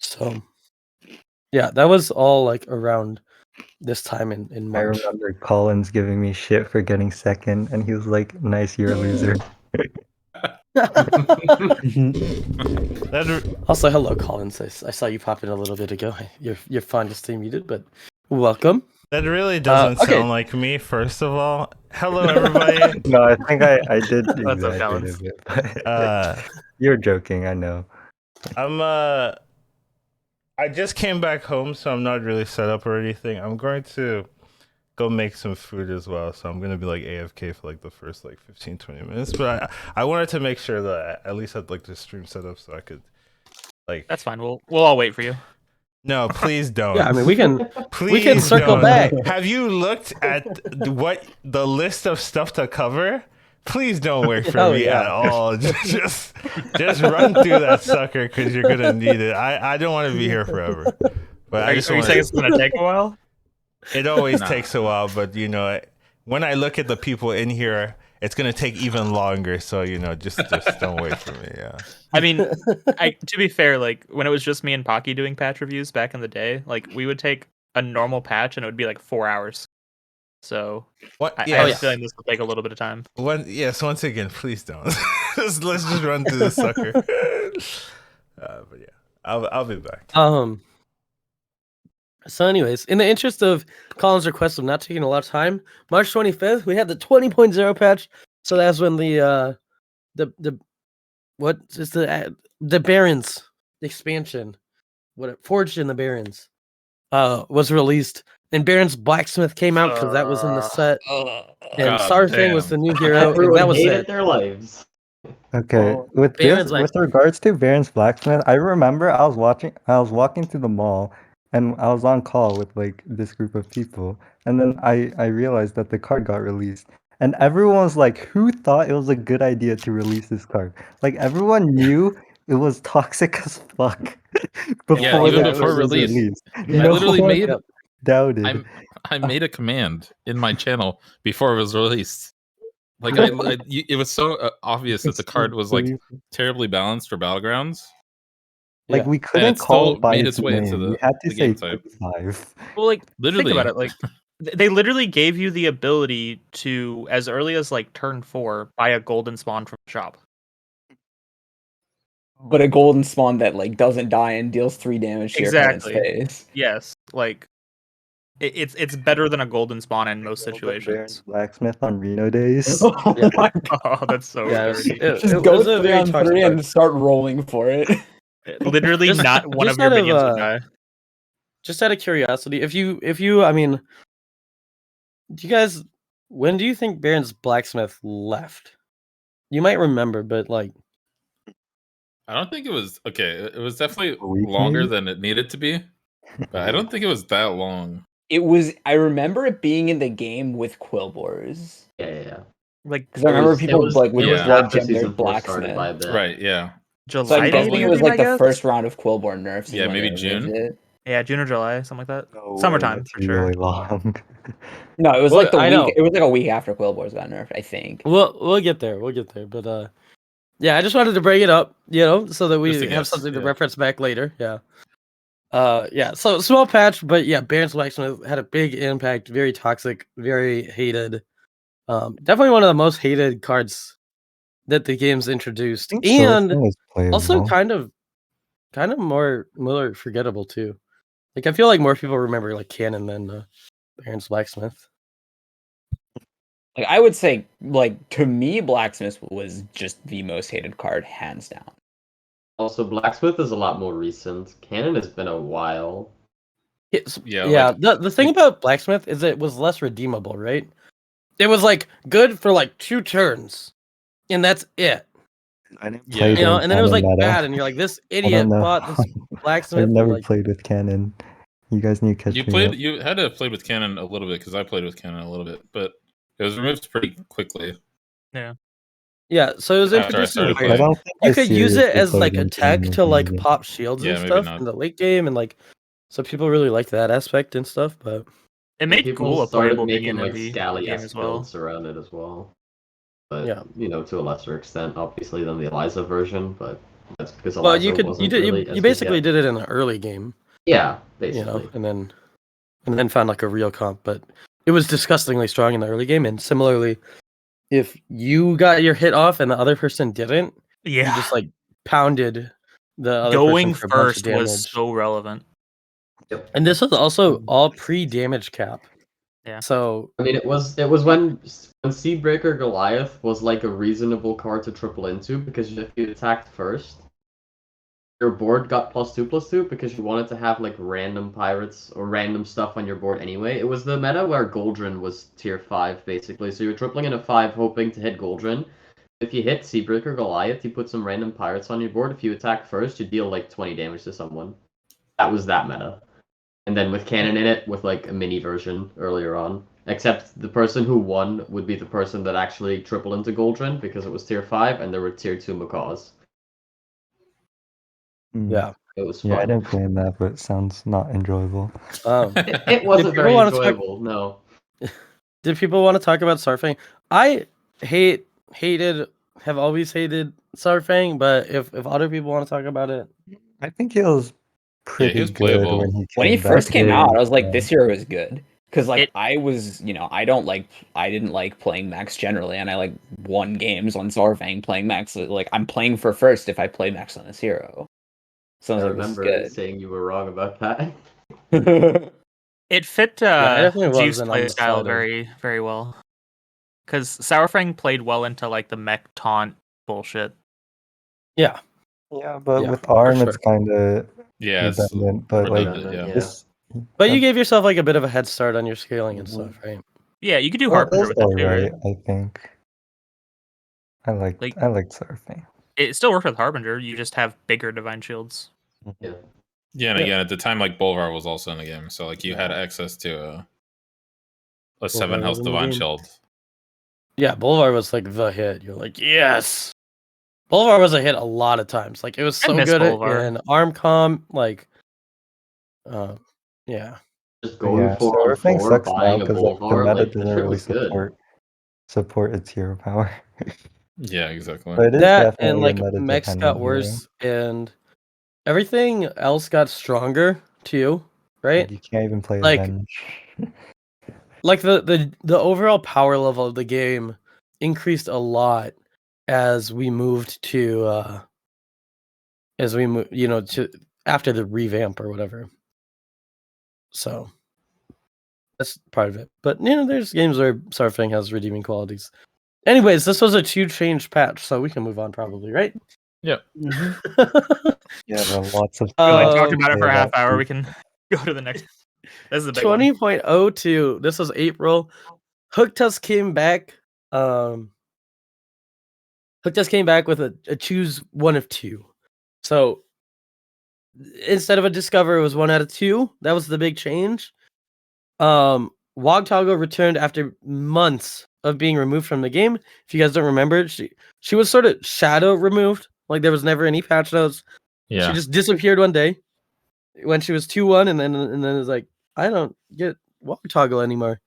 So, yeah, that was all like around this time in I March. remember Collins giving me shit for getting second, and he was like, "Nice, you're a loser." Also, hello, Collins. I saw you pop in a little bit ago. You're fine to stay muted, but welcome. That really doesn't okay. sound like me, first of all. Hello, everybody. No, I think I did What's up, exaggerate a Collins? bit. But you're joking, I know. I just came back home, so I'm not really set up or anything. I'm going to go make some food as well, so I'm going to be like AFK for like the first like 15-20 minutes. But I wanted to make sure that I at least had like the stream set up so I could like. That's fine. We'll all wait for you. No, please don't. Yeah, I mean we can Please circle don't. back. Have you looked at what the list of stuff to cover? Please don't wait for me at all. Just run through that sucker because you're gonna need it. I don't want to be here forever. But Are you saying it's gonna take a while? It always takes a while, but you know, when I look at the people in here, it's gonna take even longer. So you know, just don't wait for me. Yeah. I mean, to be fair, like when it was just me and Pocky doing patch reviews back in the day, like we would take a normal patch and it would be like 4 hours. So I have a feeling this will take a little bit of time. Once again, please don't. Let's just run through the sucker. But yeah, I'll be back. So anyways, in the interest of Colin's request of not taking a lot of time, March 25th, we had the 20.0 patch. So that's when the Barons expansion, Forged in the Barons, was released. And Baron's Blacksmith came out because that was in the set. And Sarfang was the new hero. And that was it. Their lives. Okay, with regards to Baron's Blacksmith, I remember I was walking through the mall, and I was on call with like this group of people, and then I realized that the card got released, and everyone was like, "Who thought it was a good idea to release this card?" Like everyone knew it was toxic as fuck before release. I literally doubted. I made a command in my channel before it was released. Like it was so obvious that the card was like terribly balanced for Battlegrounds. Like we couldn't call it by its way name. into the we had to say type. 5. Well, like literally, think about it. Like they literally gave you the ability to, as early as like turn 4, buy a golden spawn from the shop. But a golden spawn that like doesn't die and deals 3 damage to your opponent's face. Yes, like it's better than a golden spawn in most situations. Blacksmith on Reno days. Oh my god, oh, that's so dirty. Just go 3 on 3 and start rolling for it. Literally, not one of your minions would die. Just out of curiosity, if you, I mean, do you guys, when do you think Baron's Blacksmith left? You might remember, but like, I don't think it was okay. It was definitely longer than it needed to be, but I don't think it was that long. It was. I remember it being in the game with Quillbores. Yeah. Like, because I remember people like with blood gem their Blacksmith. Right. Yeah. July. So I'm guessing it was like the first round of Quillbore nerfs. Yeah, maybe June. Yeah, June or July, something like that. No, Summertime for sure. Really long. No, it was like the week. It was like a week after Quillbores got nerfed, I think. We'll get there. But yeah, I just wanted to bring it up, so that we have something to reference back later. Yeah. Yeah. So small patch, but yeah, Baron's Blacksmith had a big impact. Very toxic, very hated. Definitely one of the most hated cards that the game's introduced, and also kind of more forgettable too. Like I feel like more people remember like Cannon than Baron's Blacksmith. Like I would say, like to me, Blacksmith was just the most hated card, hands down. Also, Blacksmith is a lot more recent. Cannon has been a while. Yeah. The thing about Blacksmith is it was less redeemable, right? It was like good for like 2 turns, and that's it. I didn't play and then it was like bad, and you're like, this idiot bought this Blacksmith. I've never played with Cannon. You guys need to catch me up. You had to play with Cannon a little bit because I played with Cannon a little bit, but it was removed pretty quickly. Yeah, so it was introduced. You could use it as like a tech to like pop shields and stuff in the late game, and like so people really liked that aspect and stuff. But it made people a playable making like game Scally-esque builds around it as well. But to a lesser extent, obviously, than the Eliza version. But That's because you basically did it in an early game. Yeah, basically. And then found like a real comp, but it was disgustingly strong in the early game. And similarly, if you got your hit off and the other person didn't, you just like pounded the other going person for first was so relevant. Yep. And this was also all pre-damage cap. Yeah. So I mean, it was when Seabreaker Goliath was like a reasonable card to triple into, because if you attacked first, your board got +2/+2 because you wanted to have like random pirates or random stuff on your board anyway. It was the meta where Goldrin was tier 5 basically, so you're tripling in a 5 hoping to hit Goldrin. If you hit Seabreaker Goliath, you put some random pirates on your board. If you attack first, you deal like 20 damage to someone. That was that meta. And then with Cannon in it, with like a mini version earlier on. Except the person who won would be the person that actually tripled into Goldrin because it was tier 5 and there were tier 2 macaws. Yeah. It was fun. Yeah, I didn't play in that, but it sounds not enjoyable. It wasn't very enjoyable, no. Did people want to talk about Sarfang? I have always hated Sarfang, but if other people want to talk about it. I think he was pretty good playable. when he first came out. I was like, this hero was good. Because like I didn't like playing Max generally, and I like won games on Sarfang playing Max. Like I'm playing for first if I play Max on this hero. So I remember saying you were wrong about that. It fit Juice's play style very, very well. Because Sourfang played well into like the mech taunt bullshit. Yeah. Yeah, but with Arm it's kind of redundant. But but you gave yourself like a bit of a head start on your scaling and stuff, right? Yeah, you could do Harbinger with it too, right? I think. I liked Surfing. It still worked with Harbinger. You just have bigger Divine Shields. Yeah, and again, at the time, like Bolvar was also in the game, so like you had access to a 7 health Divine Shield. Yeah, Bolvar was like the hit. You're like, yes. Bolvar was a hit a lot of times. Like it was so good in Arm Comp. Like, yeah. Just going for Surfing sucks now because the meta doesn't really support its hero power. Yeah, exactly. But it is that and like meta mechs got worse and everything else got stronger too, right? Like you can't even play like Avenge. like the overall power level of the game increased a lot as we moved to to after the revamp or whatever. So that's part of it. But there's games where Surfing has redeeming qualities. Anyways, this was a 2-change patch, so we can move on probably, right? Yep. Yeah, lots of. We talked about it for a half hour. We can go to the next. This is the big 20.02. This was April. Hooktusk came back. Hooktusk came back with a choose one of two. So instead of a discover, it was 1 out of 2. That was the big change. Wogtoggle returned after months of being removed from the game. If you guys don't remember, she was sort of shadow removed. Like there was never any patch notes. Yeah. She just disappeared one day when she was 2-1, and then it's like, I don't get Wogtoggle anymore.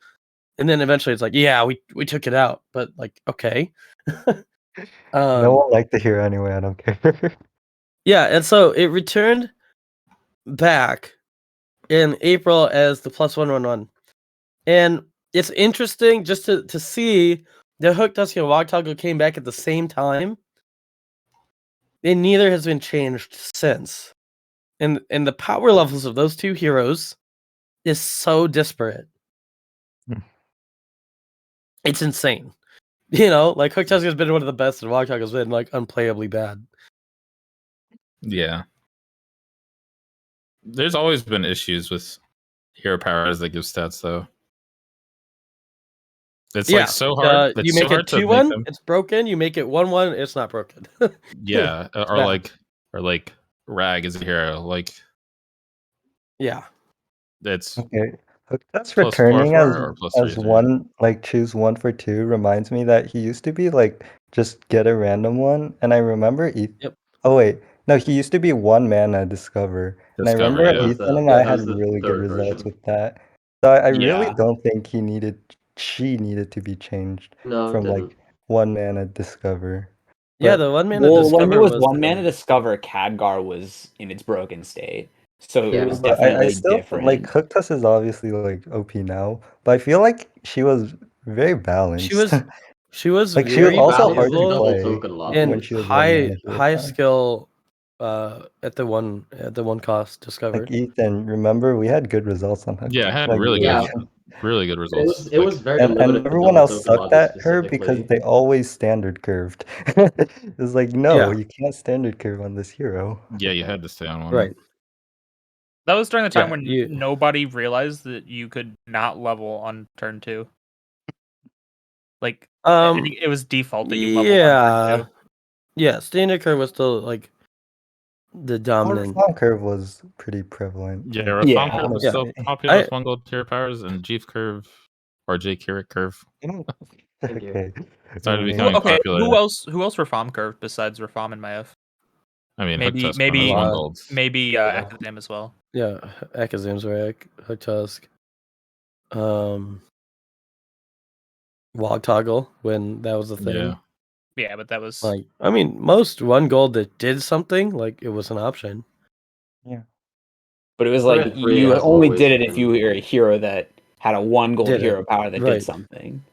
And then eventually it's like, yeah, we took it out, but like, okay. No one liked the hero anyway. I don't care. Yeah, and so it returned back in April as the +1/+1, and it's interesting just to see the Hooktusk and Wogtoggle came back at the same time, and neither has been changed since. And the power levels of those two heroes is so disparate. It's insane. Like Hooktusk has been one of the best, and Wogtoggle has been like unplayably bad. Yeah. There's always been issues with hero powers that give stats, though. It's like so hard. You make it 2-1, it's broken. You make it 1-1, it's not broken. Yeah, or like Rag is a hero. Like, yeah, it's okay. Hooktusk returning as one, like choose 1 for 2 reminds me that he used to be like just get a random one, and I remember Oh wait, no, he used to be 1 mana discover, and I remember at Ethan I had really good results with that. So I really don't think she needed to be changed from like 1 mana discover. Yeah, the 1 mana Discover when it was was 1 mana Discover, Khadgar was in its broken state. So it was definitely I still different. like Hooktuss is obviously like OP now, but I feel like she was very balanced. She was like she was very also hard to valuable play when and she was 1 mana high hero. skill at the one cost Discover. Like Ethan, remember we had good results on Hooktuss. Yeah, I had like, really good results. It was very and limited to everyone double else token sucked lobbies at her because specifically. they always standard curved. It's like no, you can't standard curve on this hero. Yeah, you had to stay on one. Right. That was during the time when nobody realized that you could not level on turn 2. Like, I think it was default that you level on turn 2. Yeah, standard curve was still like the dominant. Reform curve was pretty prevalent. Yeah, Reform curve was so popular with 1 gold tier powers, and Jeef curve or J Kirik curve. Okay. Started becoming popular. Who else Reform curve besides Reform and Mayev? I mean, maybe Akazam as well. Yeah, Akazam's right. Hooktusk. Wog Toggle when that was a thing. Yeah, but that was like, I mean, most 1 gold that did something, like it was an option. Yeah. But it was like you only did it if you were a hero that had a 1 gold hero power that did something.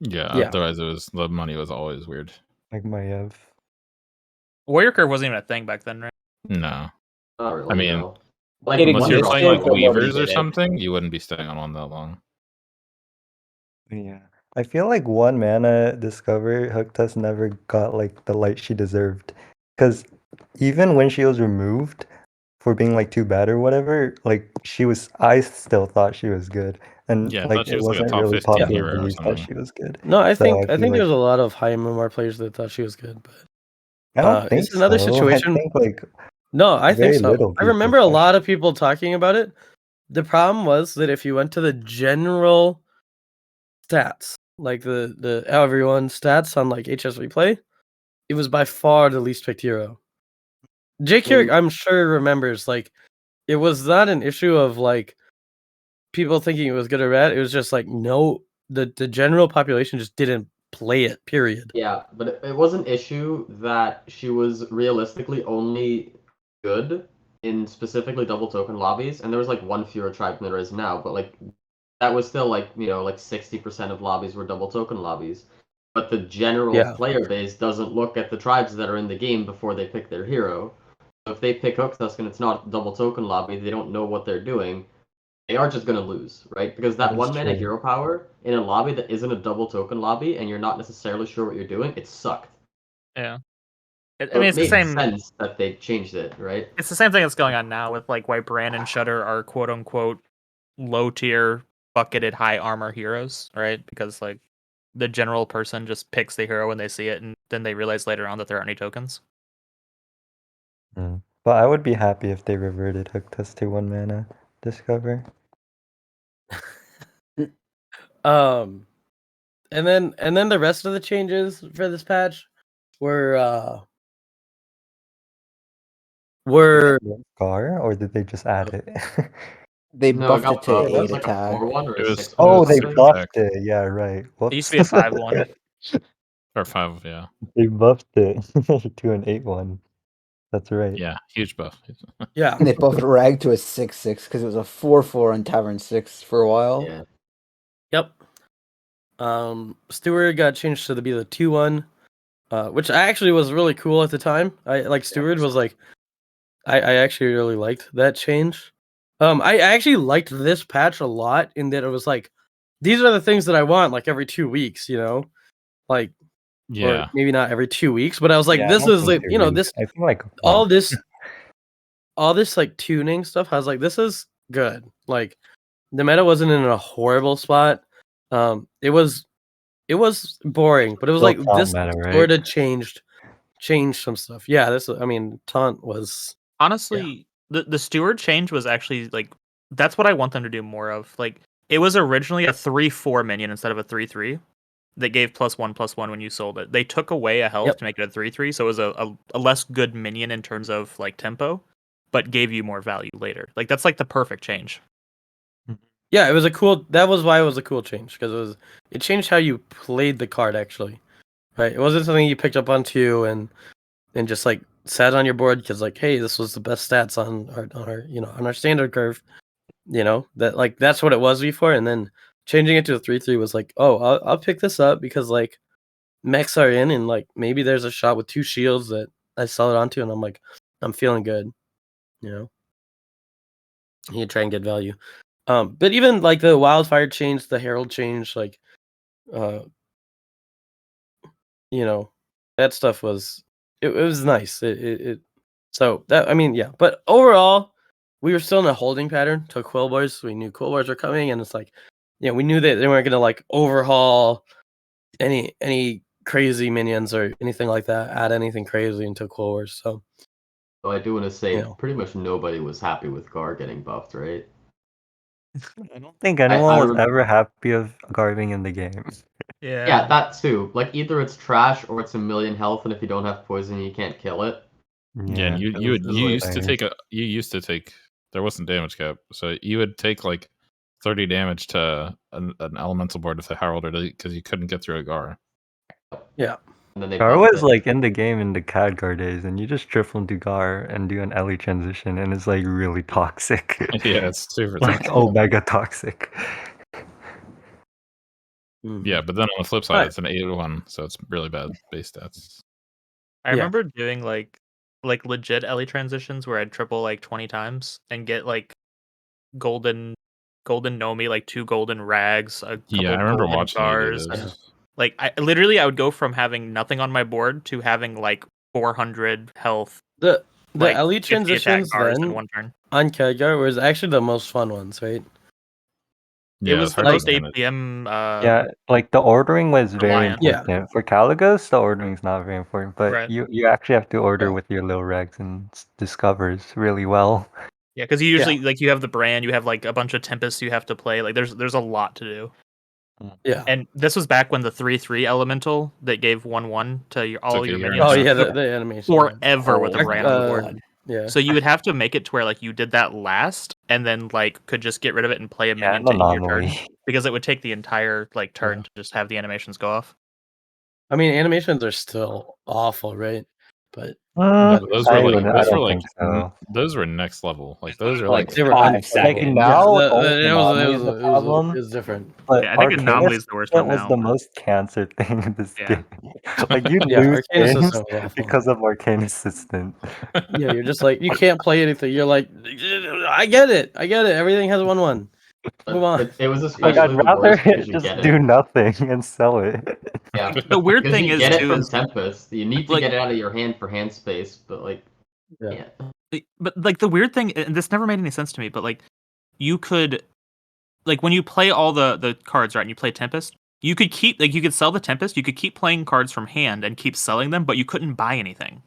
Yeah, otherwise the money was always weird. Like Mayev. Warrior curve wasn't even a thing back then, right? No. Not really, I mean, no. Like unless you're playing like Weavers or something, you wouldn't be staying on one that long. Yeah. I feel like 1 mana Discover Hooktuss never got like the light she deserved. Because even when she was removed for being like too bad or whatever, like I still thought she was good. And like it wasn't really popular belief that she was good. No, I think there's a lot of high MMR players that thought she was good, but I don't think it's another situation. I think like no, I think so. I remember a lot of actually. people talking about it. The problem was that if you went to the general stats, like the everyone stats on like HS Replay, it was by far the least picked hero. J Kirik, I'm sure remembers, like it was not an issue of like people thinking it was good or bad. It was just like no, the general population just didn't play it. Period. Yeah, but it was an issue that she was realistically only good in specifically double token lobbies, and there was like 1 fewer tribe than there is now, but like that was still like, you know, like 60% of lobbies were double token lobbies. But the general player base doesn't look at the tribes that are in the game before they pick their hero. So if they pick Hooktusk and it's not double token lobby, they don't know what they're doing. They are just gonna lose, right? Because that 1 mana hero power in a lobby that isn't a double token lobby, and you're not necessarily sure what you're doing, it sucked. Yeah. I mean, it's the same sense that they changed it, right? It's the same thing that's going on now with like why Bran and Shudder are quote unquote low tier bucketed high armor heroes, right? Because like the general person just picks the hero when they see it, and then they realize later on that there aren't any tokens. But I would be happy if they reverted Hooktuss to 1 mana Discover. And then the rest of the changes for this patch were Scar, or did they just add it? They buffed it to 8 like attack. They buffed it. Yeah, right. It used to be a 5/1. Or 5, yeah. They buffed it to an 8/1. That's right. Yeah, huge buff. Yeah. And they buffed Rag to a 6/6 because it was a 4/4 on Tavern 6 for a while. Yeah. Yep. Steward got changed to be the 2/1, which actually was really cool at the time. I like Steward was like, I actually really liked that change. I actually liked this patch a lot in that it was like, these are the things that I want like every 2 weeks, you know, like, or maybe not every 2 weeks, but I was like, this is like, you know, this I feel like all this like tuning stuff. I was like, this is good. Like, the meta wasn't in a horrible spot. It was boring, but it was like this sort of changed some stuff. Yeah, Taunt was honestly the Steward change was actually like, that's what I want them to do more of. Like, it was originally a 3/4 minion instead of a 3/3 that gave +1/+1 when you sold it. They took away a health to make it a 3/3, so it was a less good minion in terms of like tempo, but gave you more value later. Like, that's like the perfect change. Yeah, it was that was why it was a cool change, because it changed how you played the card actually. right? It wasn't something you picked up on too and just like sat on your board because like, hey, this was the best stats on our on our standard curve. That like that's what it was before, and then changing it to a 3-3 was like, oh, I'll pick this up because like mechs are in, and like maybe there's a shot with 2 shields that I sell it onto, and I'm like, I'm feeling good. You try and get value. But even like the wildfire change, the herald change, like, that stuff was it was nice. So that yeah. But overall, we were still in a holding pattern to Quillboars. We knew Quillboars were coming, and it's like, we knew that they weren't gonna like overhaul any crazy minions or anything like that. Add anything crazy into Quillboars. So I do want to say, pretty much nobody was happy with Gar getting buffed, right? I don't think anyone was ever happy of Gar being in the game. Yeah, that too. Like either it's trash or it's a million health, and if you don't have poison, you can't kill it. Yeah, and you used to take there wasn't damage cap, so you would take like 30 damage to an elemental board with a Herald because you couldn't get through a Gar. Yeah. And then Gar was like in the game in the Khadgar days, and you just triple into Gar and do an Ellie transition, and it's like really toxic. Yeah, it's super like omega toxic. Yeah, but then on the flip side, it's an 8-1, so it's really bad base stats. I remember doing like legit Ellie transitions where I'd triple like 20 times and get like golden Nomi, like 2 golden rags, a couple I remember golden watching Gars. Like I would go from having nothing on my board to having like 400 health. The like, Elite transitions then in one turn on Khadgar was actually the most fun ones, right? Yeah, it was the most APM. Yeah, like the ordering was very important. Yeah. For Caligos, the ordering is not very important, but you actually have to order with your little rags and discovers really well. Yeah, because you usually like you have the brand, you have like a bunch of Tempests you have to play. Like there's a lot to do. Yeah, and this was back when the 3/3 elemental that gave 1/1 to all your minions. Oh yeah, the animation forever with the brand on the board. Yeah. So you would have to make it to where like you did that last, and then like could just get rid of it and play a minion to end your turn, because it would take the entire like turn to just have the animations go off. I mean, animations are still awful, right? But those were next level. Like those are like they were 5 seconds. Now it was different. But I think Anomaly is the worst one now. Was the most cancer thing in this game. Like you lose games because of Arcane Assistant. Yeah, you're just like you can't play anything. You're like, I get it. Everything has 1/1. Move on. It was especially I'd rather just do nothing and sell it. Yeah. The weird thing you is get it too, from Tempest. You need to get it out of your hand for hand space, but like But like the weird thing, and this never made any sense to me, but like you could, like when you play all the cards, right, and you play Tempest, you could keep you could sell the Tempest, you could keep playing cards from hand and keep selling them, but you couldn't buy anything.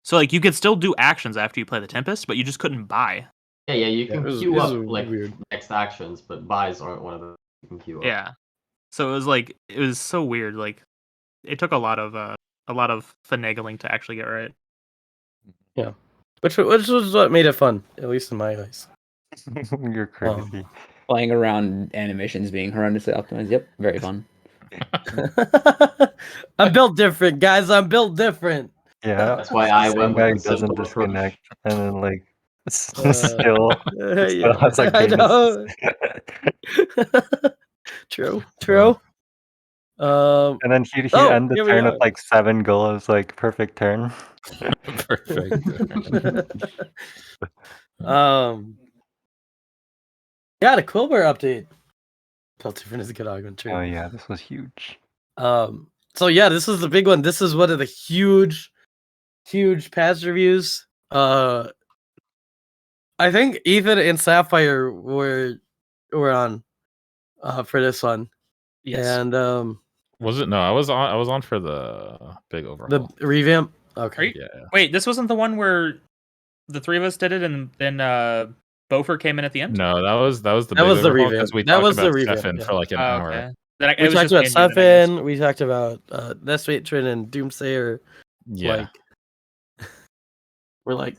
So like you could still do actions after you play the Tempest, but you just couldn't buy. Yeah, you can queue up like next actions, but buys aren't one of them you can queue up. Yeah. So it was so weird. Like it took a lot of finagling to actually get right. Yeah. Which was what made it fun, at least in my eyes. You're crazy. Playing around animations being horrendously optimized. Yep, very fun. I'm built different, guys. I'm built different. Yeah, that's why I went with doesn't disconnect, and then like still has like I know. True. And then he ended the turn with like 7 goals, like perfect turn. Perfect. Yeah, the Quillboar update. Felt different as a good argument. True. Oh yeah, this was huge. So yeah, this is the big one. This is one of the huge patch reviews. I think Ethan and Sapphire were on for this one. Yes. And was it? No, I was on for the big overhaul. The revamp. Okay. Wait, this wasn't the one where the 3 of us did it, and then Bofer came in at the end. No, that was the revamp. We talked about Stefan for like an hour. Okay. We talked about Stefan. We talked about Nest Matron and Doomsayer. Yeah. Like, we're like,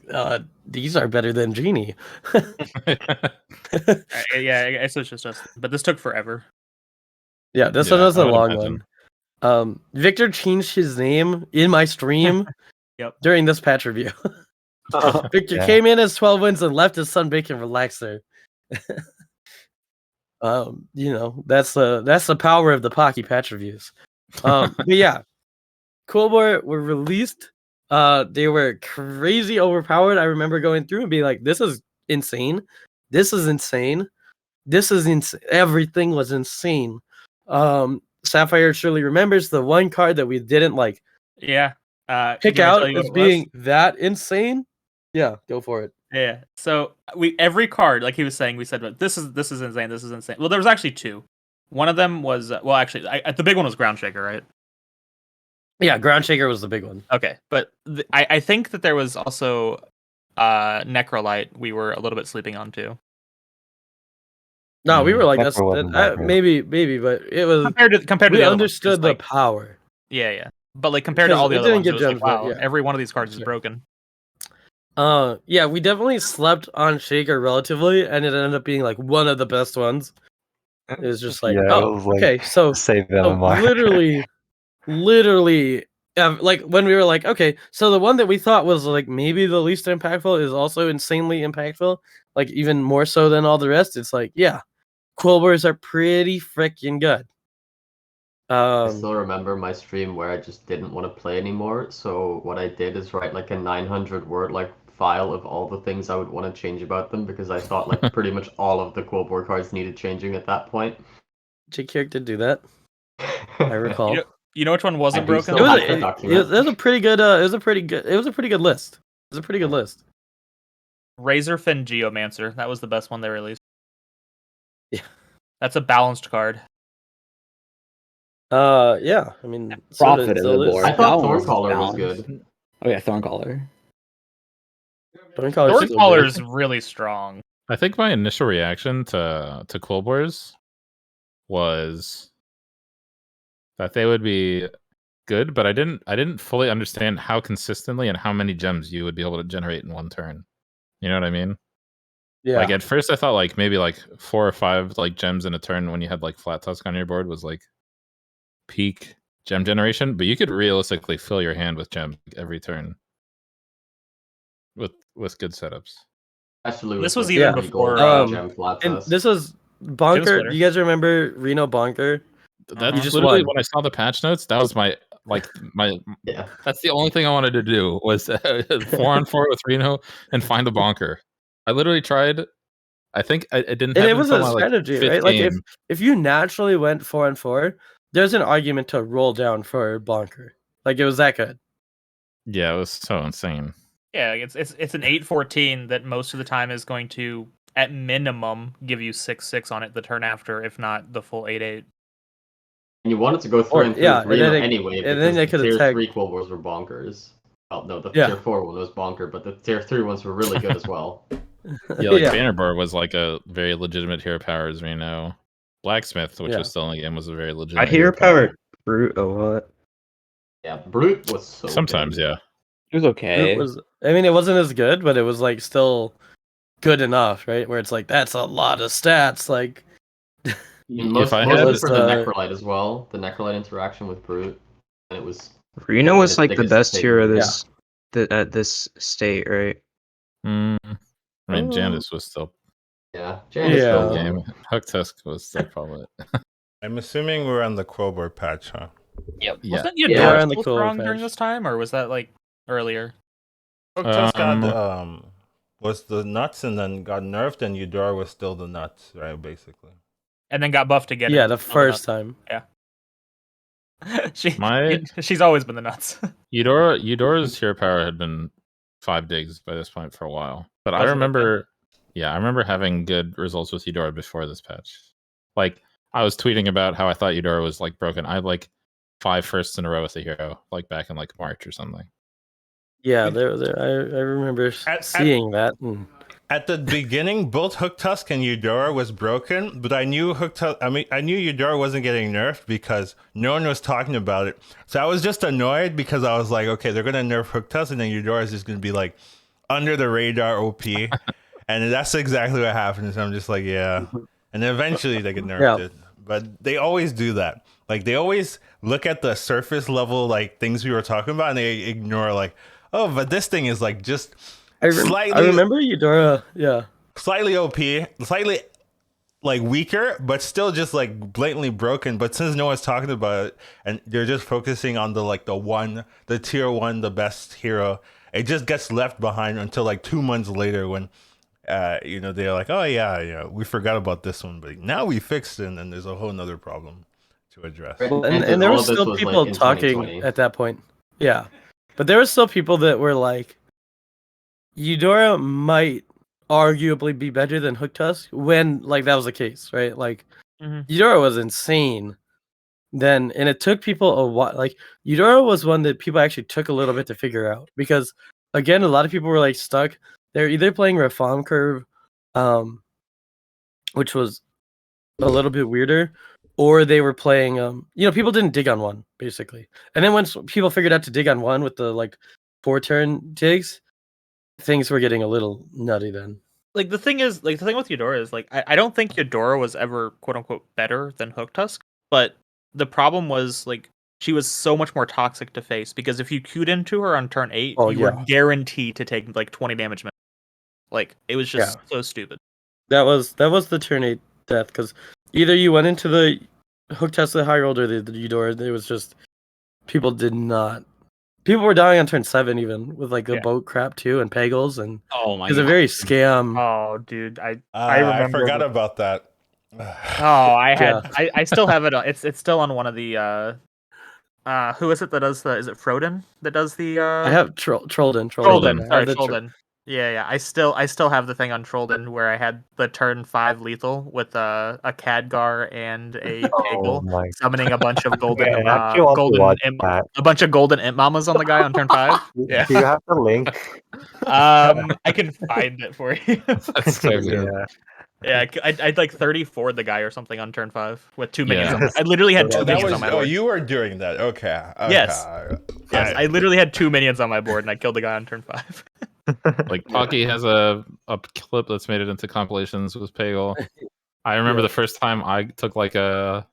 these are better than Genie. Yeah, I guess it's just us. But this took forever. Yeah, this one was a long one. Victor changed his name in my stream during this patch review. Victor came in as 12 wins and left as Sunbake and Relaxer. That's the power of the Pocky patch reviews. But yeah, Coolboard were released. They were crazy overpowered. I remember going through and being like, "This is insane. This is insane. This is insane." Everything was insane. Sapphire surely remembers the one card that we didn't like. Yeah. Pick out as being that insane. Yeah, go for it. Yeah. So every card, like he was saying, we said, this is insane. This is insane. Well, there was actually two. One of them was the big one was Ground Shaker, right? Yeah, Ground Shaker was the big one. Okay, but I think that there was also Necrolite. We were a little bit sleeping on too. No, we were like maybe, but it was compared to we understood the power. Yeah, but like compared to all the other ones, it was like, wow, every one of these cards is broken. Yeah, we definitely slept on Shaker relatively, and it ended up being like one of the best ones. It was just like, okay, so literally, like when we were like, okay, so the one that we thought was like maybe the least impactful is also insanely impactful, like even more so than all the rest. It's like, yeah, Quillbores are pretty freaking good. I still remember my stream where I just didn't want to play anymore. So what I did is write like a 900 word file of all the things I would want to change about them, because I thought like pretty much all of the Quillboard cards needed changing at that point. J-Kirk did do that. I recall. You know which one wasn't broken? It was a pretty good. It was a pretty good list. It was a pretty good list. Razorfin Geomancer. That was the best one they released. Yeah, that's a balanced card. Yeah. I mean, Prophet of the board. I thought Thorncaller was good. Oh yeah, Thorncaller. Thorncaller is really strong. I think my initial reaction to Quillbores was that they would be good, but I didn't fully understand how consistently and how many gems you would be able to generate in one turn. You know what I mean? Yeah. Like at first I thought like maybe like 4 or 5 like gems in a turn when you had like Flat Tusk on your board was like peak gem generation, but you could realistically fill your hand with gem every turn with good setups. This was even before gem Flat Tusk. And this was Bonker. Do you guys remember Reno Bonker? That's literally when I saw the patch notes. That was my yeah. That's the only thing I wanted to do was 4-on-4 with Reno and find the Bonker. I literally tried. I think I didn't. And it was a strategy, right? Like if you naturally went 4-on-4, there's an argument to roll down for Bonker. Like it was that good. Yeah, it was so insane. Yeah, it's an 8/14 that most of the time is going to, at minimum, give you 6/6 on it the turn after, if not the full 8/8. And you wanted to go through and through Reno anyway, and then they because the tier 3 Quillbores were bonkers. Well, no, the tier 4 one was bonker, but the tier 3 ones were really good as well. Yeah, like Bannerbar was like a very legitimate hero power, as we know. Blacksmith, which was still in the game, was a very legitimate. I hero power Brute a lot. Yeah, Brute was so sometimes good. Yeah. It was okay. I mean, it wasn't as good, but it was like still good enough, right? Where it's like that's a lot of stats. Like, if I had for the Necrolite as well, the Necrolite interaction with Brute, and it was Reno was like the best hero this at this state, right? I mean, Janus was still. Yeah, Janus still game. Hook Tusk was still probably. I'm assuming we're on the Quillboard patch, huh? Yep. Wasn't Eudora still strong during this time, or was that like earlier? Hook Tusk got was the nuts and then got nerfed, and Eudora was still the nuts, right? Basically. And then got buffed again. Yeah, the first time. Yeah. She's always been the nuts. Eudora's hero power had been 5 digs by this point for a while, but I remember having good results with Eudora before this patch. Like I was tweeting about how I thought Eudora was like broken. I had like 5 firsts in a row with the hero, like back in like March or something. Yeah, I remember seeing that. At the beginning, both Hook Tusk and Eudora was broken, but I knew I knew Eudora wasn't getting nerfed because no one was talking about it. So I was just annoyed because I was like, okay, they're gonna nerf Hook Tusk, and then Eudora is just gonna be like under the radar OP, and that's exactly what happened. So I'm just like, yeah. And then eventually they get nerfed it. but they always do that. Like they always look at the surface level like things we were talking about, and they ignore like, oh, but this thing is like just slightly. I remember Eudora, yeah, slightly OP, slightly like weaker, but still just like blatantly broken. But since no one's talking about it, and they're just focusing on the tier 1, the best hero, it just gets left behind until like 2 months later when they're like, oh yeah, we forgot about this one, but now we fixed it, and there's a whole nother problem to address. Well, and there were still people like talking at that point. Yeah, but there were still people that were like, Eudora might arguably be better than Hooktusk when like that was the case, right? Like Eudora was insane then, and it took people a while. Like Eudora was one that people actually took a little bit to figure out, because again, a lot of people were like stuck. They're either playing Reform Curve, which was a little bit weirder, or they were playing people didn't dig on one basically. And then once people figured out to dig on one with the like 4-turn digs, things were getting a little nutty then. Like the thing with Eudora is like I don't think Eudora was ever quote unquote better than Hooktusk, but the problem was like she was so much more toxic to face, because if you queued into her on turn 8, you were guaranteed to take like 20 damage. Like it was just so stupid. That was the turn 8 death, because either you went into the Hooktusk the high rolled or the Eudora. It was just people were dying on turn 7 even with like the boat crap too, and Pegels, and it was a very scam. Oh dude, I remember. I forgot about that. I still have it. It's still on one of the who is it that does is it Froden that does the I have Trollden. Sorry, Trollden. Yeah. I still have the thing on Trollden where I had the turn 5 lethal with a Khadgar and a Pegel summoning a bunch of golden a bunch of golden imp mamas on the guy on turn 5. Yeah. Do you have the link? I can find it for you. That's so good. Yeah, I'd like 34 the guy or something on turn 5 with 2 minions. I literally had 2 minions on my board. Oh, you were doing that. Okay. Yes. I literally had 2 minions on my board, and I killed the guy on turn 5. Like Pocky has a clip that's made it into compilations with Pegel. I remember the first time I took like a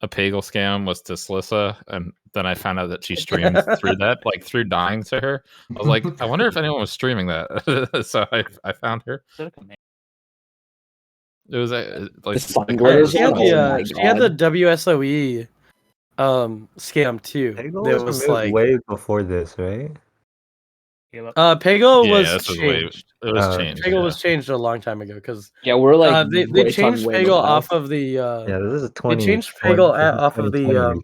Pegel scam was to Slissa, and then I found out that she streamed through that, like through dying to her. I was like, I wonder if anyone was streaming that. So I found her. It was like she had the WSOE scam too. Pegel was like way before this, right? Pegel was changed. It was changed. Pegel was changed a long time ago, because we're like they changed Pegel off of the this is 20. They changed Pegel off of the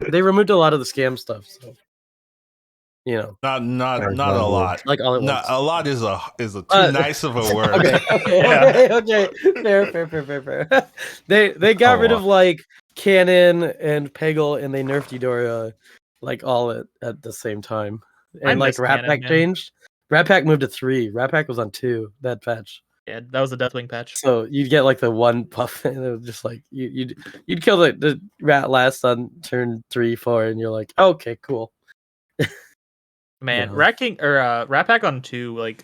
they removed a lot of the scam stuff. So not a lot. Like all at once. A lot is too nice of a word. Okay. Fair. They got rid of like Cannon and Pegel, and they nerfed Eudora like all at the same time. And like Rat Pack changed. Rat Pack moved to 3. Rat Pack was on 2 that patch. Yeah, that was a Deathwing patch. So you'd get like the 1 buff, and it was just like you'd kill the rat last on turn 3, 4, and you're like, okay, cool. Man, Rat Pack on 2, like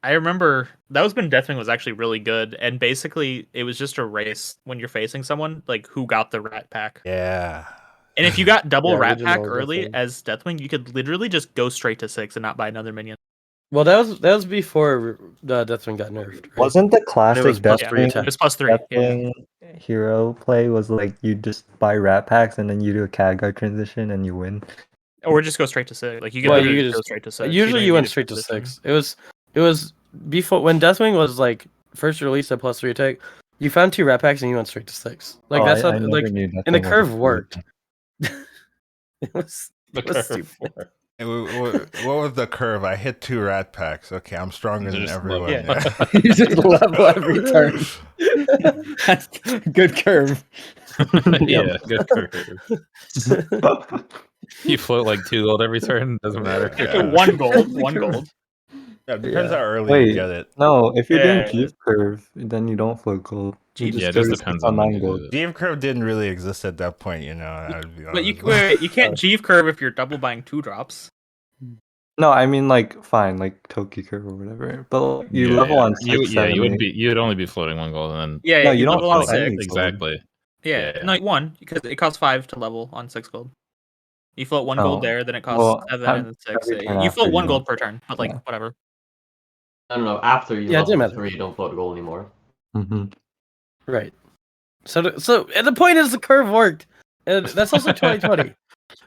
I remember that was when Deathwing was actually really good, and basically it was just a race when you're facing someone like who got the Rat Pack. Yeah. And if you got double Rat Pack early as Deathwing, you could literally just go straight to 6 and not buy another minion. Well, that was before Deathwing got nerfed. Right? Wasn't the classic Deathwing? It was +3. Deathwing hero play was like you just buy Rat Packs and then you do a Khadgar transition and you win. Or just go straight to 6. Like you could go straight to 6. Usually you went straight to 6. It was before when Deathwing was like first released at +3 attack. You found 2 Rat Packs and you went straight to 6. Like that's how like and the curve worked. It was stupid. What was the curve? I hit 2 Rat Packs. Okay, I'm stronger than everyone. You just level every turn. That's good curve. Yeah, good curve. You float like 2 gold every turn. Doesn't matter. 1 gold. Yeah, it depends how early you get it. No, if you're doing Jeeve Curve, then you don't float gold. It just depends on 9 gold. Jeeve Curve didn't really exist at that point, But you can't Jeeve Curve if you're double buying 2 drops. No, I mean like fine, like Toki curve or whatever. But like, you level on 6, 7, you'd only be floating 1 gold, and then yeah, no, you don't level on float 6. any gold. Exactly. Yeah, no, 1 because it costs 5 to level on 6 gold. You float 1 gold there, then it costs 7 and then 6. You float 1 gold per turn, but like whatever. I don't know. After you level 3, you don't float a gold anymore. Right. So and the point is the curve worked, and that's also 2020.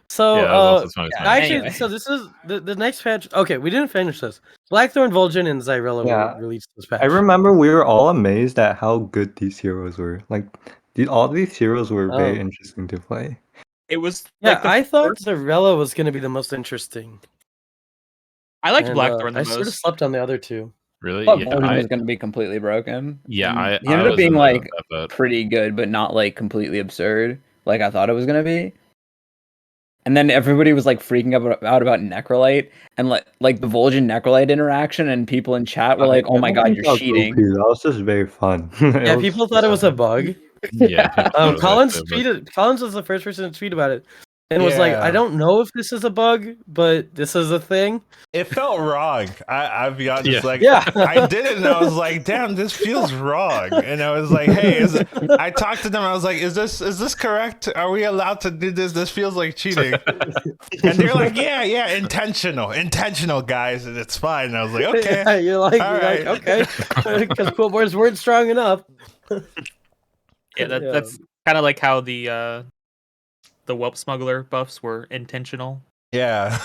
So actually, so this is the next patch. Okay, we didn't finish this. Blackthorn, Vol'jin, and Xyrella were released this patch. I remember we were all amazed at how good these heroes were. Like, all these heroes were very interesting to play. It was I thought Xyrella was going to be the most interesting. I liked Blackthorn the most. I sort of slept on the other two. Really? I thought Vol'jin was going to be completely broken. Yeah, he ended up being like pretty good, but not like completely absurd, like I thought it was going to be. And then everybody was like freaking out about Necrolite and like the Vol'jin Necrolite interaction, and people in chat were like, "Oh my god, you're cheating!" That was just very fun. Yeah, people thought it was a bug. Yeah. Collins was the first person to tweet about it, and was like, "I don't know if this is a bug, but this is a thing." It felt wrong. I'll be honest. Yeah. I did it, and I was like, "Damn, this feels wrong." And I was like, "Hey," I talked to them. I was like, "Is this correct? Are we allowed to do this? This feels like cheating." And they're like, "Yeah, intentional, guys, and it's fine." And I was like, "Okay." Yeah, you're like, okay, because Quill boards weren't strong enough. Yeah, that's kind of like how the Whelp Smuggler buffs were intentional. Yeah.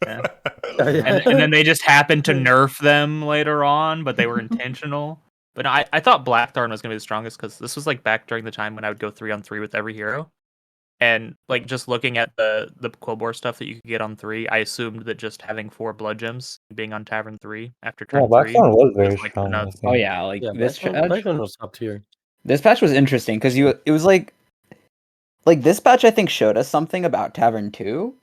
And then they just happened to nerf them later on, but they were intentional. But I thought Blackthorn was going to be the strongest because this was like back during the time when I would go 3-on-3 with every hero. And like just looking at the Quillbore stuff that you could get on 3, I assumed that just having 4 blood gems being on Tavern 3 after turn 3 was very like strong. nuts. Oh yeah, like this Blackthorn was top tier. This patch was interesting because it was like this patch I think showed us something about Tavern 2,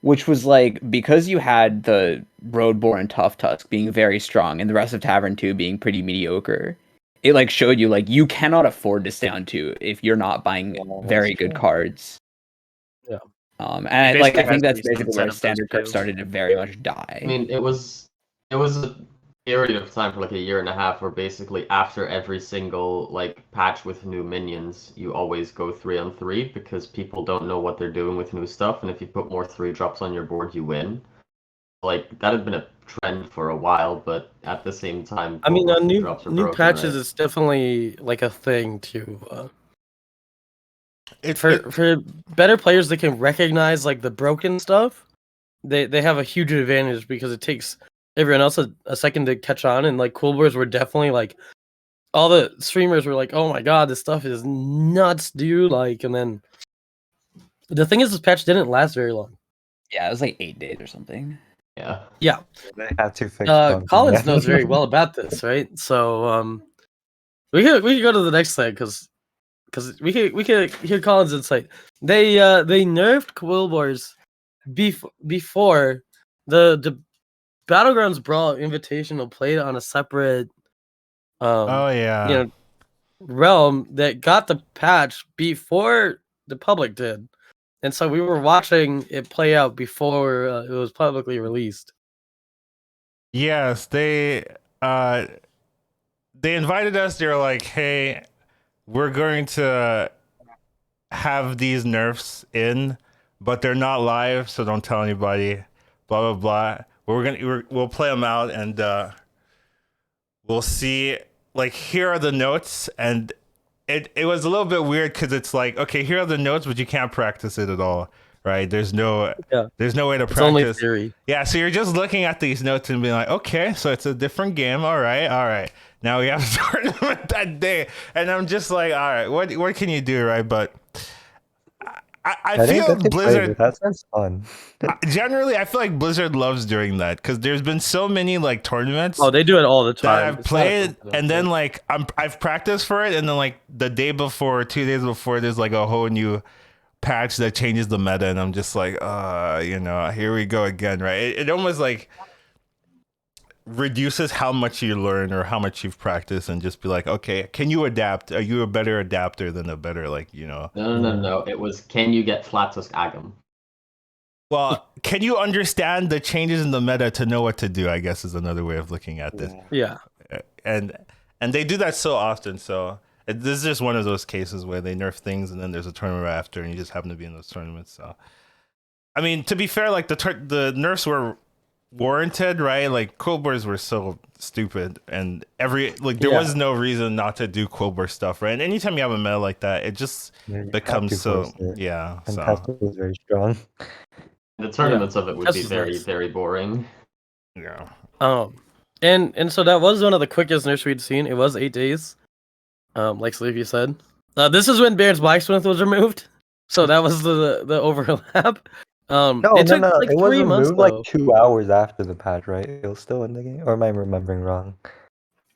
which was like because you had the Roadborne Tough Tusk being very strong and the rest of Tavern 2 being pretty mediocre. It like showed you like you cannot afford to stay on 2 if you're not buying very good cards. Yeah. And I think that's basically where Standard Curve started to very much die. I mean, it was a period of time for like a year and a half where basically after every single like patch with new minions, you always go 3-on-3 because people don't know what they're doing with new stuff, and if you put more 3-drops on your board, you win. Like that had been a trend for a while, but at the same time, I mean, new broken, patches right? is definitely like a thing too. For better players that can recognize like the broken stuff, they have a huge advantage because it takes everyone else a second to catch on, and like Quillboards were definitely like all the streamers were like, "Oh my god, this stuff is nuts, dude!" Like, and then the thing is, this patch didn't last very long. Yeah, it was like 8 days or something. Yeah. They had to fix Collins knows very well about this, right? So we could go to the next slide because we could hear Collins' insight. They nerfed Quillboards before the Battlegrounds Brawl Invitational played on a separate realm that got the patch before the public did. And so we were watching it play out before it was publicly released. Yes, they invited us. They were like, "Hey, we're going to have these nerfs in, but they're not live, so don't tell anybody." Blah blah blah. We'll play them out, and we'll see. Like, here are the notes, and it was a little bit weird because it's like, okay, here are the notes, but you can't practice it at all, right? There's no way to practice. Only theory. Yeah, so you're just looking at these notes and being like, okay, so it's a different game. All right. Now we have a tournament that day, and I'm just like, all right, what can you do, right? But I feel Blizzard. That sounds fun. Generally, I feel like Blizzard loves doing that because there's been so many like tournaments. Oh, they do it all the time. That I've played, and then like I've practiced for it, and then like the day before, 2 days before, there's like a whole new patch that changes the meta, and I'm just like, here we go again, right? It almost like reduces how much you learn or how much you've practiced, and just be like, okay, can you adapt? Are you a better adapter than a better, like, No. It was, can you get Flat Tusk Agam? Well, can you understand the changes in the meta to know what to do? I guess is another way of looking at this. Yeah. And they do that so often. So this is just one of those cases where they nerf things and then there's a tournament right after, and you just happen to be in those tournaments. So, I mean, to be fair, like the nerfs were warranted, right? Like Quillboars were so stupid, and there was no reason not to do Quillboar stuff, right? And anytime you have a meta like that, it just becomes so yeah. And so Tesla was very strong. The tournaments of it would be very, very boring. Yeah. And so that was one of the quickest nerfs we'd seen. It was 8 days. Like Sleepy said. This is when Baron's Blacksmith was removed. So that was the overlap. No, it took like it 3 was months removed like 2 hours after the patch, right? It was still in the game, or am I remembering wrong?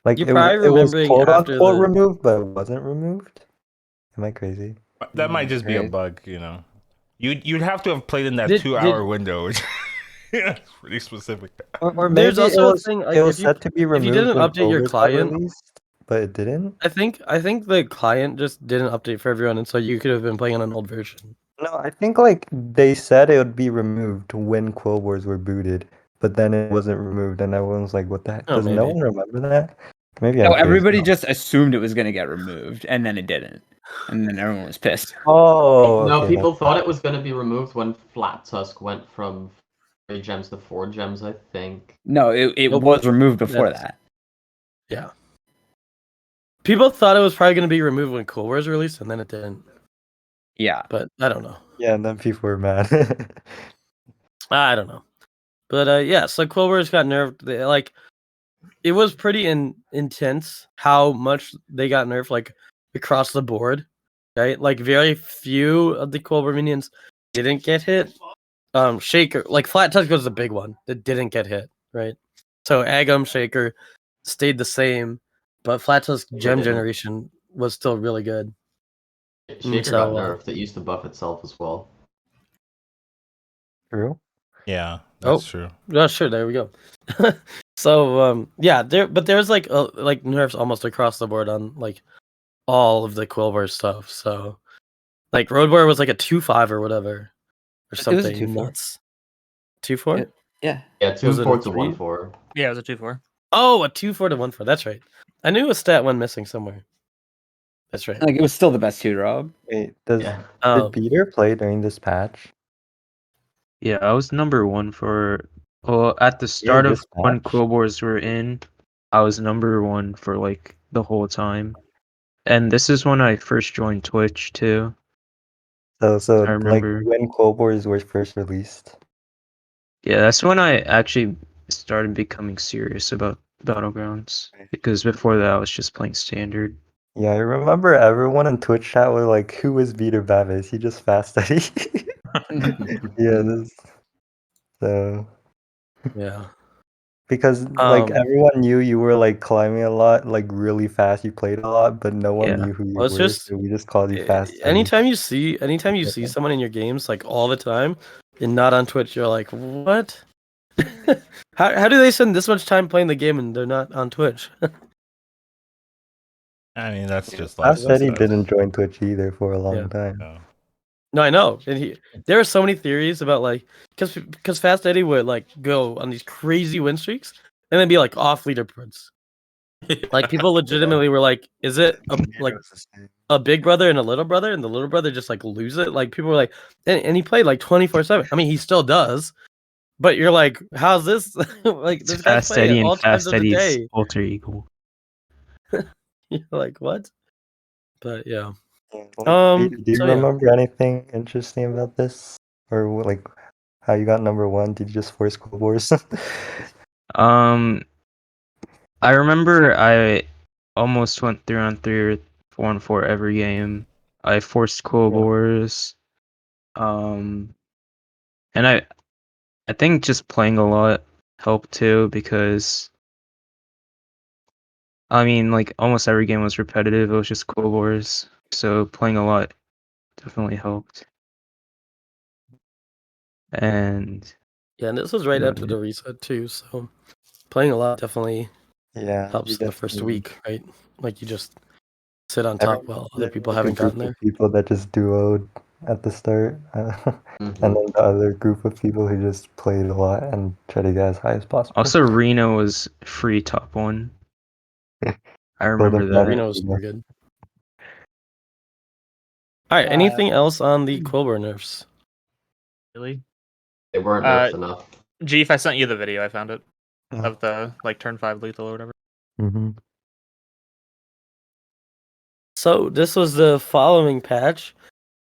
Like You're probably it was remembering quote after unquote the... removed, but it wasn't removed. Am I crazy? That might just be a bug, you know. You'd have to have played in that 2-hour window, which it's pretty specific. Or maybe there's also a thing. Like, it was set to be removed. If you didn't when update your Clovers got client, released, but it didn't. I think the client just didn't update for everyone, and so you could have been playing on an old version. No, I think like they said it would be removed when Quilled Wars were booted, but then it wasn't removed, and everyone was like, "What the heck?" Does no one remember that? Maybe no, everybody just assumed it was going to get removed, and then it didn't, and then everyone was pissed. Oh, no, okay, people thought it was going to be removed when Flat Tusk went from 3 gems to 4 gems, I think. No, it was removed before that. Yeah. People thought it was probably going to be removed when Cool Wars released, and then it didn't. Yeah. But I don't know. Yeah, and then people were mad. I don't know. But yeah, so Cool Wars got nerfed. Like, it was pretty intense how much they got nerfed, like, across the board, right? Like, very few of the Cool War minions didn't get hit. Shaker, like, Flat Tusk was the big one that didn't get hit, right? So Agam, Shaker stayed the same, but Flat Tusk gem generation was still really good. Shaker got nerfed. It used to buff itself as well. True. Yeah, that's true. Yeah, sure. There we go. So yeah, there's like nerfs almost across the board on like all of the Quillbar stuff. So like Road Warrior was like a 2-5 or whatever, or something it was a 2-4. nuts. 2-4? Yeah. Yeah, 2-4 to 1-4. Yeah, it was a 2-4. Oh, a 2-4 to 1-4. That's right. I knew a stat went missing somewhere. That's right. Like it was still the best 2 drop. Wait, did Peter play during this patch? Yeah, I was number 1 for. Well, at the start of when Quill Wars were in, I was number 1 for like the whole time, and this is when I first joined Twitch too. So I remember like when Quill Wars were first released. Yeah, that's when I actually started becoming serious about Battlegrounds, because before that I was just playing standard. Yeah, I remember everyone in Twitch chat was like, "Who is Peter Bavis? He just fast Eddie." Yeah, so yeah, because like everyone knew you were like climbing a lot, like really fast. You played a lot, but no one knew who you were. So we just called you fast. Anytime you see someone in your games like all the time and not on Twitch, you're like, what? How do they spend this much time playing the game and they're not on Twitch? I mean, that's just like. I said he didn't join Twitch either for a long time. No, I know. And there are so many theories about like because Fast Eddie would like go on these crazy win streaks and then be like off leaderboards. Like people legitimately were like, "Is it a big brother and a little brother?" And the little brother just like lose it. Like people were like, and he played like 24/7. I mean, he still does. But you're like, how's this? Like this guy's Fast Eddie all and Fast Eddie's day. alter ego. You're like, what? But yeah. Do you remember anything interesting about this, or like how you got number 1? Did you just force Cold Wars? I remember I almost went 3-on-3 or 4-on-4 every game. I forced Cold Wars, and I think just playing a lot helped too, because I mean, like almost every game was repetitive. It was just Cold Wars, so playing a lot definitely helped. And yeah, and this was right after the reset too, so playing a lot definitely helps in the first week, right? Like you just sit on top while other people haven't gotten there. People that just duoed. at the start, and then the other group of people who just played a lot and tried to get as high as possible. Also, Reno was free top 1. I remember that. Reno was pretty good. All right. Anything else on the Quillbore nerfs? Really? They weren't nerfed enough. Jeef, I sent you the video. I found it of the turn 5 lethal or whatever. Mm-hmm. So this was the following patch,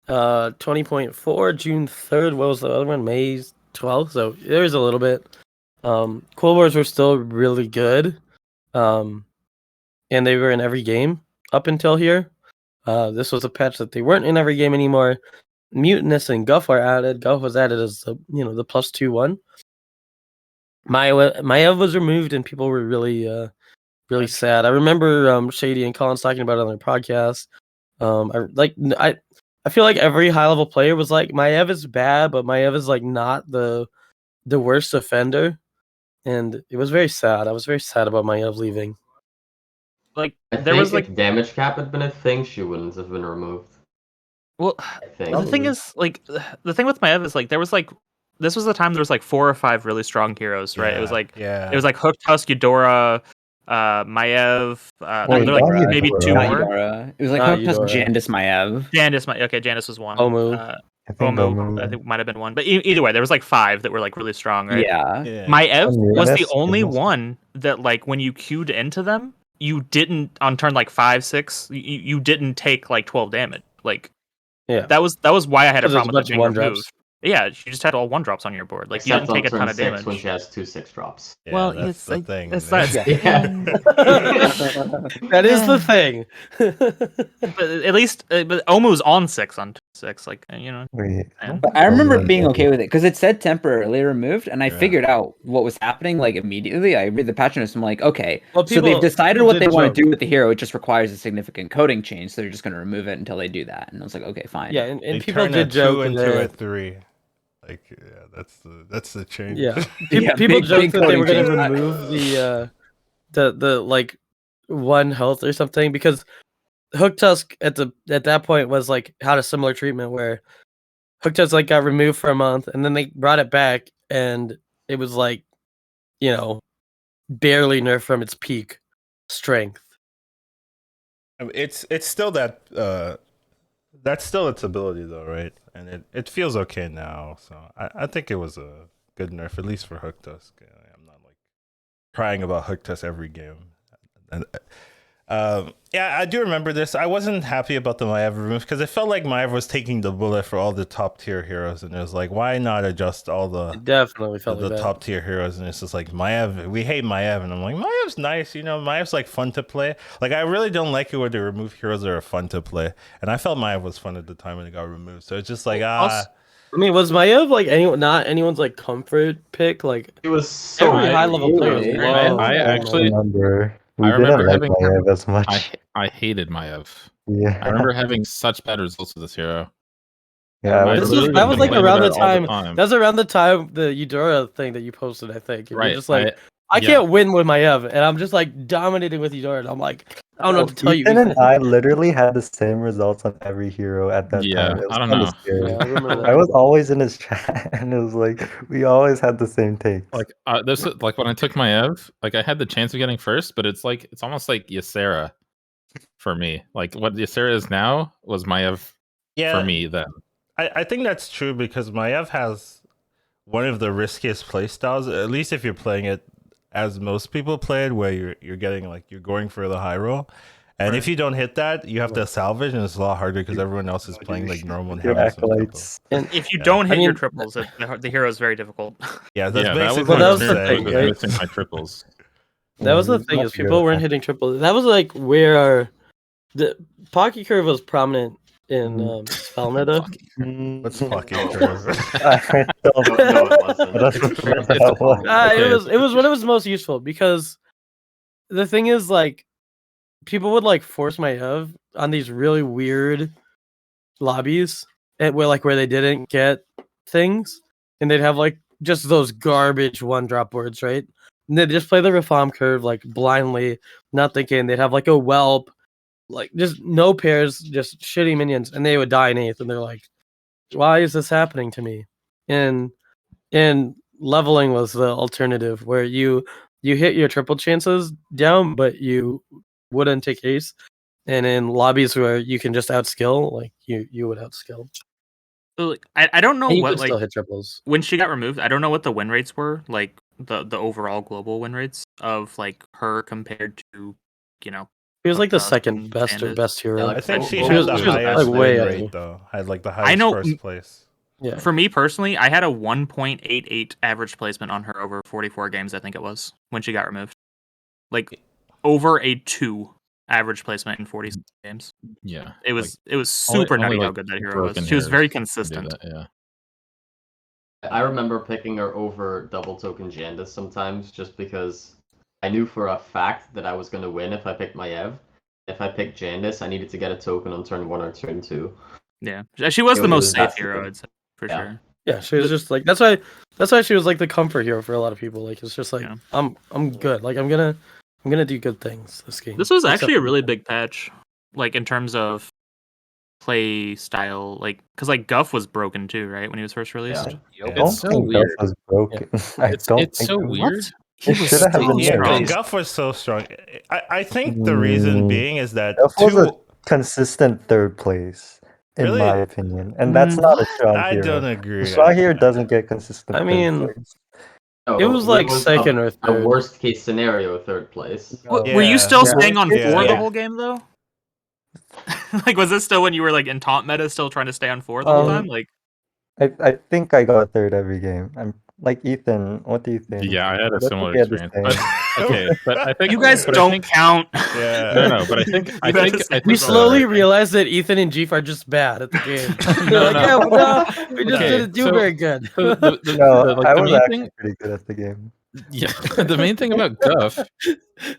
20.4, June 3rd. What was the other one? May 12th. So there's a little bit. Quillbores were still really good, and they were in every game up until here. This was a patch that they weren't in every game anymore. Mutinous and Guff are added. Guff was added as the +2/1. Maiev was removed, and people were really sad. I remember Shady and Collins talking about it on their podcast. I feel like every high level player was like, Maiev is bad, but Maiev is like not the worst offender, and it was very sad. I was very sad about Maiev leaving. Like I think if damage cap had been a thing, she wouldn't have been removed. Well, the thing is, like, the thing with Maiev is like there was like this was the time there was like 4 or 5 really strong heroes, right? It was like it was like Hook Tusk, Eudora, Maiev, like maybe 2 more. Eudora. It was like Hook Tusk, Jandis, Maiev. Jandis was one. Omu. I think might have been one, but either way, there was like 5 that were like really strong, right? Yeah. Maiev was the only one that like when you queued into them, you didn't on turn like 5, 6, you didn't take like 12 damage. Like, yeah, that was why I had a problem with being removed. Yeah, you just had all 1drops on your board. Like, except you didn't take a ton of damage when she has 2 6-drops. Yeah, well, that's the thing. That's not. That is the thing. But at least, but Omu's on 6 on 6. Like, you know. But I remember being okay with it because it said temporarily removed, and I figured out what was happening like immediately. I read the patch notes. I'm like, okay, so they've decided what they want to do with the hero. It just requires a significant coding change, so they're just going to remove it until they do that. And I was like, okay, fine. Yeah, and people did joke 2 into a 3. Like, yeah, that's the change. Yeah, people joked that they were going to remove the like 1 health or something because Hook Tusk at that point was like had a similar treatment where Hook Tusk like got removed for a month and then they brought it back and it was like, you know, barely nerfed from its peak strength. I mean, it's still that that's still its ability though, right? And it feels okay now. So I think it was a good nerf, at least for Hook Tusk. I'm not like crying about Hook Tusk every game. And yeah, I do remember this. I wasn't happy about the Maiev remove because it felt like Maiev was taking the bullet for all the top tier heroes, and it was like, why not adjust all the definitely felt the top tier heroes? And it's just like Maiev, we hate Maiev, and I'm like, Maev's nice, you know, Maev's like fun to play. Like, I really don't like it when they remove heroes that are fun to play, and I felt Maiev was fun at the time when it got removed. So it's just like I mean, was Maiev like not anyone's like comfort pick? Like, it was so every high level player. I actually remember. I remember having Maiev as much. I hated Maiev. Yeah. I remember having such bad results with this hero. Yeah, that was like around the time. That was around the time the Eudora thing that you posted, I think. And right. You're just like, I can't win with Maiev, and I'm just like dominating with Eudora. And I'm like, I don't know what to tell you. Ethan and I literally had the same results on every hero at that time. I don't know. Yeah, I remember that. I was always in his chat, and it was like we always had the same takes. Like this, like when I took Maiev, like I had the chance of getting first, but it's almost like Ysera for me. Like what Ysera is now was Maiev for me then. I think that's true because Maiev has one of the riskiest playstyles, at least if you're playing it as most people play it, where you're getting like you're going for the high roll, and if you don't hit that, you have to salvage, and it's a lot harder because everyone else is playing like normal and having some triples. And if you don't hit your triples, the hero is very difficult. Yeah, that's basically that was the thing. Right? Missing my triples. That was the thing is people weren't hitting triples. That was like where the Pocky Curve was prominent in spell meta. What's Pocky Curve? It was when it was most useful because the thing is like people would like force Maiev on these really weird lobbies where they didn't get things, and they'd have like just those garbage 1-drop boards, right? And they'd just play the Reform Curve like blindly, not thinking. They'd have like a Whelp, like just no pairs, just shitty minions, and they would die in 8th, and they're like, why is this happening to me? And leveling was the alternative where you hit your triple chances down, but you wouldn't take ace. And in lobbies where you can just outskill, like you would outskill. So, like, I don't know And you what could like still hit triples. when she got removed. I don't know what the win rates were, like the overall global win rates of like her compared to, you know. He was like the second best or best hero. Yeah, like, I think she She had was- the she was, highest like, way win ahead of rate me. though. Had like the I highest know- first place. Yeah. For me personally, I had a 1.88 average placement on her over 44 games. I think it was when she got removed, like over a 2 average placement in 40 games. Yeah, It was only super nutty how like good that hero broken was. She was heroes very can do consistent. that, yeah. I remember picking her over double token Jandis sometimes just because I knew for a fact that I was going to win if I picked my Ev. If I picked Jandis, I needed to get a token on turn 1 or turn 2. Yeah, she was It the most was safe that hero, simple. I'd say, for Yeah. sure. Yeah, she was just like that's why she was like the comfort hero for a lot of people. Like it's just like Yeah. I'm good. Like I'm gonna do good things this game. This was Except actually a for- really big patch, like in terms of play style, like because like Guff was broken too, right, when he was first released. Yeah. I don't It's so think weird. Guff was broken. I don't It's think so it was. weird. He It was should have so been Yeah, strong. Guff was so strong. I think the reason being is that Guff was a 2 consistent third place, in Really? my opinion, and that's not a strong I hero. don't The agree. strong hero doesn't get consistent. I third mean, place. No, It was like second or a third. worst case scenario third place. Oh. Were you Yeah. still Yeah. staying on Yeah. 4 the Yeah. whole game though? Like, was this still when you were like in taunt meta, still trying to stay on 4 the whole time? Like, I think I got third every game. I'm like Ethan. What do you think? Yeah, I had a I think similar we had the experience. But, same. okay, but I think you guys but I don't think- count. Yeah. No, but I think You had the same We result. slowly realized that Ethan and Jeef are just bad at the game. We're like, No. yeah, well, no, we just Okay, didn't do so- very good. No, like, I the was main actually thing- pretty good at the game. Yeah, the main thing about Guff,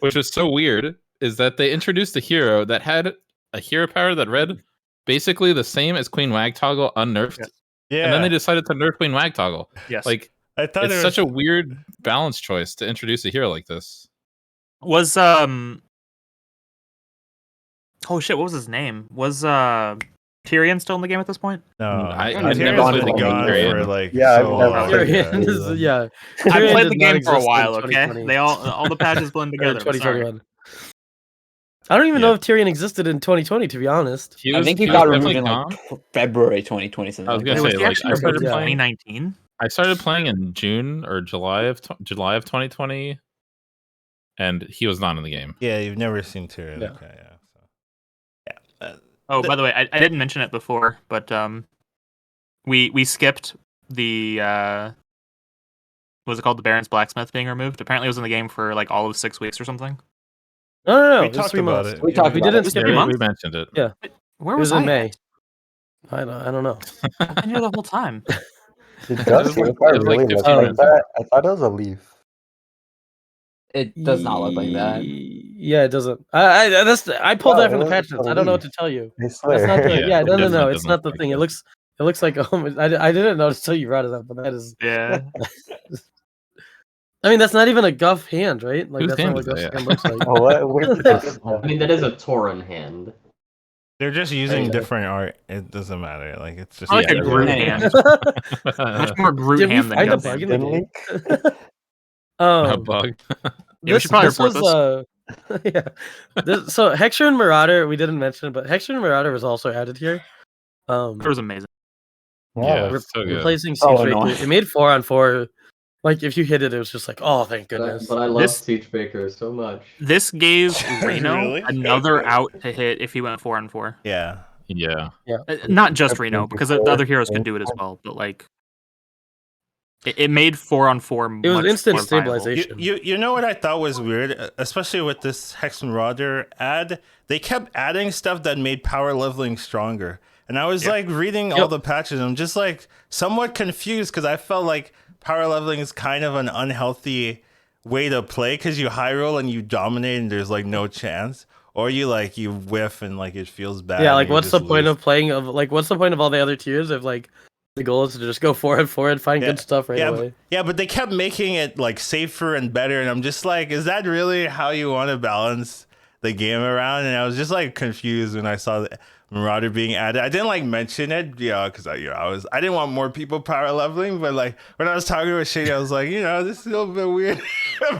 which was so weird, is that they introduced a hero that had a hero power that read basically the same as Queen Wagtoggle unnerfed, Yeah. and then they decided to nerf Queen Wagtoggle. Yes. Like, I thought it's it such was a weird balance choice to introduce a hero like this. Was oh shit, what was his name? Was Tyrion still in the game at this point? no. I've Tyrion's never been played gone Tyrion. for like Yeah, I've so never long. played Yeah. Tyrion is, yeah. I Tyrion played did the not game for a exist in while, okay? 2020. They all the patches blend Or together. I'm sorry. 2021. I don't even know if Tyrion existed in 2020, to be honest. I think he was got removed definitely in gone. like February 2020 something. I was like gonna that. Wait, was say, he like, actually I started removed in playing- 2019? I started playing in June or July of 2020, and he was not in the game. Yeah, you've never seen Tyrion. Yeah. Okay, yeah. So. Yeah. Oh, by the way, I didn't mention it before, but we skipped the what was it called, the Baron's Blacksmith being removed. Apparently, it was in the game for like all of 6 weeks or something. No. We It was talked 3 about months. it. We talked We about didn't it. skip Every it. month? We mentioned it. Yeah. Where It was I in at? May. I don't know. I've been here the whole time. Did It Gus was like- look like it was like really look 15 like minutes. that? I thought it was a leaf. It does not look like that. Yeah, it doesn't. I pulled Wow, that from the it patch looks notes. I don't know what to leaf. tell you. I That's swear. not the, Yeah, yeah, it no. definitely It's doesn't not the look thing. like It looks like I didn't notice until you brought it up, but that is. Yeah. I mean, that's not even a Guff hand, right? Like Whose that's not hand what is Guff's that? hand looks like. Oh, what? Where did they get I that? mean, that is a Tauren hand. They're just using Okay. different art. It doesn't matter. Like it's just I like Yeah, a Groot yeah. hand. Much more Groot Did we hand than find a Guff bug hand. in the Didn't game? leak? A bug. Yeah, we should probably report was, yeah. So Hexer and Marauder, we didn't mention, but Hexer and Marauder was also added here. It was amazing. Yeah, that's- so good. Replacing Oh, Siege no. Breaker. It made 4-on-4. Like if you hit it, it was just like, oh, thank goodness. But I love This- Siegebreaker so much. This gave Reno Really? another out to hit if he went 4-on-4. yeah. Yeah. Not just Reno, because the other heroes could do it as well. But like, it made 4-on-4. It was much instant more viable. stabilization. You know what I thought was weird, especially with this Hex Marauder ad? They kept adding stuff that made power leveling stronger. And I was like reading all the patches, and I'm just like somewhat confused because I felt like power leveling is kind of an unhealthy way to play because you high roll and you dominate and there's like no chance. Or you whiff and like it feels bad. Yeah, and like you what's the just point lose. of playing what's the point of all the other tiers if like the goal is to just go 4-on-4 and find good stuff right away. But they kept making it like safer and better, and I'm just like, is that really how you want to balance the game around, and I was just like confused when I saw the Marauder being added. I didn't like mention it, because I didn't want more people power leveling, but like when I was talking with Shady, I was like, this is a little bit weird.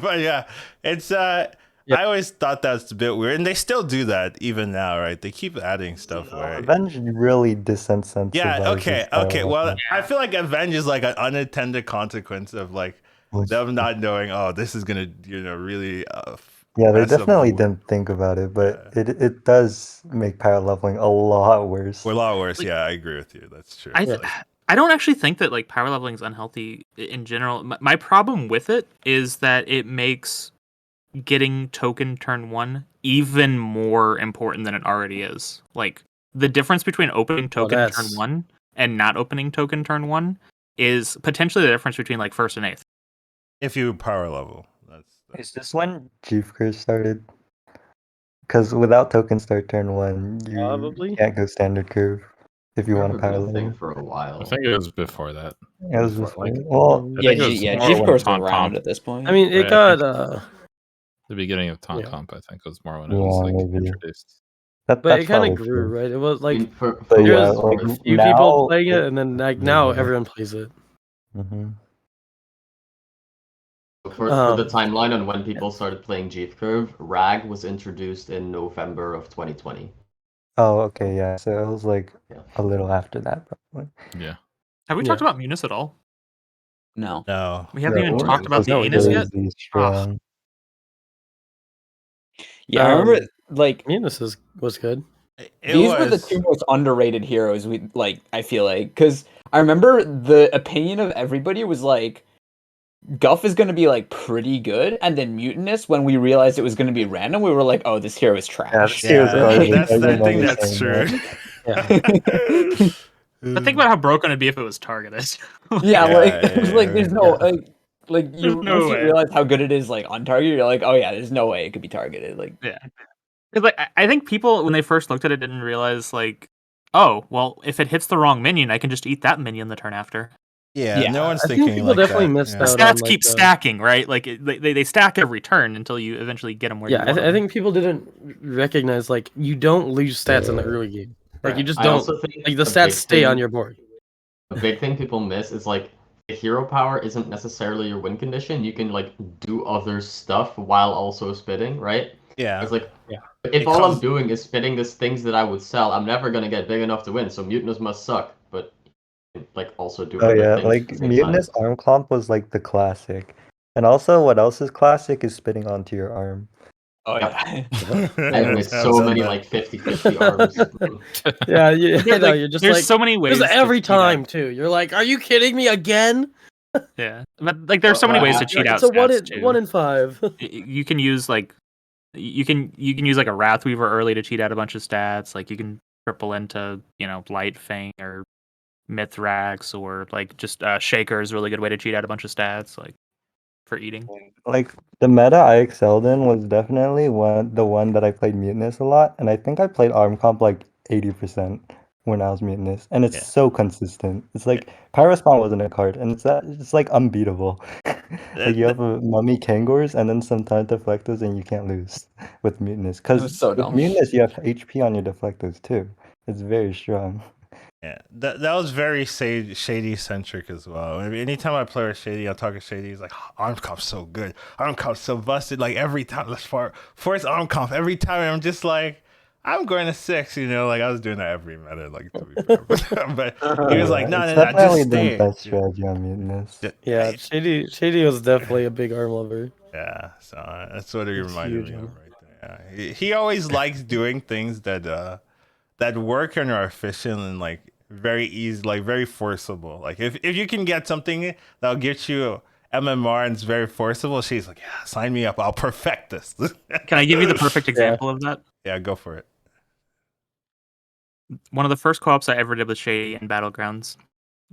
But yeah, it's I always thought that's a bit weird, and they still do that even now, right? They keep adding stuff where Avenge really disincentivizes. Yeah, okay. Well, I feel like Avenge is like an unintended consequence of like them not knowing. Oh, this is gonna, really. Yeah, they definitely didn't think about it, but it does make power leveling a lot worse. A lot worse. Yeah, I agree with you. That's true. I don't actually think that like power leveling is unhealthy in general. My problem with it is that it makes getting token turn 1 even more important than it already is. Like the difference between opening token turn 1 and not opening token turn 1 is potentially the difference between like 1st and 8th. If you power level. Is this when Chief Curse started? Because without token start turn 1, you can't go standard curve if you want to power level. For a while. I think it was before that. It was before. Like, well, Chief Curse was around at this point. I mean, it got the beginning of Taunt Comp, I think, was more when it was like introduced. But it kind of grew, right? It was like there was a few people playing it, and then like now everyone plays it. Mm-hmm. For the timeline on when people started playing Jeep Curve, RAG was introduced in November of 2020. Oh, okay, yeah. So it was like a little after that, probably. Yeah. Have we talked about Munis at all? No. No. We haven't even talked about the Anus yet? Yeah, I remember like Munis was good. These were the two most underrated heroes I feel like, because I remember the opinion of everybody was like Guff is going to be like pretty good, and then Mutinous, when we realized it was going to be random, we were like, oh, this hero is trash. That's true. But think about how broken it'd be if it was targeted. There's no once you realize how good it is like on target, you're like, oh yeah, there's no way it could be targeted. Like I think people when they first looked at it didn't realize like, oh well, if it hits the wrong minion, I can just eat that minion the turn after. Yeah, no one's thinking people like definitely that. missed out. Stats keep stacking, right? Like they stack every turn until you eventually get them where you want them. I think people didn't recognize like you don't lose stats in the early game. Like you just don't. Like the stats stay on your board. A big thing people miss is like the hero power isn't necessarily your win condition. You can like do other stuff while also spitting, right? Yeah. It's like if all I'm doing is spitting these things that I would sell, I'm never gonna get big enough to win. So Mutinous must suck, but like also do other things like Mutinous arm clomp was like the classic, and also what else is classic is spitting onto your arm. Oh yeah, I've made so many like 50-50 arms. You're just there's like so many ways every time too. You're like, are you kidding me again? Yeah, but like there's so many ways to cheat out. It's a 1 in 5. You can use like you can use like a Wrathweaver early to cheat out a bunch of stats. Like you can triple into Light Fang or Mithrax, or like just Shaker is a really good way to cheat out a bunch of stats, like for eating. Like the meta I excelled in was definitely the one that I played Mutinous a lot, and I think I played Arm Comp like 80% when I was Mutinous, and it's so consistent. It's like Pyrospawn wasn't a card, and it's like unbeatable. Like you have a Mummy Kangors and then some time deflectors, and you can't lose with Mutinous. Because with Mutinous you have HP on your deflectors too. It's very strong. Yeah, that was very Shady centric as well. I mean, anytime I play with Shady, I'm talking Shady. He's like, Arm Comp's so good. Arm Comp's so busted. Like every time, let's force Arm Comp every time. I'm just like, I'm going to 6. Like I was doing that every meta, like to be fair. But he was like, no, definitely the best strategy on Mutinous. Yeah, Shady was definitely a big arm lover. Yeah, so that's what he reminded me of right there. He always likes doing things that work and are efficient and like very easy, like very forcible. Like if you can get something that'll get you MMR and it's very forcible, she's like, yeah, sign me up. I'll perfect this. Can I give you the perfect example of that? Yeah, go for it. One of the first co-ops I ever did with Shady in Battlegrounds,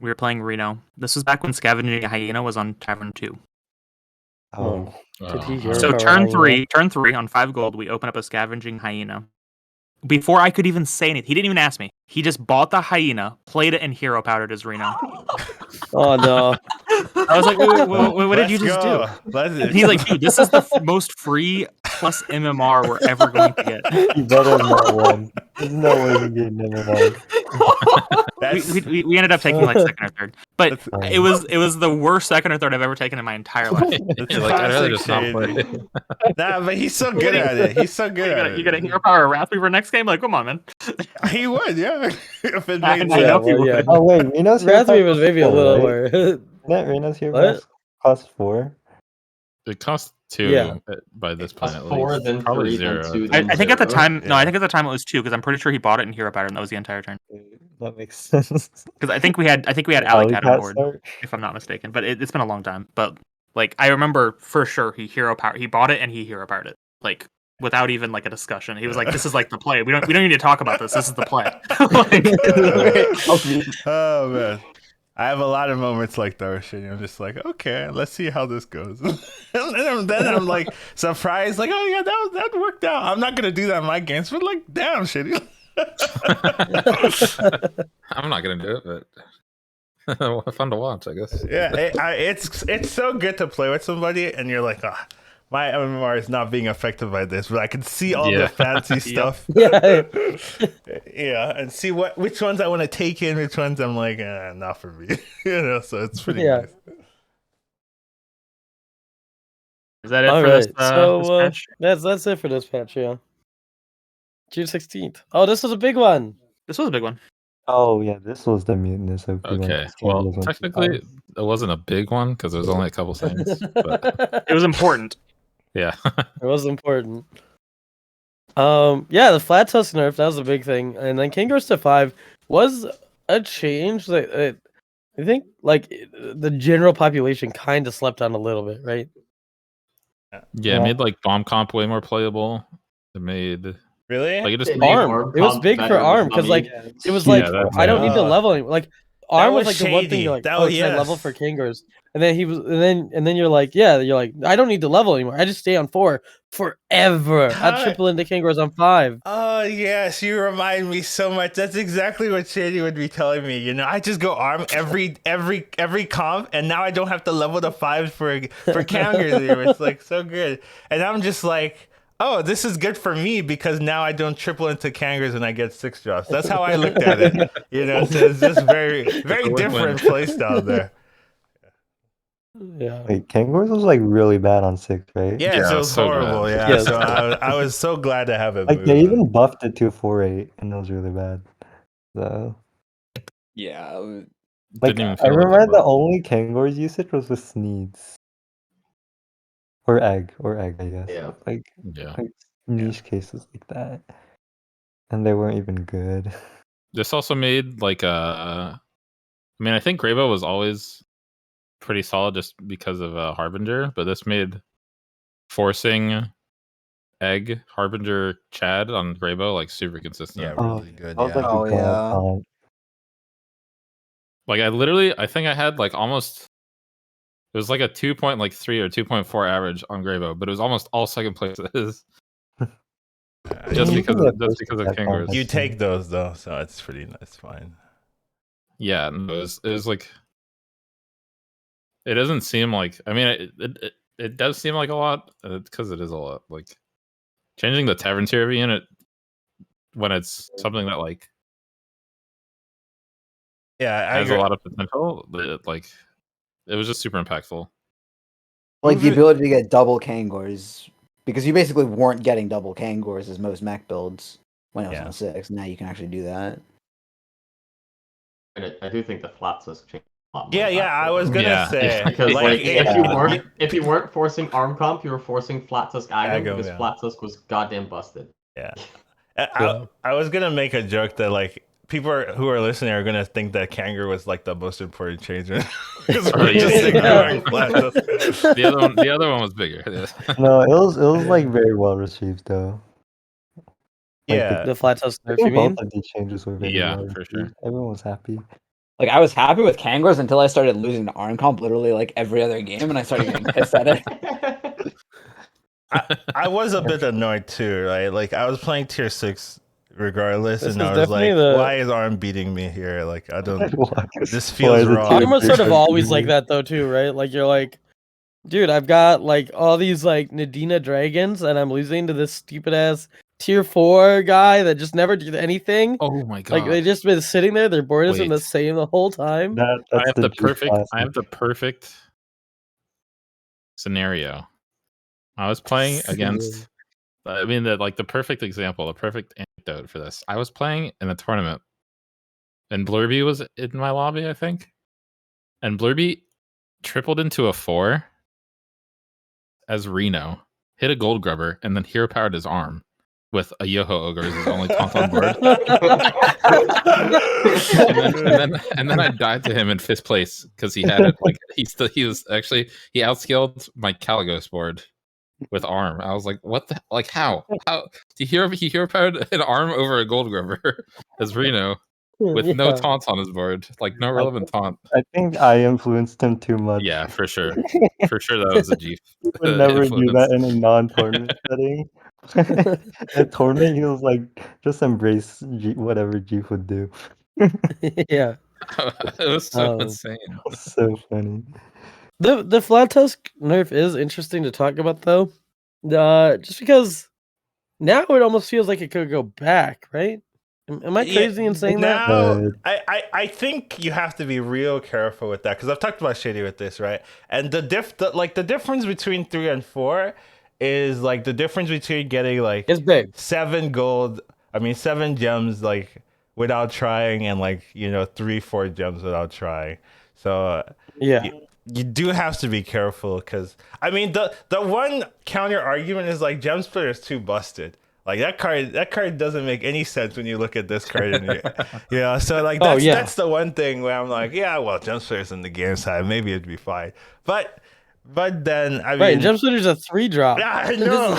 we were playing Reno. This was back when Scavenging a Hyena was on Tavern 2. So turn 3 on 5 gold, we open up a Scavenging Hyena. Before I could even say anything, he didn't even ask me. He just bought the hyena, played it, and hero powdered his Reno. Oh no! I was like, what did you just do? And he's like, dude, this is the most free plus MMR we're ever going to get. You better not win. There's no way you get MMR. We ended up taking like second or third, but it was the worst second or third I've ever taken in my entire life. Like, I'd rather just not play. Nah, but he's so good at it. He's so good at it. You gonna hero power a Wrathweaver next game? Like, come on, man. He would, yeah. If it I made know sense. he would. Oh wait, Reno's hero Wrathweaver was maybe a little more. Reno's hero cost 4. It costs 2 Yeah. by this point at 4, least. then Probably 3, then 0. 2, I then think at the 0. time, no, Yeah. I think at the time it was 2 because I'm pretty sure he bought it in hero pattern. That was the entire turn. That makes sense. Because I think we had Alley Cat on board, if I'm not mistaken. But it's been a long time. But like I remember for sure he bought it and he hero powered it. Like without even like a discussion. He was like, "This is like the play. We don't need to talk about this. This is the play." Oh man, I have a lot of moments like that. Shitty. I'm just like, okay, let's see how this goes. and then I'm like surprised, like, oh yeah, that worked out. I'm not gonna do that in my games, but like, damn, Shitty. I'm not gonna do it, but fun to watch, I guess. Yeah, it's so good to play with somebody, and you're like, my MMR is not being affected by this, but I can see all the fancy stuff. Yeah. Yeah, and see which ones I want to take in, which ones I'm like, not for me. So it's pretty nice. Is that it All for right. this patch? That's it for this patch. Yeah. June 16th. Oh, this was a big one. This was a big one. Oh yeah, this was the mutinous OP one. Okay, well, technically it wasn't a big one because there was only a couple things, but it was important. Yeah, it was important. Yeah, the flat tusk nerf, that was a big thing, and then King goes to 5 was a change that I think like the general population kind of slept on a little bit, right? Yeah, it made like bomb comp way more playable. It made really like it just arm. It was big for arm because like it was like I don't need to level anymore. Like arm was like the one thing you're like, oh, should I level for Kangors? And then he was, and then you're like, I don't need to level anymore. I just stay on 4 forever. I triple into Kangors on 5. Oh yes, you remind me so much. That's exactly what Shady would be telling me. You know, I just go arm every comp, and now I don't have to level the 5s for Kangors anymore. It's like so good, and I'm just like, oh, this is good for me because now I don't triple into Kangors and I get 6 drops. That's how I looked at it. You know, so it's just very different playstyle there. Yeah. Wait, Kangors was like really bad on 6, right? Yeah, it was so horrible. Bad. Yeah, so I was so glad to have it. Like they even buffed it to 4-8, and it was really bad. So yeah, like I remember the only Kangors usage was with Sneeds or egg, I guess. Yeah, like niche cases like that, and they weren't even good. This also made like I mean, I think Greybow was always pretty solid just because of Harbinger, but this made forcing egg Harbinger Chad on Greybow like super consistent. Yeah, really good. Like I think I had like almost it was like a 2.3 or 2.4 average on Greybow, but it was almost all second places. just because of Kangors. You take those though, so it's pretty nice, fine. Yeah, it was like it doesn't seem like. I mean, it does seem like a lot because it is a lot. Like changing the Tavern tier unit when it's something that like has a lot of potential. Like it was just super impactful. Like the ability to get double Kangors, because you basically weren't getting double Kangors as most mech builds when it was on 6. Now you can actually do that. I do think the flat tusk changed. Yeah, I was gonna say because like if you weren't forcing arm comp, you were forcing flat tusk Agam because flat tusk was goddamn busted. Yeah, I was gonna make a joke that like people who are listening are gonna think that Kangar was like the most important change because we're just ignoring flat tusk. The other one was bigger. No, it was like very well received though. Like the flat tusk nerf. You mean? Both of these changes were very well for received. sure. Everyone was happy. Like I was happy with Kangors until I started losing to arm comp literally like every other game, and I started getting pissed at it. I was a bit annoyed too, right? Like I was playing tier 6 regardless, This and is I was like, definitely why is Arm beating me here? Like, I don't. This Why feels is it wrong. Autumn was sort of different always like people? that though too, right? Like you're like, dude, I've got like all these like Nadina dragons, and I'm losing to this stupid ass tier 4 guy that just never did anything. Oh my god! Like they just been sitting there, their board isn't the Wait. same the whole time. I That's have the the G perfect. class. I have the perfect scenario. I was playing against. I mean, the perfect example, the perfect anecdote for this. I was playing in a tournament, and Blurby was in my lobby, I think, and Blurby tripled into a 4 as Reno, hit a gold grubber, and then hero powered his arm with a Yoho Ogre as his only taunt on board. and then I died to him in 5th place because he had it like he outskilled my Caligos board with arm. I was like, what the how he hero powered an arm over a gold grubber as Reno with no taunts on his board, like no relevant taunt. I think I influenced him too much. Yeah, for sure. For sure that was a G. He would never do that in a non-tournament setting. A tournament, he was like, just embrace whatever Jeep would do. Yeah. It was so insane. So funny. The flat tusk nerf is interesting to talk about though. Just because now it almost feels like it could go back, right? Am I crazy in saying that? Now, I think you have to be real careful with that because I've talked about Shady with this, right? And the difference between 3 and 4 is like the difference between getting like it's big. 7 gems like without trying and like 3-4 gems without trying. So yeah. You do have to be careful because I mean the one counter argument is like Gem Splitter is too busted. Like that card doesn't make any sense when you look at this card. So like that's the one thing where I'm like, yeah, well, Gem Splitter's in the game side, maybe it'd be fine. But then I mean, right, Gem Splitter's a 3-drop. Yeah, I know.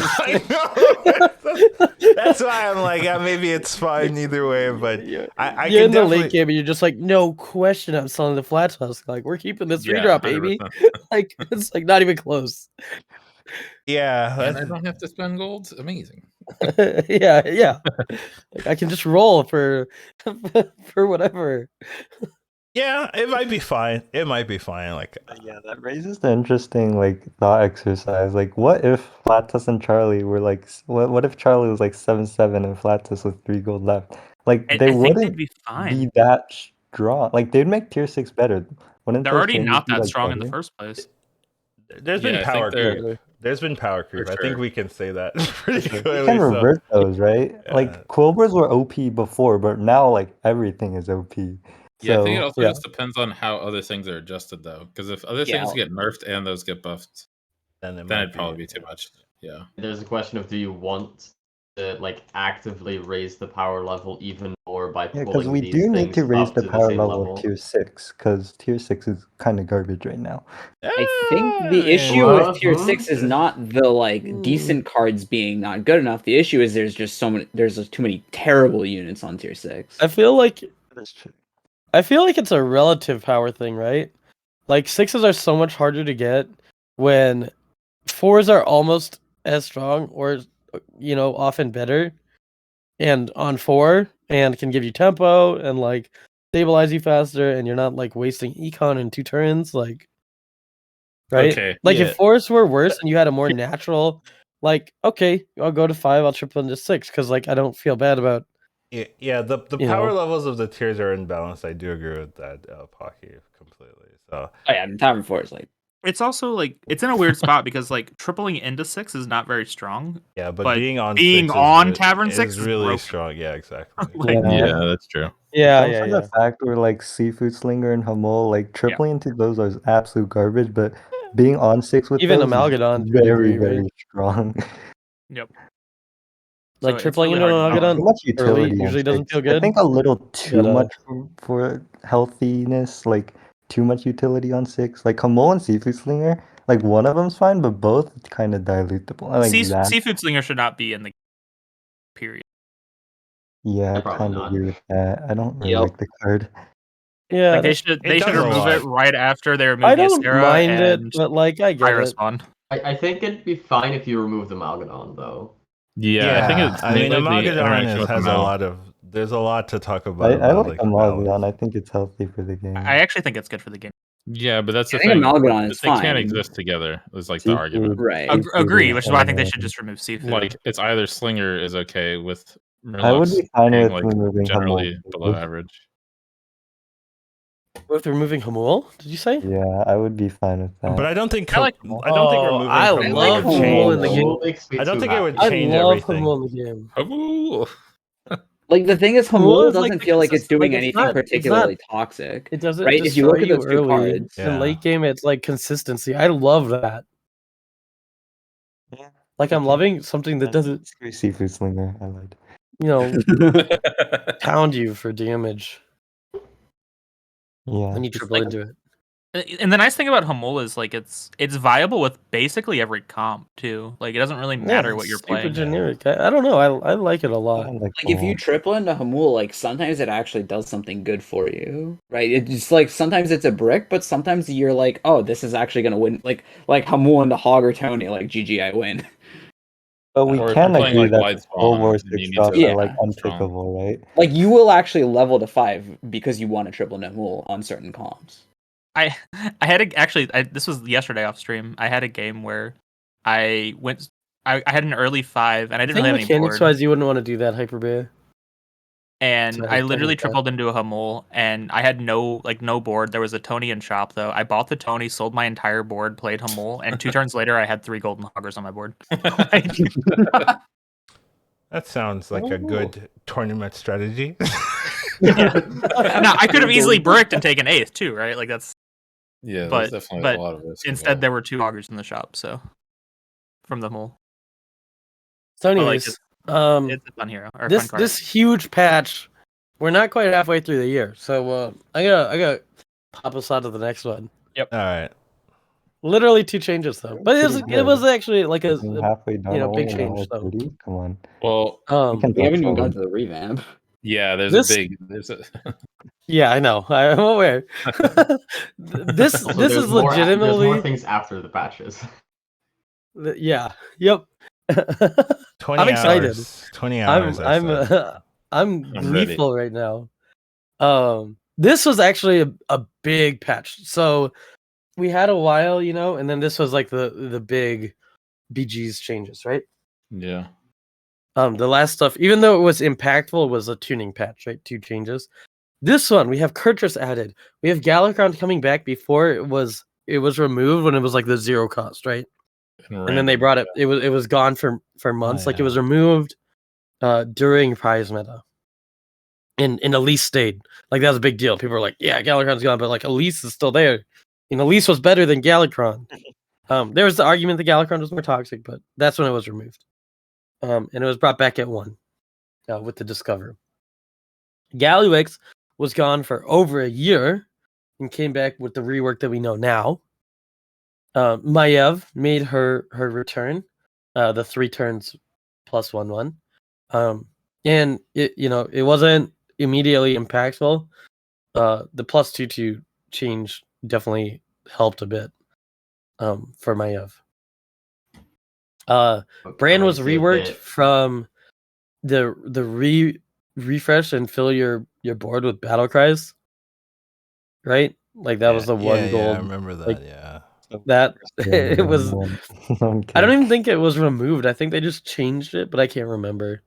That's why I'm like, yeah, maybe it's fine either way. But I you're can in the definitely... late game and you're just like, no question, I'm selling the flat tusk. Like we're keeping this 3-drop, baby. Like it's like not even close. Yeah, and I don't have to spend gold. Amazing. yeah. Like, I can just roll for whatever. Yeah, it might be fine. Like, yeah, that raises the interesting like thought exercise. Like, what if Flatus and Charlie were like, what if Charlie was like 7-7 and Flatus with 3 gold left? Like, they wouldn't be that strong. Like, they'd make tier 6 better. Wouldn't they're already not that strong in the first place. There's been power creep. There's been power creep. Sure. I think we can say that pretty clearly. You can revert those, right? Yeah. Like Quilbers were OP before, but now like everything is OP. Yeah, I think it also just depends on how other things are adjusted, though. Because if other things get nerfed and those get buffed, then it'd probably be too much. Yeah. There's a question of do you want to like actively raise the power level even more by pulling because we these do need things to raise up the to power same level of tier 6 because tier 6 is kind of garbage right now. I think the issue with tier 6 is not the like decent cards being not good enough. The issue is there's just too many terrible units on tier 6. I feel like That's true. it's a relative power thing, right? Like 6s are so much harder to get when 4s are almost as strong or often better and on 4 and can give you tempo and like stabilize you faster and you're not like wasting econ in 2 turns, like right? Okay. Like if 4s were worse and you had a more natural, like, okay, I'll go to 5, I'll triple into 6 because like I don't feel bad about the power levels of the tiers are imbalanced. I do agree with that, Pocky, completely. So Tavern 4 is like it's also like it's in a weird spot because like tripling into 6 is not very strong. Yeah, but being on Tavern 6 is really strong. Yeah, exactly. Yeah, that's true. Yeah. The fact where like Seafood Slinger and Hamol, like tripling into those are absolute garbage, but being on 6 with even those Amalgadon is very strong. Yep. Like tripling into Amalgadon too much utility usually doesn't feel good. I think a little too much for healthiness, like too much utility on 6. Like Hamol and Seafood Slinger, like one of them's fine, but both kind of dilutable. Like Seafood Slinger should not be in the period. Yeah, I kind of agree with that. I don't really like the card. Yeah, like they should remove it right after they remove I don't Ysera mind and it, but like I get it. I think it'd be fine if you remove the Amalgadon though. Yeah, I think it's. I mean, mainly the Amagadon interaction with has a Mao. lot of. There's a lot to talk about. I like like Amalgadon. I think it's healthy for the game. I actually think it's good for the game. Yeah, but that's the I think thing. Amalgadon is They fine. can't exist together. Is like the Seafood. argument. Right. Agree, which is why I think they should just remove seafood. Like it's either Slinger is okay with I would Murlocs be fine being with like removing generally Hamul. below average. With removing Hamul, did you say? Yeah, I would be fine with that. But I don't think. I like- I don't think removing. I Hamul love would Hamul in the change- game. I don't think it would I change love everything. Hamul in the game. Hamul. Like the thing is, Hamul Hamul is like doesn't the feel like it's consistent- doing like, it's anything not- particularly toxic. It doesn't Right? If you look at destroy those two early. cards, In late game, it's like consistency. I love that. Yeah. Like I'm loving something that doesn't, Screw Seafood Slinger. I lied. you know, pound you for damage. Yeah. And you triple into it. And the nice thing about Hamul is like it's viable with basically every comp too. Like it doesn't really matter what you're super playing. generic. I don't know. I like it a lot. like if you triple into Hamul, like sometimes it actually does something good for you, right? It's like sometimes it's a brick, but sometimes you're like, oh, this is actually gonna win. Like Hamul into Hog or Tony, like GG, I win. But we Or if can you're playing, agree like, that Light World Spawn, War then 6 you need drops to- are like Yeah. unpickable, right? Like you will actually level to 5 because you want to triple into Hamul on certain comps. I had this was yesterday off stream. I had a game where I had an early 5 and I didn't really have any mechanics board. wise, you wouldn't want to do that Hyperbear. And So I I literally get that. tripled into a Hamul, and I had no board. There was a Tony and Chop though. I bought the Tony, sold my entire board, played Hamul, and 2 turns later I had 3 golden hoggers on my board. That sounds like a good tournament strategy. Now I could have easily bricked and taken 8th too, right? Like that's Yeah, but there's definitely a lot of risk instead involved. there were 2 hoggers in the shop, so from the Hamul. So But, like, anyways, it's a fun hero or a fun card. this huge patch, we're not quite halfway through the year, so I gotta pop us out of the next one. Yep. All right. Literally 2 changes though, but it was actually like a halfway done. big change though. 30? Come on. Well, We haven't even gone to the revamp. yeah, there's There's yeah, I know. I'm aware. this Also, is there's legitimately more things after the patches. Yeah. Yep. 20 I'm excited. hours. 20 hours. I'm ready. gleeful right now. This was actually a big patch. So we had a while, and then this was like the big BG's changes, right? Yeah. The last stuff, even though it was impactful, it was a tuning patch, right? 2 changes. This one, we have Kurtrus added. We have Galakrond coming back before it was removed when it was like the 0 cost, right? And then they brought it. It was gone for months. Like it was removed during prize meta. And Elise stayed. Like that was a big deal. People were like, "Yeah, Galakrond's gone," but like Elise is still there. And Elise was better than Galakrond. There was the argument that Galakrond was more toxic, but that's when it was removed. And it was brought back at 1 with the Discover. Galliwix was gone for over a year and came back with the rework that we know now. Maiev made her return, the 3 turns plus 1/1. And it wasn't immediately impactful. The plus 2/2 change definitely helped a bit for Maiev. Bran was reworked from the refresh and fill your board with battle cries, right? Like that was the 1 gold. Yeah, I remember that. Like, yeah. That it was. Okay. I don't even think it was removed. I think they just changed it, but I can't remember.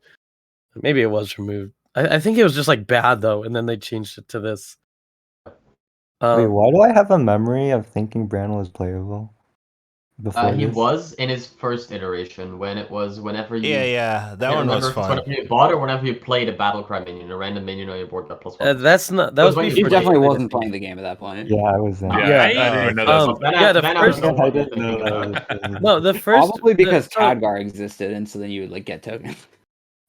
Maybe it was removed. I think it was just like bad though, and then they changed it to this. Wait, why do I have a memory of thinking Bran was playable? Before He this? was in his first iteration whenever you. Yeah, that I one was remember if it's fun. whenever you bought or whenever you played a battle cry minion, a random minion on your board got plus 1. That's not. That It was was when He before. definitely they- wasn't playing the game at that point. Yeah, I was in. Yeah, I didn't even know that. Yeah, the first. I didn't know that was No, the first. Probably because so Khadgar existed, and so then you would like get tokens.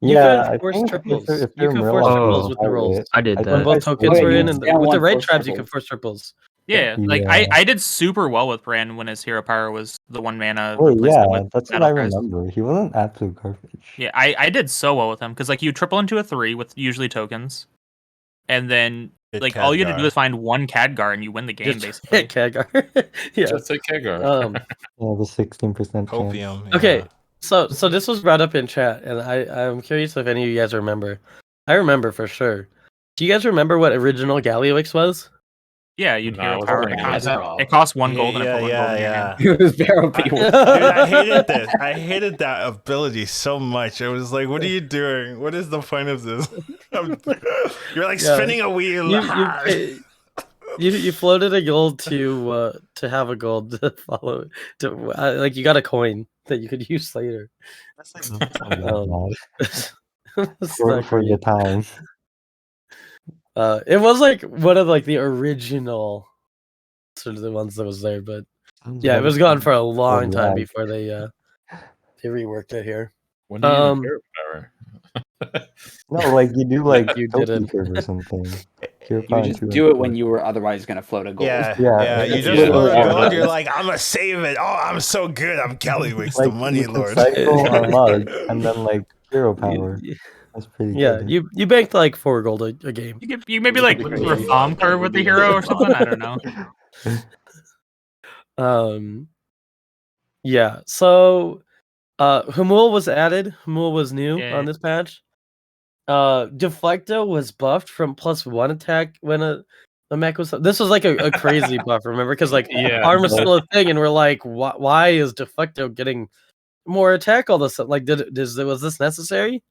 you Yeah, could I force think triples. if You you're could force Murloc, triples Oh, with the rolls. I did I that. When think both I tokens saw were it in, in- and Yeah, with the one right force tribes, you triples. could force triples. Yeah, like Yeah. I did super well with Bran when his hero power was the 1 mana Oh replacement yeah, with that's what battle I cries. remember. He wasn't absolute garbage. Yeah, I did so well with him because like you triple into a 3 with usually tokens, and then Hit like all you had to do Khadgar. is find 1 Khadgar and you win the game basically. Khadgar. Yeah. Just a Kegar. Yeah, the 16% chance. Copium. Okay. yeah. So this was brought up in chat, and I'm curious if any of you guys remember. I remember for sure. Do you guys remember what original Gallywix was? Yeah, you'd hero No, power. It costs 1 gold and it put 1 gold in your hand. It was Barrel People. Dude, I hated this. I hated that ability so much. It was like, what are you doing? What is the point of this? You're like spinning a wheel. You floated a gold to have a gold to follow. Like you got a coin that you could use later. That's like for the time. It was like one of like the original sort of the ones that was there, but yeah, it was gone for a long time before they reworked it here. When do you use hero power? No, like you do like you Toki didn't. curve or something. You just do it when you were otherwise gonna float a gold. Yeah. You just float a gold. You're like, I'm gonna save it. Oh, I'm so good. I'm Gallywix, the money lord. Cycle a mug and then like hero power. That's pretty good. You banked like 4 gold a game. You maybe like reform curve with the hero or something. I don't know. Yeah. So, Humul was added. Humul was new on this patch. Deflecto was buffed from +1 attack when a mech was. This was like a crazy buff. Remember, because like armor is still a thing, and we're like, why is Deflecto getting more attack all this? Like, was this necessary?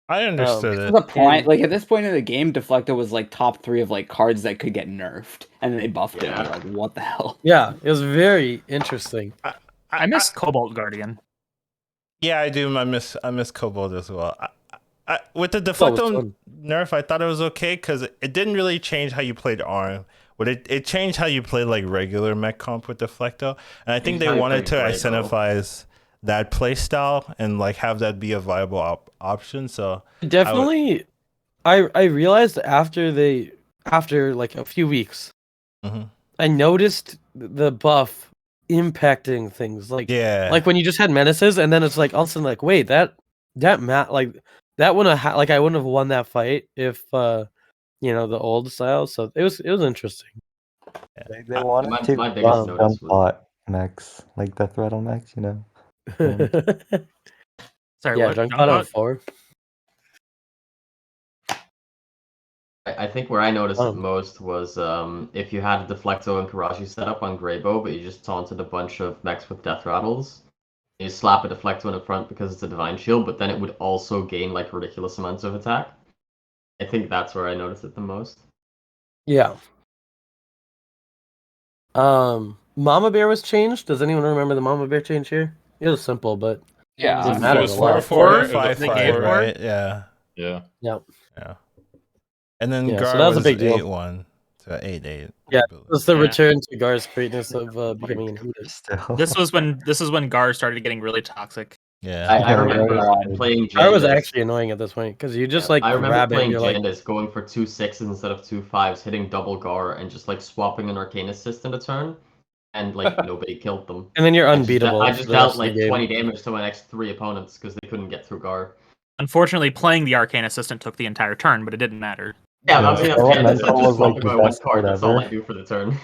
I understood it. The point, like at this point in the game, Deflecto was like top 3 of like cards that could get nerfed, and then they buffed it. And like, what the hell? Yeah, it was very interesting. I miss Cobalt Guardian. Yeah, I do. I miss Cobalt as well. With the Deflecto nerf, I thought it was okay because it didn't really change how you played ARM, but it changed how you played like regular mech comp with Deflecto, and I think they wanted to incentivize that play style and like have that be a viable option. So definitely, I realized after like a few weeks, I noticed the buff impacting things like when you just had menaces, and then it's like all of a sudden like wait that like that wouldn't have like I wouldn't have won that fight if the old style. So it was interesting. They wanted to buff bot mechs like Death Rattle mechs, Sorry, yeah, what? Junk Bot on 4. I think where I noticed it most was if you had a Deflecto and Karashi set up on Greybow, but you just taunted a bunch of mechs with Death Rattles. You slap a Deflecto in the front because it's a Divine Shield, but then it would also gain like ridiculous amounts of attack. I think that's where I noticed it the most. Yeah. Mama Bear was changed. Does anyone remember the Mama Bear change here? It was simple, but it was 4-4-5-5, right? Yeah. And then Gar so that was a big deal. 8-1 to 8-8. Yeah, it was the return to Gar's greatness of becoming an Inhibitor. This is when Gar started getting really toxic. Yeah, I remember playing Jandis. Gar was actually annoying at this point because you just like I remember playing Jandis, going for 2 6s instead of 2 5s, hitting double Gar and just like swapping an Arcane Assist in a turn, and like nobody killed them. And then you're unbeatable. I just dealt like 20 damage to my next 3 opponents because they couldn't get through Gar. Unfortunately, playing the Arcane Assistant took the entire turn, but it didn't matter. Yeah, I'm saying I'm just swapping my 1 card. That's all I do for the turn.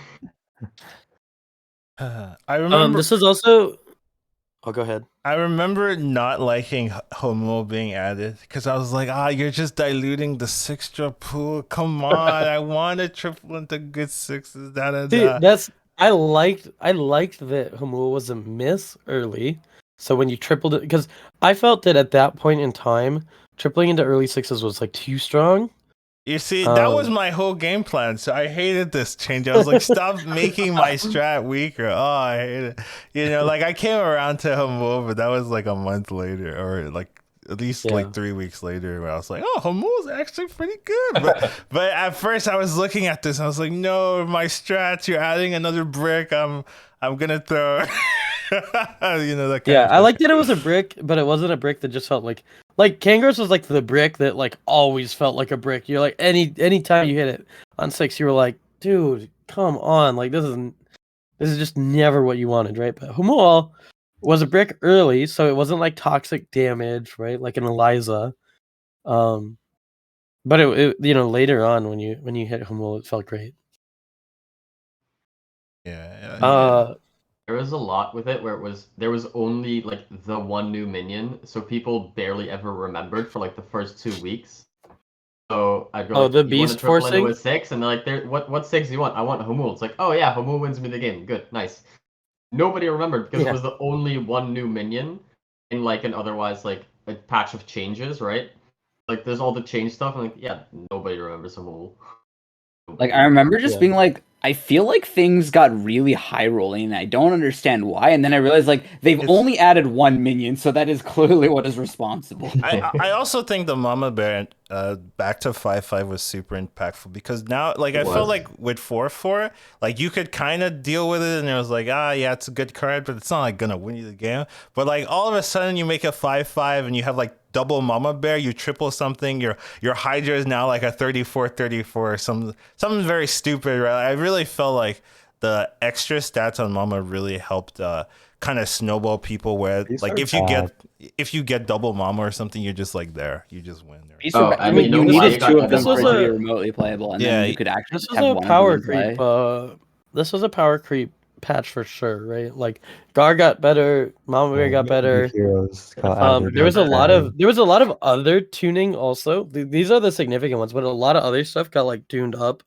I remember. This is also. Oh, go ahead. I remember not liking Homo being added because I was like, you're just diluting the 6-drop pool. Come on, I want to triple into good 6s. Dude, I liked that Homo was a miss early. So when you tripled it, because I felt that at that point in time, tripling into early 6s was like too strong. You see, that was my whole game plan, so I hated this change. I was like, stop making my strat weaker. Oh, I hate it. Like I came around to Homo, but that was like a month later, or like at least like 3 weeks later, where I was like, oh, Homo is actually pretty good. But at first I was looking at this, and I was like, no, my strats, you're adding another brick. I'm gonna throw that kind of I liked that it was a brick, but it wasn't a brick that just felt like Kangaroos was like the brick that like always felt like a brick. You're like any time you hit it on 6, you were like, dude, come on, like this is just never what you wanted, right? But Humul was a brick early, so it wasn't like toxic damage, right? Like an Eliza. But it later on when you hit Humul, it felt great. Yeah. there was a lot with it where there was only like the one new minion, so people barely ever remembered for like the first 2 weeks. So I'd go like, the you want to beast triple into forcing? a 6, and they're like, what 6 do you want? I want Hamul. It's like, oh yeah, Hamul wins me the game. Good, nice. Nobody remembered because it was the only one new minion in like an otherwise like a patch of changes, right? Like there's all the change stuff, and like yeah, nobody remembers Hamul. Like I remember just being like, I feel like things got really high rolling and I don't understand why. And then I realized like they've only added one minion, so that is clearly what is responsible. I also think the Mama Bear back to 5-5 was super impactful because now like I felt like with 4-4, like you could kind of deal with it and it was like, yeah, it's a good card, but it's not like gonna win you the game. But like all of a sudden you make a 5-5 and you have like double Mama Bear, you triple something, your Hydra is now like a 34-34, something very stupid, right? I really felt like the extra stats on Mama really helped kind of snowball people where like if you get double Mama or something, you're just like there, you just win there. I mean, you needed 2 of them for it to be remotely playable, and then you could actually this was a power creep. This was a power creep patch for sure, right? Like Gar got better, Mama Bear got better. There was a lot of other tuning also. These are the significant ones, but a lot of other stuff got like tuned up.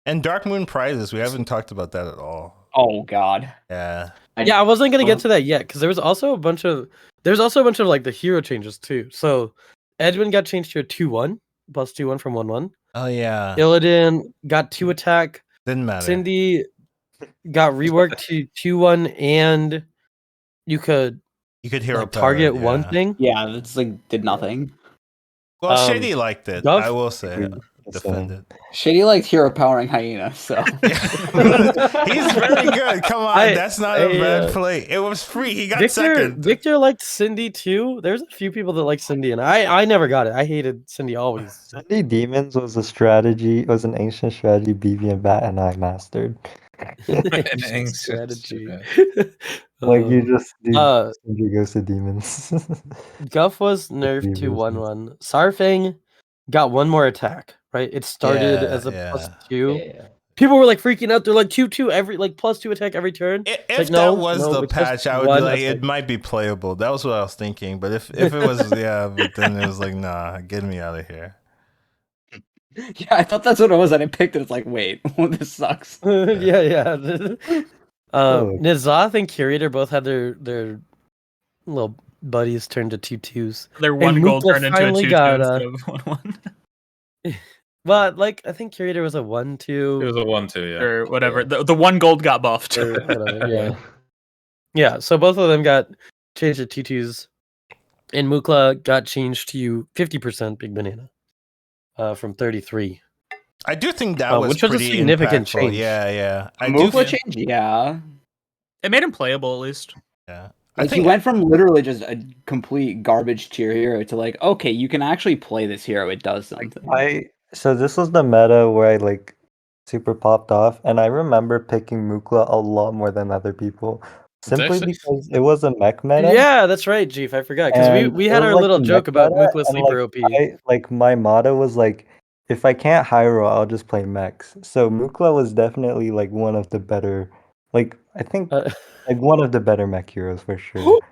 And Dark Moon prizes, we haven't talked about that at all. Oh God. Yeah. I wasn't gonna get to that yet because there was also a bunch of like the hero changes too. So Edwin got changed to a 2/1 plus 2/1 from 1/1. Oh yeah. Illidan got 2 attack. Didn't matter. Cindy got reworked to 2/1, and you could hero like, target one thing. Yeah, it's like did nothing. Well, Shady liked it. I will say. Defended. Shady liked hero powering Hyena, so he's very good. Come on, that's not a bad play. It was free. He got second. Victor liked Cindy too. There's a few people that like Cindy, and I never got it. I hated Cindy always. Cindy Demons was a strategy. It was an ancient strategy. BB and Bat and I mastered. An ancient strategy. Like you just do Cindy goes to demons. Guff was nerfed to 1/1. Sarfang got one more attack. Right, it started as a +2. Yeah. People were like freaking out. They're like 2/2 every like +2 attack every turn. If that was the patch, I would be like it might be playable. That was what I was thinking. But if it was but then it was like nah, get me out of here. Yeah, I thought that's what it was, and I picked it. It's like wait, this sucks. yeah. Nizath and Curator both had their little buddies turned to 2/2s. Their one gold turned into a 2/2 instead of 1/1. But like I think Curator was a 1/2. It was a 1/2, yeah. Or whatever. The one gold got buffed. Or whatever, yeah. So both of them got changed to 2/2s, and Mukla got changed to 50% Big Banana, from 33. I do think that was which was a significant change. Yeah. Mukla change, yeah. It made him playable at least. Yeah. Like he went from literally just a complete garbage tier hero to like, okay, you can actually play this hero. It does something. So this was the meta where I like super popped off, and I remember picking Mukla a lot more than other people, simply because it was a mech meta. Yeah, that's right, Jeef. I forgot because we had our little joke about Mukla sleeper OP. Like my motto was like, if I can't high roll, I'll just play mechs. So Mukla was definitely like one of the better, like I think like one of the better mech heroes for sure.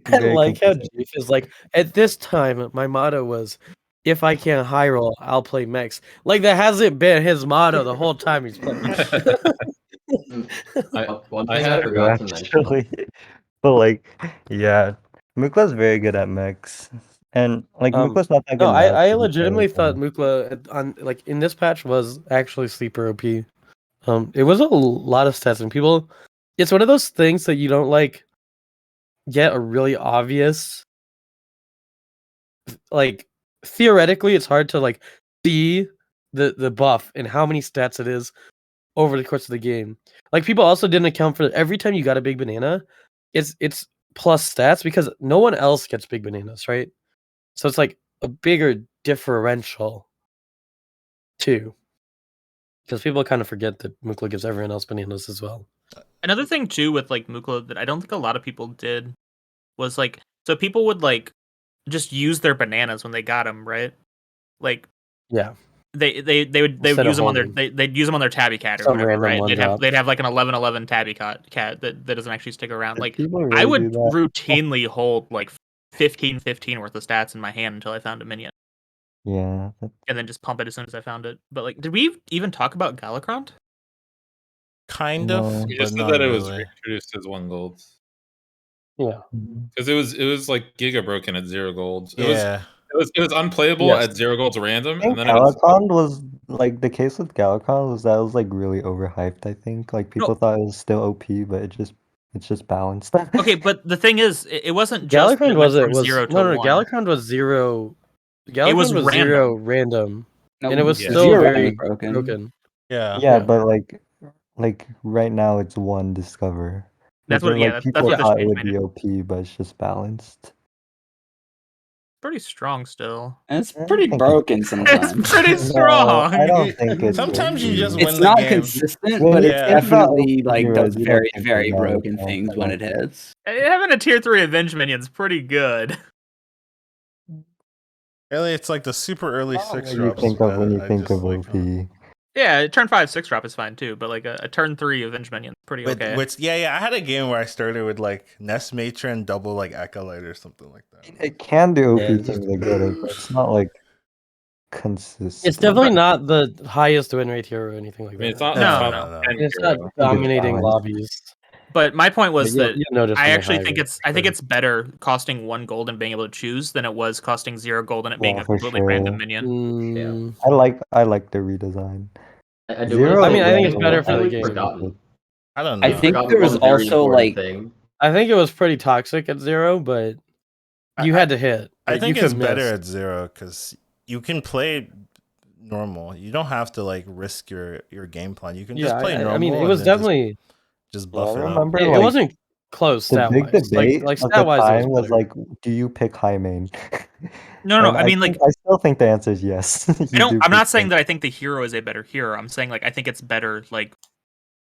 I like how Jeef is like, at this time, my motto was, if I can't high roll, I'll play mechs. Like that hasn't been his motto the whole time he's playing. One thing I forgot to mention. But like, yeah, Mukla's very good at mechs, and like Mukla's not that good. No, I legitimately thought Mukla on like in this patch was actually sleeper OP. It was a lot of stats, and people. It's one of those things that you don't like get a really obvious like. Theoretically, it's hard to like see the buff and how many stats it is over the course of the game. Like people also didn't account for every time you got a big banana, it's plus stats because no one else gets big bananas, right? So it's like a bigger differential too. Because people kind of forget that Mukla gives everyone else bananas as well. Another thing too with like Mukla that I don't think a lot of people did was like so people would like just use their bananas when they got them, right? Like, yeah, they would use them on their they'd use them on their tabby cat or whatever, right? They'd have like an 11/11 tabby cat that doesn't actually stick around. Like really I would routinely hold like 15/15 worth of stats in my hand until I found a minion. Yeah. And then just pump it as soon as I found it. But like, did we even talk about Galacron? Kind of. You just said that it was reintroduced as 1 gold. Yeah, because it was like Giga broken at 0 golds. It was unplayable at 0 golds random. And then Galacron was like the case with Galacron was that it was like really overhyped. I think like people thought it was still OP, but it's just balanced. Okay, but the thing is, it wasn't just Galacron was 0 to 1. Galacron was 0. Galacron it was random. 0 random, No, and it was still very broken. Yeah, but like right now it's 1 discover. That's what. Like, Yeah, people that's thought what it would be OP, but it's just balanced. Pretty strong still. And it's pretty broken sometimes. It's pretty strong. No, I don't think it's. Sometimes you just win It's the not game. consistent, but it definitely like does very, very broken about things when it hits. Having a tier 3 Avenge minion's pretty good. Really, it's like the super early 6 drops. When you think of OP. Yeah, turn 5 6 drop is fine too, but like a turn 3 Avenge minion is pretty okay. I had a game where I started with like Nest Matron double like Acolyte or something like that. It can do OP things like that. It's not like consistent. It's definitely not the highest win rate hero or anything like that. It's not. No. It's not dominating lobbies. But my point was that I actually think it's it's better costing 1 gold and being able to choose than it was costing 0 gold and it being a completely random minion. I like the redesign. I think it's better for the game. I don't know. I think there was also like I think it was pretty toxic at 0, but you had to hit. I think it's better at 0 because you can play normal. You don't have to like risk your game plan. You can just play normal. I mean, it was definitely just buff it up. Remember, it wasn't close. The big debate like at the time was like, do you pick high main? No, I mean, like, I still think the answer is yes. I'm not saying that I think the hero is a better hero. I'm saying like I think it's better. Like,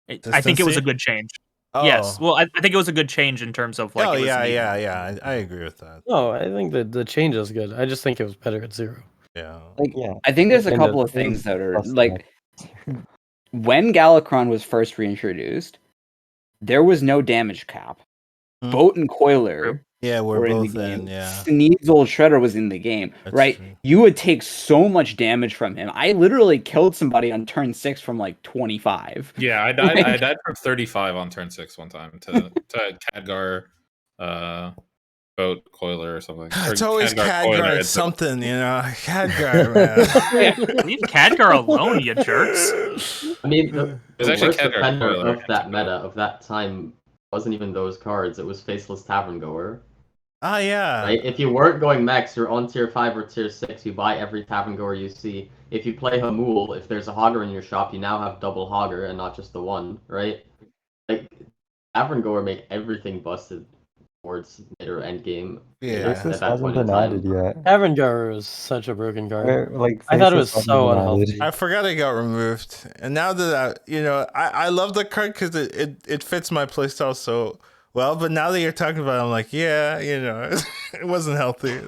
I think it was a good change. Oh. Yes, well, I think it was a good change in terms of like. Yeah. I agree with that. No, I think the change is good. I just think it was better at 0. Yeah. I think there's a couple of things that are like when Galacron was first reintroduced, there was no damage cap. Boat and Coiler were in the game. Sneed's old Shredder was in the game, right? True. You would take so much damage from him. I literally killed somebody on turn 6 from like 25. Yeah, I died from 35 on turn 6 one time to Khadgar, Boat, Coiler, or something. It's always Khadgar or something, you know. Khadgar, man. Leave Khadgar alone, you jerks. I mean, the worst defender of that meta of that time wasn't even those cards. It was Faceless Tavern Goer. Ah, yeah. Right? If you weren't going max, you're on tier 5 or tier 6. You buy every Tavern Goer you see. If you play Hamul, if there's a Hogger in your shop, you now have double Hogger and not just the one, right? Like, Tavern Goer make everything busted towards mid or end game. Yeah, this hasn't been added yet. Tavern Goer is such a broken card. I thought it was so unhealthy. I forgot it got removed, and now that I love the card because it fits my playstyle so well. But now that you're talking about it, I'm like, it wasn't healthy.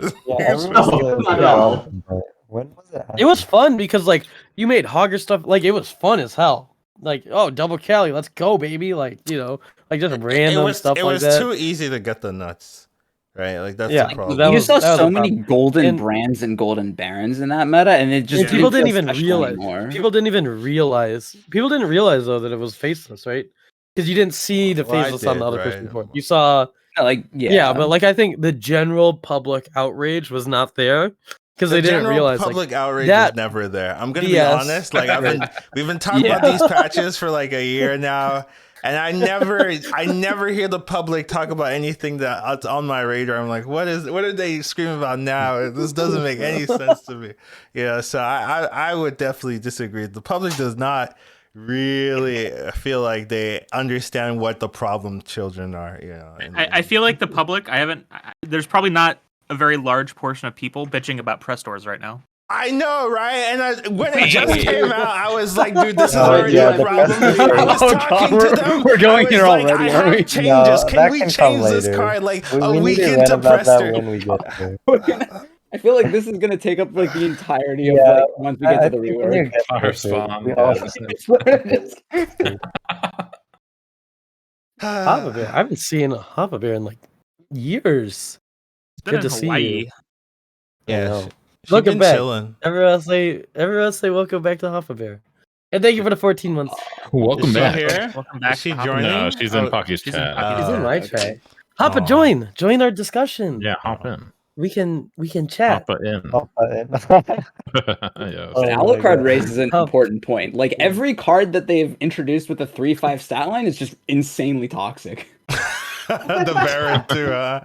When was it? It was fun because like you made Hogger stuff. Like it was fun as hell. Like, oh, double Cali, let's go, baby! Like, like just random stuff like that. It was too easy to get the nuts, right? Like that's the problem. You saw so many golden brands and golden barons in that meta, and it just people didn't even realize. People didn't realize though that it was faceless, right? Because you didn't see the faceless on the other person's board. You saw, but like I think the general public outrage was not there. Because they didn't realize public outrage is never there. I'm gonna be honest. Like we've been talking about these patches for like a year now, and I never hear the public talk about anything that's on my radar. I'm like, what are they screaming about now? This doesn't make any sense to me. So I would definitely disagree. The public does not really feel like they understand what the problem children are. I feel like the public. There's probably not a very large portion of people bitching about press stores right now. I know, right? And when it just came out, I was like, dude, this is already a problem. I was talking to them. We're going here already, I have changes. Can we change this card like a week into press store? I feel like this is gonna take up like the entirety of like once we get to the rework. Fire spawn. Hava Bear. I haven't seen a Hava Bear in like years. Good to see you. Yeah, I know. she's Welcome been back. chilling. Everyone say welcome back to Hava Bear. And thank you for the 14 months. Welcome back. Here? Welcome back. Is she to Hava joining? Bear. No, she's in Pocky's chat. She's in my chat. Okay. Hoppa, join our discussion. Yeah, hop in. We can chat. Hoppa in. Yes. But Alucard raises an important point. Like every card that they've introduced with the 3/5 stat line is just insanely toxic. The Baron too, huh?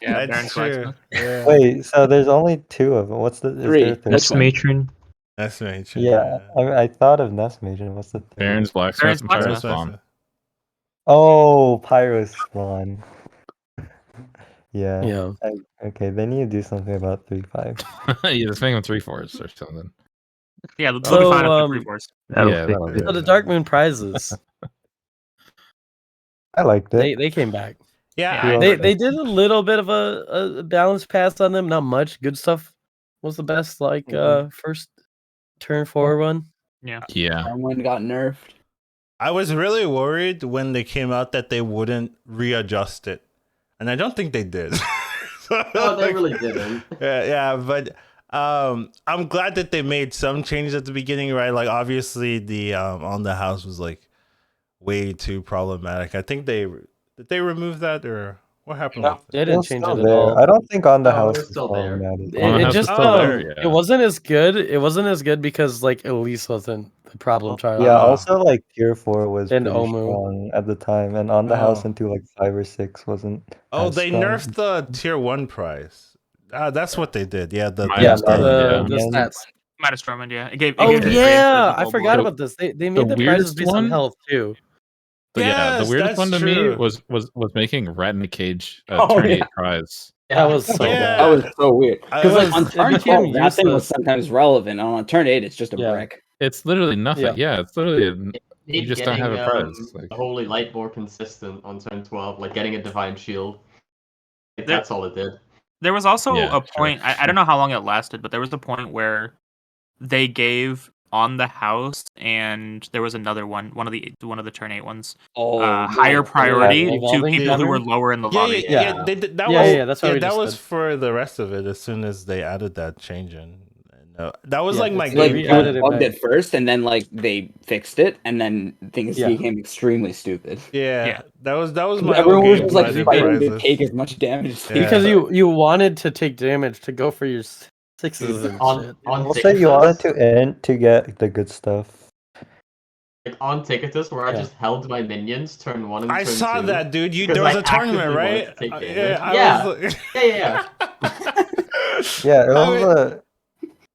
Yeah, That's Baron true. Yeah. Wait, so there's only 2 of them. What's the Nest Matron. That's right. Yeah, I thought of Nest Matron. What's the third? Baron's Blacksmith and Pyro Spawn. Oh, Pyro Spawn. Yeah. Yeah. Okay, they need to do something about 3/5. Yeah, let's make them 3/4s or something. Yeah, they'll be fine up to 3/4s. That'll be So the Dark Moon prizes. I liked it. They came back. Yeah, They did a little bit of a balanced pass on them. Not much. Good stuff was the best. Like first turn 4 one. Yeah. Someone got nerfed. I was really worried when they came out that they wouldn't readjust it, and I don't think they did. No, they really didn't. Yeah, but I'm glad that they made some changes at the beginning, right? Like obviously the on the house was like way too problematic. I think did they remove that or what happened? No, they didn't change it at there. all. I don't think on the house it's is still there. problematic. It just there, it wasn't as good. It wasn't as good because like Elise wasn't the problem child. Yeah, also like tier 4 was And pretty Omu. strong at the time, and on the house into like 5 or 6 wasn't. Oh, as they strong. nerfed the tier 1 prize. That's what they did. Yeah, the stats. Midas Drummond, yeah. It gave Yeah, I forgot about this. They made the prizes based on one? health too. But yeah, the Yes, weirdest that's one to true. me was making Rat in a Cage Oh, turn yeah. 8 prize. That was so Yeah. bad. That was so weird. Because like on it turn became 12, that thing was useless. sometimes relevant. And on turn 8, it's just a Yeah. brick. It's literally nothing. Yeah, it's literally you Need just don't have a getting, prize. Like, the Holy Light more consistent on turn 12, like getting a Divine Shield. That's all it did. There was also Yeah, a point, I don't know how long it lasted, but there was a point where they gave on the house and there was another one of the turn 8 ones. Higher priority to people who were lower in the lobby. Yeah. That's what that was for the rest of it. As soon as they added that change in, that was like my Like game. it was bugged at first, and then like they fixed it, and then things became extremely stupid. Yeah, that was my. Everyone was game just like plan fighting to prizes. take as much damage as Because you wanted to take damage to go for your 6s and shit. Also, you wanted to end to get the good stuff. Like on Ticketus, where I just held my minions turn 1 and turn 2. I saw that, dude. There was a tournament, right? Yeah. Yeah, it was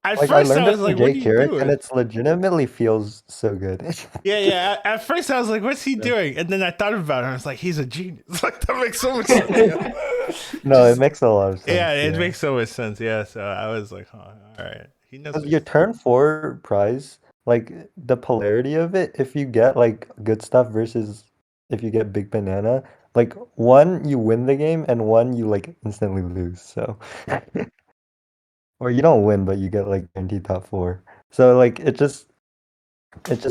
At like first, I learned I it was from like, "What are Jake you Carrick, doing?" and it's legitimately feels so good. Yeah. At first, I was like, "What's he doing?" And then I thought about it. And I was like, "He's a genius." Like that makes so much sense. No, it makes a lot of sense. Yeah, it makes so much sense. Yeah, so I was like, "All right." He knows. Your turn 4 prize, like the polarity of it. If you get like good stuff versus if you get big banana, like one you win the game and one you like instantly lose. So. Or you don't win, but you get like guaranteed top 4. So like it just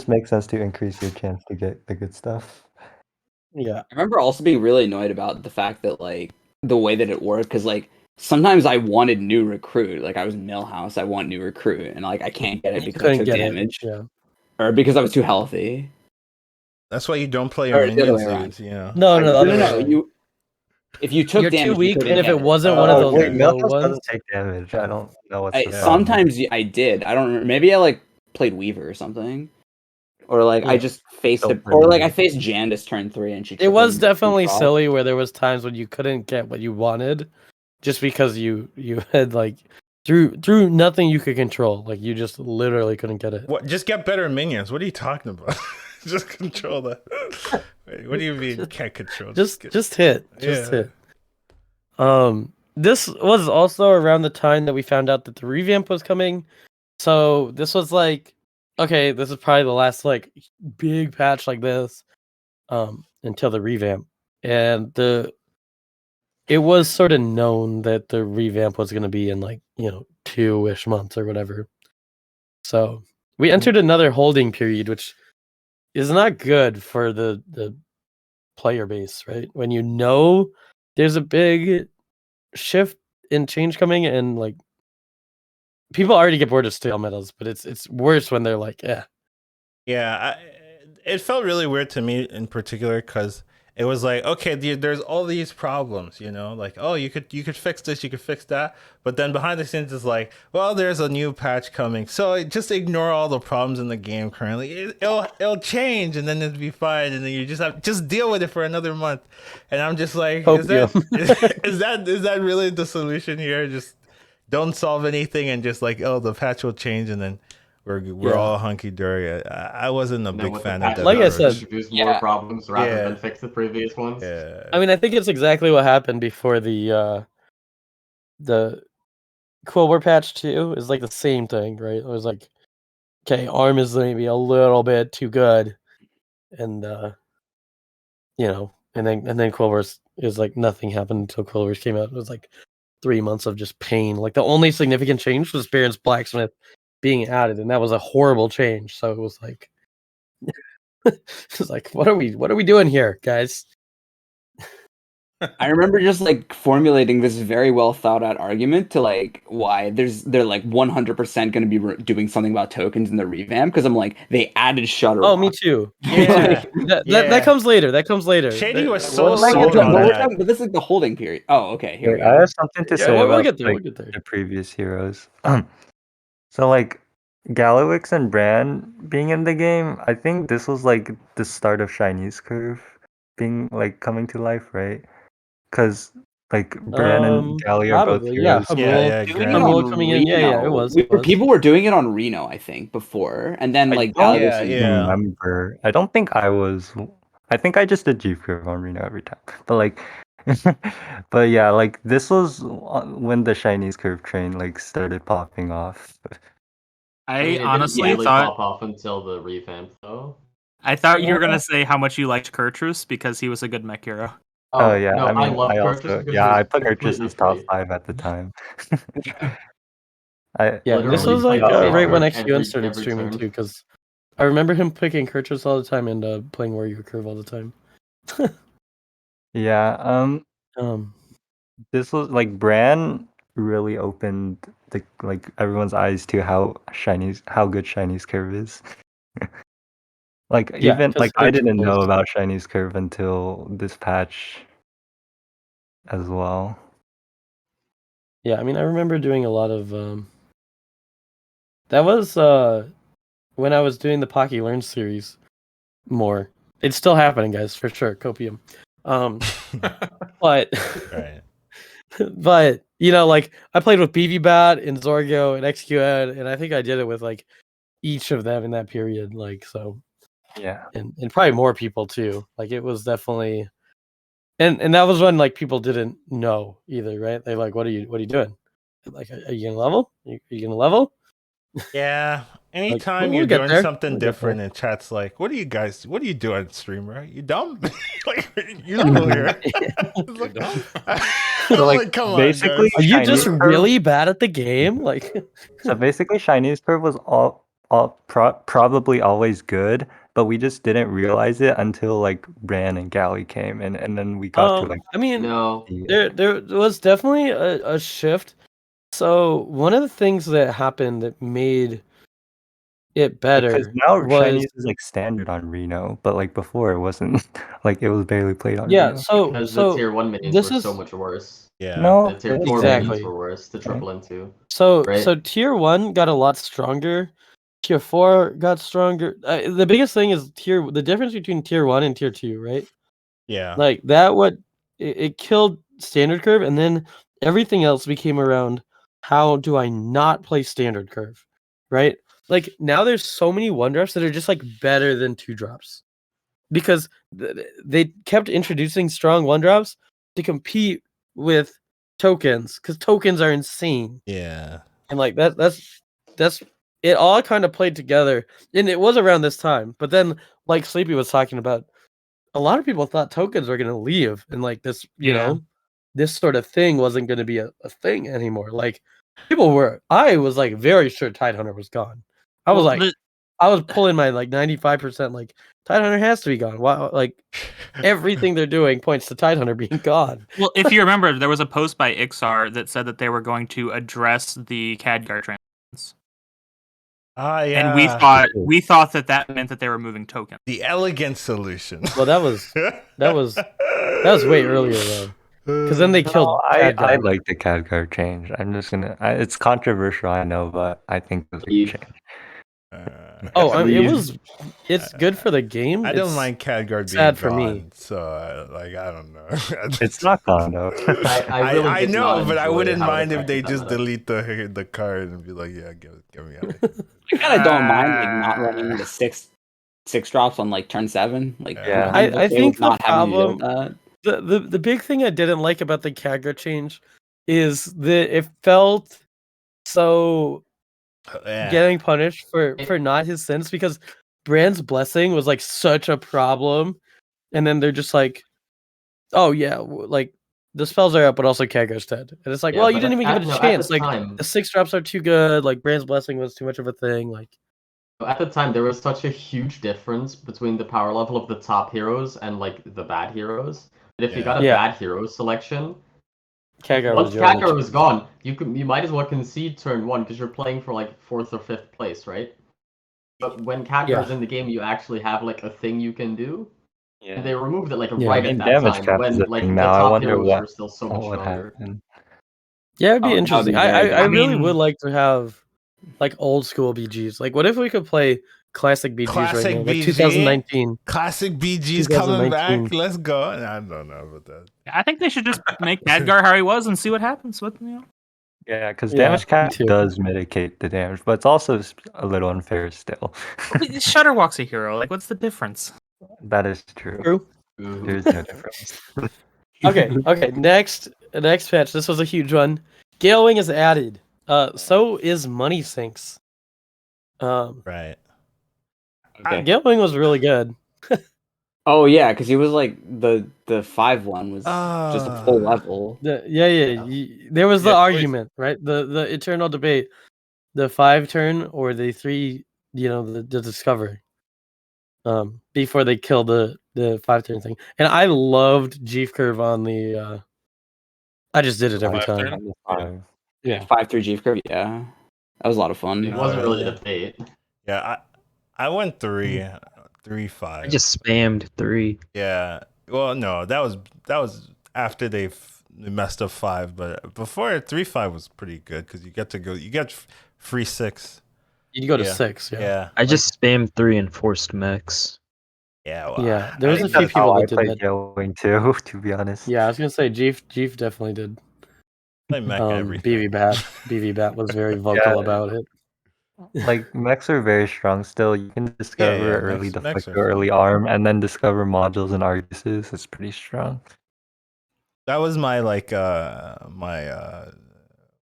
makes sense to increase your chance to get the good stuff. Yeah. I remember also being really annoyed about the fact that like the way that it worked, because like sometimes I wanted new recruit, like I was Millhouse, I want new recruit, and like I can't get it because I took damage, or because I was too healthy. That's why you don't play your minions, dudes, you know. No. If you took You're damage, too weak, you and if it wasn't one of those low ones, doesn't take damage. I don't know what's the problem. Sometimes I did. I don't remember. Maybe I like played Weaver or something, or like I just faced it, or like I faced Jandis turn 3 and she. It was definitely silly where there was times when you couldn't get what you wanted, just because you had like through nothing you could control. Like you just literally couldn't get it. What? Just get better minions. What are you talking about? Just control that. Wait, what do you mean can't control? Just hit. This was also around the time that we found out that the revamp was coming. So this was like, okay, this is probably the last like big patch like this, until the revamp. And it it was sort of known that the revamp was going to be in like 2-ish months or whatever. So we entered another holding period, which is not good for the player base, right? When there's a big shift in change coming, and like people already get bored of stale metas, but it's worse when they're like, Yeah, it felt really weird to me in particular because it was like, okay, there's all these problems, like, oh, you could fix this, you could fix that, but then behind the scenes it's like, well, there's a new patch coming, so just ignore all the problems in the game currently. It'll change, and then it'll be fine, and then you just deal with it for another month. And I'm just like, is that really the solution here? Just don't solve anything and just like, oh, the patch will change, and then we're all hunky dory. I wasn't a big fan of that. Like I said, introduce more problems rather than fix the previous ones. Yeah. I mean, I think it's exactly what happened before the Cold War patch 2 is like the same thing, right? It was like, okay, ARM is maybe a little bit too good, and and then Cold War is like nothing happened until Cold War came out. It was like 3 months of just pain. Like the only significant change was Baron's Blacksmith being added, and that was a horrible change. So it was like, it's like, what are we doing here, guys? I remember just like formulating this very well thought out argument to like why they're like 100% going to be doing something about tokens in the revamp, because I'm like, they added Shutter. Oh, me too. Yeah, that comes later. That comes later. Shady was so sold on that. But this is the holding period. Oh, okay. Here we go. I have something to say about get there. The previous heroes. So like Galawix and Bran being in the game, I think this was like the start of Chinese Curve being like coming to life, right? Because like Bran and Gally are both heroes. Hamul coming in. Yeah, it was. People were doing it on Reno, I think, before, and then like I remember. I don't think I was. I think I just did G Curve on Reno every time. But like, but yeah, like this was when the Chinese Curve train like started popping off. I mean, honestly didn't thought pop off until the revamp, though. I thought you were gonna say how much you liked Kurtrus because he was a good mech hero. Oh yeah, no, I mean, love I Kurtrus also because I put completely Kurtrus as top free. 5 at the time. This was like right when XQN started streaming too, because I remember him picking Kurtrus all the time and playing Warrior Curve all the time. Yeah, this was like Bran really opened the like everyone's eyes to how good Chinese Curve is. Like even like I didn't know about Chinese Curve until this patch as well. Yeah, I mean, I remember doing a lot of that was when I was doing the Pocky Learn series more. It's still happening, guys, for sure. Copium. But but like I played with BVBat and Zorgo and XQN, and I think I did it with like each of them in that period. Like so. Yeah. And probably more people too. Like it was definitely and that was when like people didn't know either, right? They're like, what are you doing? Like, are you gonna level? Are you gonna level? Yeah. Anytime like, you're doing something different and chat's like, what do you do on stream, right? You dumb? Like you level here. So like come basically on, are you just really bad at the game? Like so basically Chinese Curve was probably always good, but we just didn't realize it until like Bran and Gally came, and then we got to like. I mean, there was definitely a shift. So one of the things that happened that made it better because now was Chinese is like standard on Reno, but like before it wasn't. Like it was barely played on. Yeah, Reno. so the tier 1 minions were so much worse. Yeah, no, the tier 4 minions were worse to triple into. So tier 1 got a lot stronger. Tier 4 got stronger. The biggest thing is the difference between tier 1 and tier 2, right? Yeah. Like that it killed standard curve, and then everything else became around how do I not play standard curve, right? Like now there's so many 1-drops that are just like better than 2-drops. Because they kept introducing strong 1-drops to compete with tokens, because tokens are insane. Yeah. And like that's it all kind of played together, and it was around this time. But then, like Sleepy was talking about, a lot of people thought tokens were gonna leave, and like this, you know, this sort of thing wasn't going to be a thing anymore. Like I was like very sure Tidehunter was gone. I was pulling my like 95% like Tidehunter has to be gone. Wow, like everything they're doing points to Tidehunter being gone. Well, if you remember, there was a post by Ixar that said that they were going to address the Khadgar trans. Ah, yeah. And we thought that meant that they were moving tokens. The elegant solution. Well, that was way earlier though. Because then they killed. I like the Khadgar change. I'm just gonna. It's controversial, I know, but I think it was a good change. It's good for the game. I don't mind Khadgar being sad for gone, me. so like I don't know. It's not gone though. I know, but I wouldn't mind if they just delete the card and be like, yeah, get me out of here. I kind of don't mind like not running the six drops on like turn 7. Like, yeah. I think the not problem. having to do that. The big thing I didn't like about the Khadgar change is that it felt so getting punished for not his sins, because Brand's blessing was like such a problem, and then they're just like, oh yeah, like the spells are up, but also Khadgar's dead, and it's like, well, you didn't even give it a chance. Like the 6 drops are too good. Like Brand's blessing was too much of a thing. Like at the time, there was such a huge difference between the power level of the top heroes and like the bad heroes. That if you got a bad hero selection, once Khadgar was gone, you might as well concede turn 1 because you're playing for like 4th or 5th place, right? But when Khadgar's in the game, you actually have like a thing you can do. Yeah. And they removed it like right at that time when like the top heroes were still so much stronger. Yeah, it'd be interesting. I really would like to have like old school BGs. Like, what if we could play classic BGs right now? Like 2019. Classic BGs coming back. Let's go. I don't know about that. I think they should just make Khadgar how he was and see what happens with Yeah, because damage cap does mitigate the damage, but it's also a little unfair still. Shutterwalk's a hero. Like, what's the difference? That is true. There's no difference. Okay. Next patch. This was a huge one. Gale Wing is added. So is Money Sinks. Right. Okay. Gale Wing was really good. Oh yeah, because he was like the 5-1 was just a full level. There was the argument, right? The eternal debate: the 5 turn or the 3. The discovery. Before they kill the 5 turn thing, and I loved Jeef curve on the. I just did it every time. 5-3 Jeef curve, yeah, that was a lot of fun. It wasn't really a debate. Yeah, I went 3-5. I just spammed 3. Yeah, well, no, that was after they messed up 5, but before 3-5 was pretty good because you get free 6. You go to 6, yeah. I just spammed 3 and forced mechs. Yeah, well, yeah. There was a few people that did that. Gale Wing too, to be honest. Yeah, I was gonna say Jeef definitely did. Play mech everything. BB Bat was very vocal about it. Like mechs are very strong still. You can discover early deflector, early arm, and then discover modules and Arguses. It's pretty strong. That was my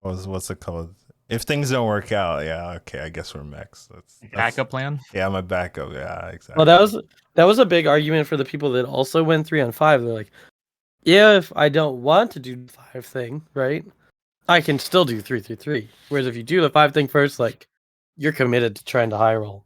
what's it called? If things don't work out, okay, I guess we're mechs. That's backup plan. Yeah, my backup. Yeah, exactly. Well, that was a big argument for the people that also went 3-on-5. They're like, if I don't want to do the 5 thing, right, I can still do 3-3-3. Whereas if you do the 5 thing first, like, you're committed to trying to high roll.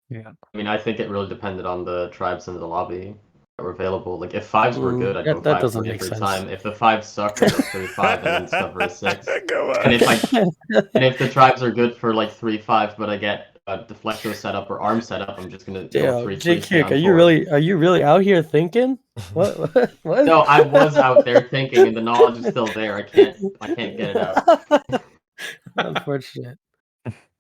Yeah. I mean, I think it really depended on the tribes in the lobby that were available. Like, if 5s were good, I'd go 5 every time. If the 5s suck, I'd go 3-5 and then discover a 6. And if the tribes are good for like 3-5, but I get a deflector setup or arm setup, I'm just gonna go 3-3. Jake, are you really out here thinking? What? No, I was out there thinking, and the knowledge is still there. I can't get it out. Unfortunate.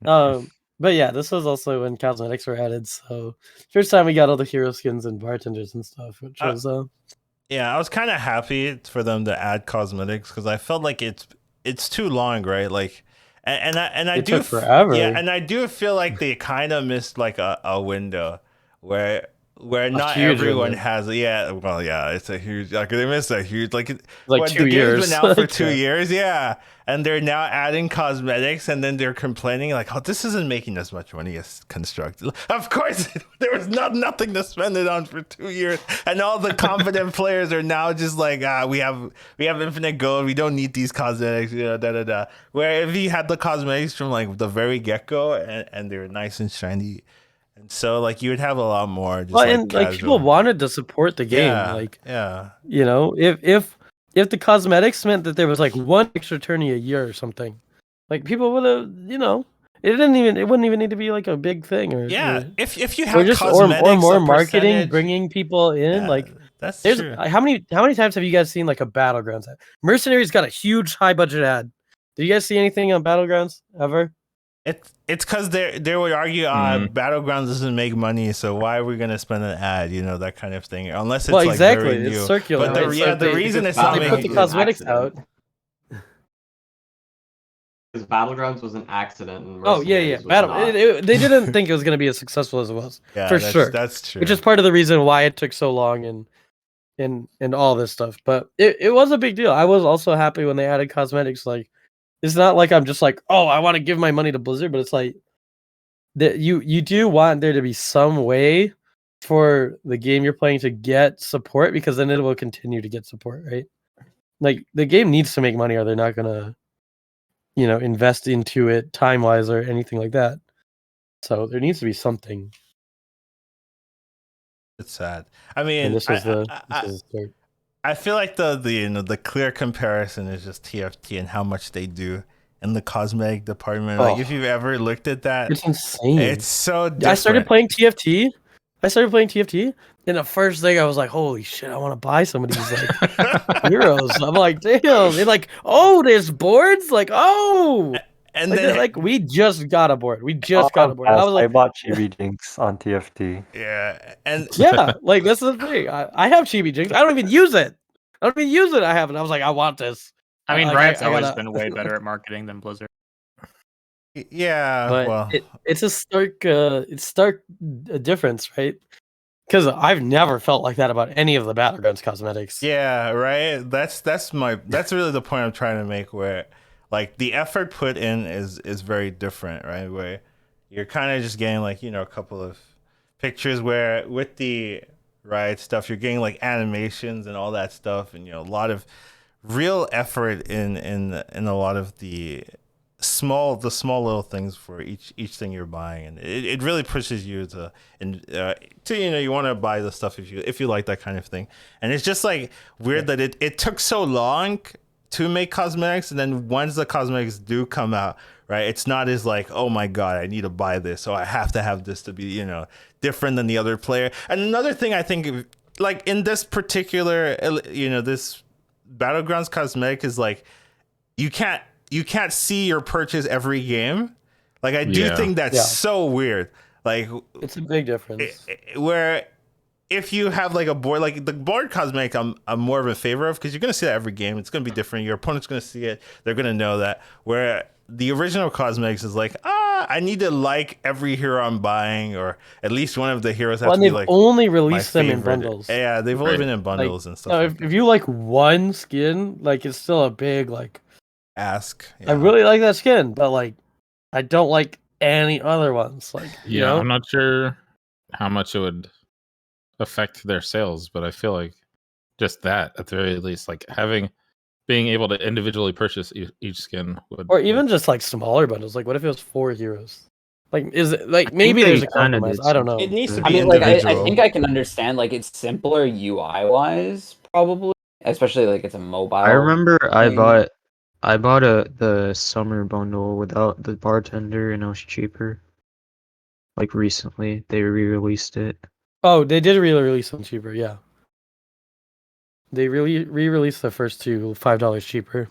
But yeah, this was also when cosmetics were added, so first time we got all the hero skins and bartenders and stuff, which was yeah, I was kind of happy for them to add cosmetics because I felt like it's too long, right? Like, and I do forever. Yeah, and I do feel like they kind of missed like a window where where not everyone has. Yeah, well, yeah, it's a huge. Like they missed a huge. Like 2 years. Game's been out for 2 years. Yeah, and they're now adding cosmetics, and then they're complaining like, "Oh, this isn't making as much money as Construct." Of course, there was nothing to spend it on for 2 years, and all the confident players are now just like, we have infinite gold. We don't need these cosmetics. Where if you had the cosmetics from like the very get go, and they're nice and shiny. And so, like, you would have a lot more. Just, like people wanted to support the game. You know, if the cosmetics meant that there was like one extra tourney a year or something, like people would have, you know, it wouldn't even need to be like a big thing. If you have cosmetics, or more marketing, bringing people in, like that's true. How many times have you guys seen like a Battlegrounds ad? Mercenaries got a huge high budget ad. Did you guys see anything on Battlegrounds ever? It's because they would argue Battlegrounds doesn't make money, so why are we gonna spend an ad? You know, that kind of thing. Unless it's exactly. Very new. It's circular. But the reason it's not they put the cosmetics out. Because Battlegrounds was an accident. And they didn't think it was gonna be as successful as it was. For sure. That's true. Which is part of the reason why it took so long and all this stuff. But it was a big deal. I was also happy when they added cosmetics. Like, it's not like I'm just like, oh, I want to give my money to Blizzard, but it's like that you do want there to be some way for the game you're playing to get support, because then it will continue to get support, right? Like, the game needs to make money, or they're not gonna, you know, invest into it time-wise or anything like that. So there needs to be something. It's sad. I mean, and this was the start. I feel like the clear comparison is just TFT and how much they do in the cosmetic department. Like, if you've ever looked at that, it's insane. It's so different. I started playing TFT, and the first thing I was like, holy shit, I want to buy some of these like heroes. I'm like, damn. They're like, oh, there's boards? Like, oh. And like, then, we just got a board. I was like, I bought Chibi Jinx on TFT. Yeah, and like, this is the thing. I have Chibi Jinx. I don't even use it. I have it. I was like, I want this. I mean, Riot's always been way better at marketing than Blizzard. Yeah, but it's a stark difference, right? Because I've never felt like that about any of the Battlegrounds cosmetics. Yeah, right. That's really the point I'm trying to make, where like the effort put in is very different, right? Where you're kind of just getting like, you know, a couple of pictures, where with the Riot stuff you're getting like animations and all that stuff, and, you know, a lot of real effort in a lot of the small little things for each thing you're buying, and it really pushes you to you know, you want to buy the stuff if you like that kind of thing. And it's just like weird that it took so long to make cosmetics, and then once the cosmetics do come out, right, it's not as like, oh my god, I need to buy this, so I have to have this to be, you know, different than the other player. And another thing I think, like in this particular, you know, this Battlegrounds cosmetic is like, you can't see your purchase every game. Like, I do think that's so weird. Like, it's a big difference. Where if you have like a board, like the board cosmetic, I'm more of a favor of, because you're gonna see that every game. It's gonna be different. Your opponent's gonna see it. They're gonna know that. Where the original cosmetics is like, I need to like every hero I'm buying, or at least one of the heroes have to be like. Only released them in bundles. Yeah, they've only been in bundles and stuff. No, if you like one skin, like, it's still a big like ask. I really like that skin, but like, I don't like any other ones. Like, you know? I'm not sure how much it would affect their sales, but I feel like just that, at the very least, like being able to individually purchase each skin would, or even just like smaller bundles. Like, what if it was 4 heroes? Like, is it like, maybe there's a compromise? I don't know. It needs to be individual. I think I can understand, like, it's simpler UI wise, probably, especially like it's a mobile. I remember I bought the summer bundle without the bartender, and it was cheaper. Like, recently, they re-released it. Oh, they did re-release them cheaper, yeah. They re-released the first two $5 cheaper.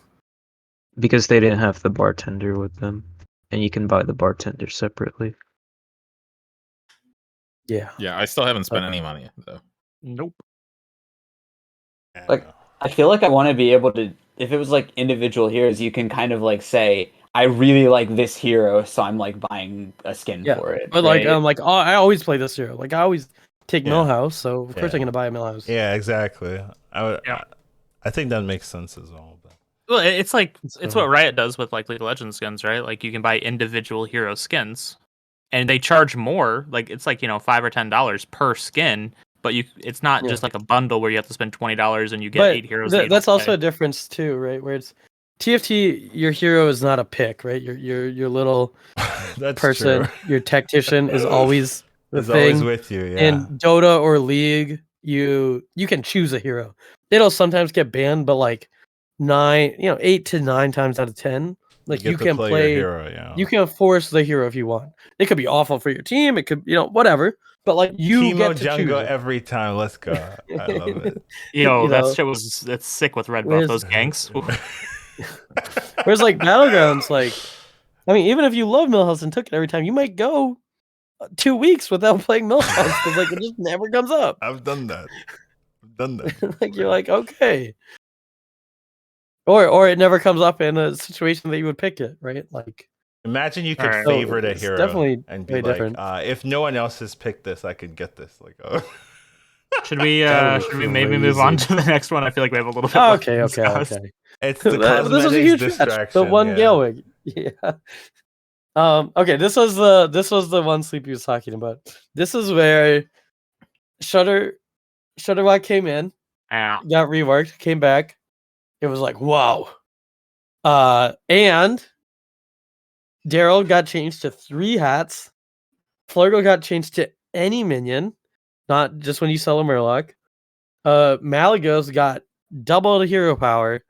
Because they didn't have the bartender with them. And you can buy the bartender separately. Yeah. Yeah, I still haven't spent any money, though. Nope. Like, I feel like I want to be able to, if it was like individual heroes, you can kind of like say, I really like this hero, so I'm like buying a skin for it. But like, I'm like, oh, I always play this hero. Like, I always take Millhouse, so of course I'm gonna buy a Millhouse. Yeah, exactly. I think that makes sense as well. But... Well, it's like it's what Riot does with like League of Legends skins, right? Like you can buy individual hero skins, and they charge more. Like it's like $5 or $10 per skin, but it's not just like a bundle where you have to spend $20 and you get 8 heroes. That's also a difference too, right? Where it's TFT, your hero is not a pick, right? Your little person, true. Your tactician is always the thing. Always with you. Yeah. In Dota or League, you can choose a hero. It'll sometimes get banned, but like 8 to 9 times out of 10, like you can play your hero, you can force the hero if you want. It could be awful for your team. It could, whatever. But like you Teemo get to jungle choose every time. Let's go. I love it. That's sick with red buff. Those ganks. Whereas like Battlegrounds, like even if you love Millhouse and took it every time, you might go 2 weeks without playing Millhouse because like it just never comes up. I've done that. Like you're like, okay. Or it never comes up in a situation that you would pick it, right? Like imagine you could favorite a hero definitely and be like, if no one else has picked this, I could get this. Like, should we maybe move on to the next one? I feel like we have a little bit. Okay. It's the this was a huge distraction. The one Galewig. Yeah. Okay, this was the one Sleepy was talking about. This is where Shutterlock came in, got reworked, came back. It was like, wow. And Daryl got changed to 3 hats. Flurgle got changed to any minion, not just when you sell a Murloc. Malagos got double the hero power.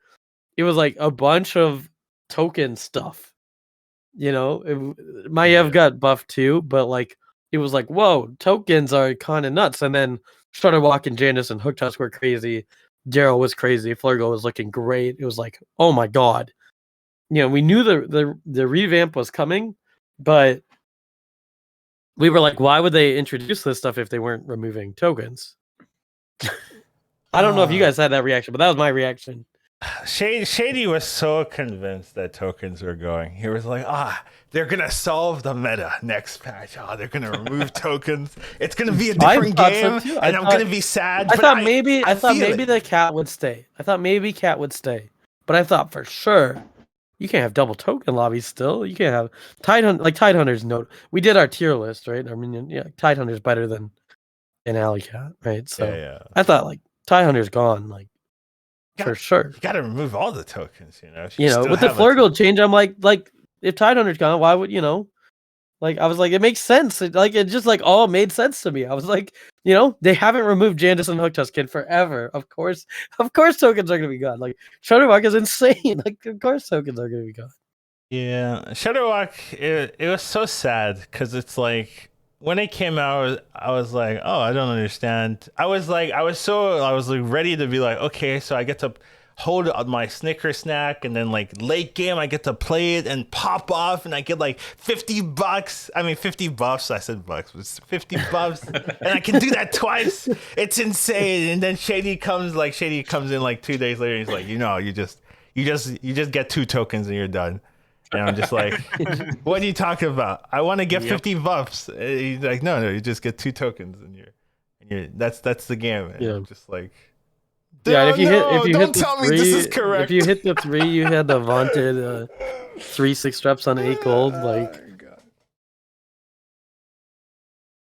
It was like a bunch of token stuff. Maiev got buffed too, but like it was like, whoa, tokens are kind of nuts. And then Shutterwalk and Janice and Hooktusk were crazy. Daryl was crazy. Flurgle was looking great. It was like, oh my god. We knew the revamp was coming, but we were like, why would they introduce this stuff if they weren't removing tokens? I don't know if you guys had that reaction, but that was my reaction. Shady was so convinced that tokens were going. He was like, they're gonna solve the meta next patch. They're gonna remove tokens. It's gonna be a different game, so and I'm gonna be sad. I thought maybe the cat would stay. I thought maybe cat would stay, but I thought for sure you can't have double token lobbies still. You can't have Tidehunter's note. We did our tier list, right? Tidehunter's better than Alley Cat, right? So I thought like Tidehunter's gone, like. For sure, you gotta remove all the tokens. With the Flurgle change, I'm like if Tidehunter's gone, why would Like I was like, it makes sense. It just like all made sense to me. I was like, they haven't removed Jandis and Hooktusk in forever. Of course, tokens are gonna be gone. Like Shutterwalk is insane. Like of course tokens are gonna be gone. Yeah, Shutterwalk. It was so sad because it's like. When it came out, I was like, "Oh, I don't understand." I was ready to be like, "Okay, so I get to hold my Snicker snack, and then like late game, I get to play it and pop off, and I get like $50. I mean, 50 buffs. I said bucks, but it's 50 buffs, and I can do that twice. It's insane." And then Shady comes in like 2 days later. And he's like, you just get 2 tokens and you're done. And I'm just like, what are you talking about? I want to get 50 buffs. He's like, no, you just get 2 tokens and you're that's the game. And I'm just like, if you hit me this is correct. If you hit the 3, you had the vaunted 3 6 reps on 8 gold. Like,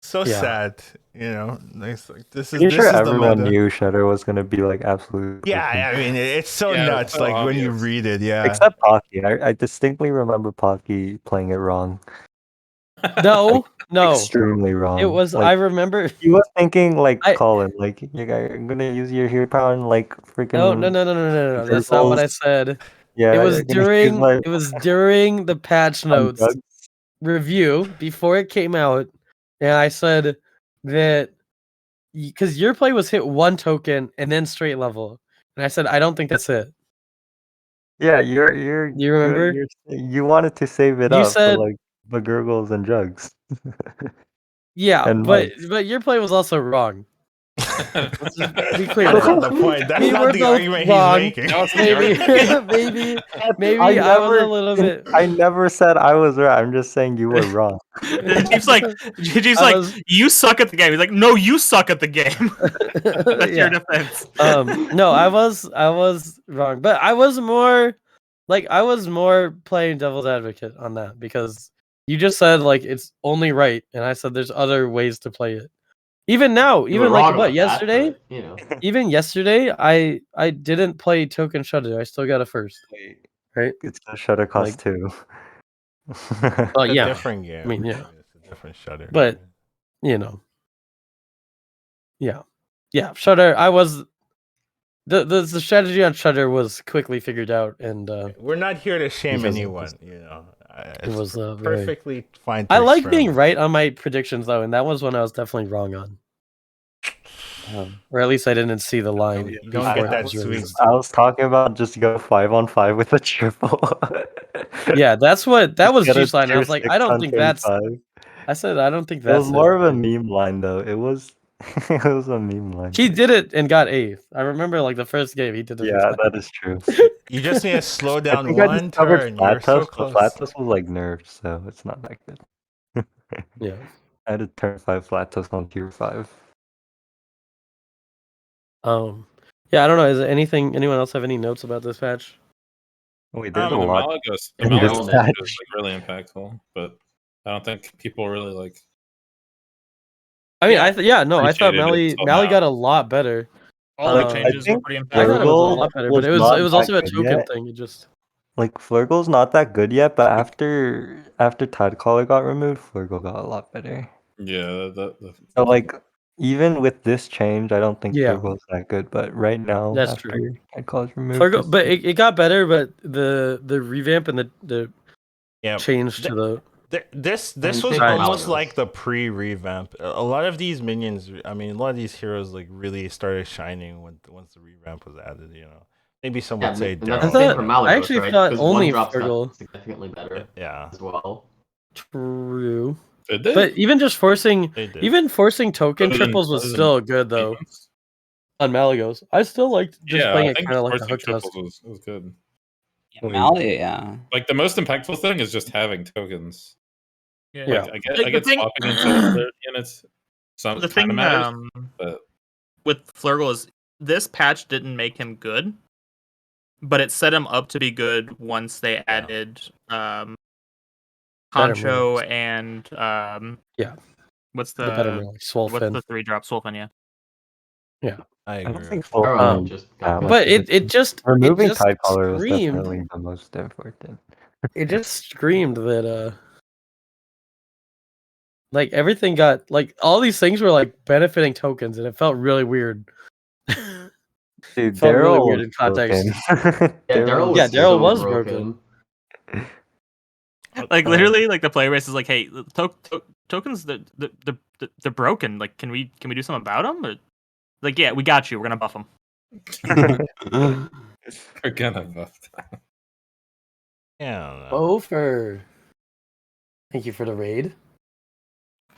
so sad. This is. I'm sure everyone knew Shutter was gonna be like absolute. Yeah, I mean it's so nuts. So like obvious. When you read it, Except Pocky, I distinctly remember Pocky playing it wrong. No, extremely wrong. It was. I remember he was thinking like Colin, like I'm gonna use your hero power and like freaking. No. That's not what I said. Yeah, it was during the patch notes review before it came out, and I said. That because your play was hit 1 token and then straight level, and I said I don't think that's it. Yeah, you remember? You wanted to save it up for like the gurgles and jugs. Yeah, but your play was also wrong. Let's just be clear. That's not the point. That's not the argument wrong. he's making. Maybe I was a little bit. I never said I was right. I'm just saying you were wrong. Chief's like, you suck at the game. He's like, no, you suck at the game. That's your defense. No, I was wrong, but I was more playing devil's advocate on that because you just said like it's only right, and I said there's other ways to play it. Even now, even like what yesterday, that, but, you know. even yesterday, I didn't play token shutter. I still got a first, right? It's a shutter cost too. Oh yeah, different game. I mean, yeah, it's a different shutter. But you know, yeah, shutter. I was the strategy on shutter was quickly figured out, and we're not here to shame anyone. You know, it was perfectly fine. I like being right on my predictions though, and that was one I was definitely wrong on. Or at least I didn't see the line. You don't get that sweet. I was talking about just go 5-on-5 with a triple. Yeah, that was G's line. I was like, I don't think that's. I said I don't think that's. It was more of a meme line though. It was a meme line. He did it and got 8th. I remember like the first game he did it. Yeah, that is true. You just need to slow down one turn. You're so close. Flat toast was like nerfed, so it's not that good. Yeah. I had a turn 5 flat toast on tier 5. Yeah, I don't know. Is there anyone else have any notes about this patch? Wait, there's a lot. The Malagos patch is like really impactful, but I don't think people really like. I mean, I thought Mally got a lot better. All the changes were pretty impactful. I thought it was a lot better, but it was also a token thing. It just like Flurgle's not that good yet, but after Tidecaller got removed, Flurgle got a lot better. Yeah, so like. Even with this change, I don't think Flurgle's that good. But right now, that's after true. Tidecollar's removed, Flurgle, but it got better. But the revamp and the change to the this was almost like the pre-revamp. A lot of these minions, I mean, a lot of these heroes like really started shining once the revamp was added. You know, maybe some would say I actually thought only Flurgle significantly better. Yeah, as well. True. But even just forcing token triples was still good though. On Malagos, I still liked just playing it kind of like a hook toss. Was good. Yeah, like the most impactful thing is just having tokens. Yeah, like, I get swapping into other units. The thing but with Flurgle is this patch didn't make him good, but it set him up to be good once they added Honcho and what's the 3-drop Swolfen? Yeah, I agree. don't think Swolfen but it just removing Tidecaller was definitely the most important. It just screamed that like everything got like all these things were like benefiting tokens, and it felt really weird. Dude, Daryl really weird in context. Daryl was broken. Like literally, like the player base is like, "Hey, tokens, they're broken. Like, can we do something about them?" Or, like, yeah, we got you. We're gonna buff them. We're gonna buff them. Yeah. Bofer. Thank you for the raid.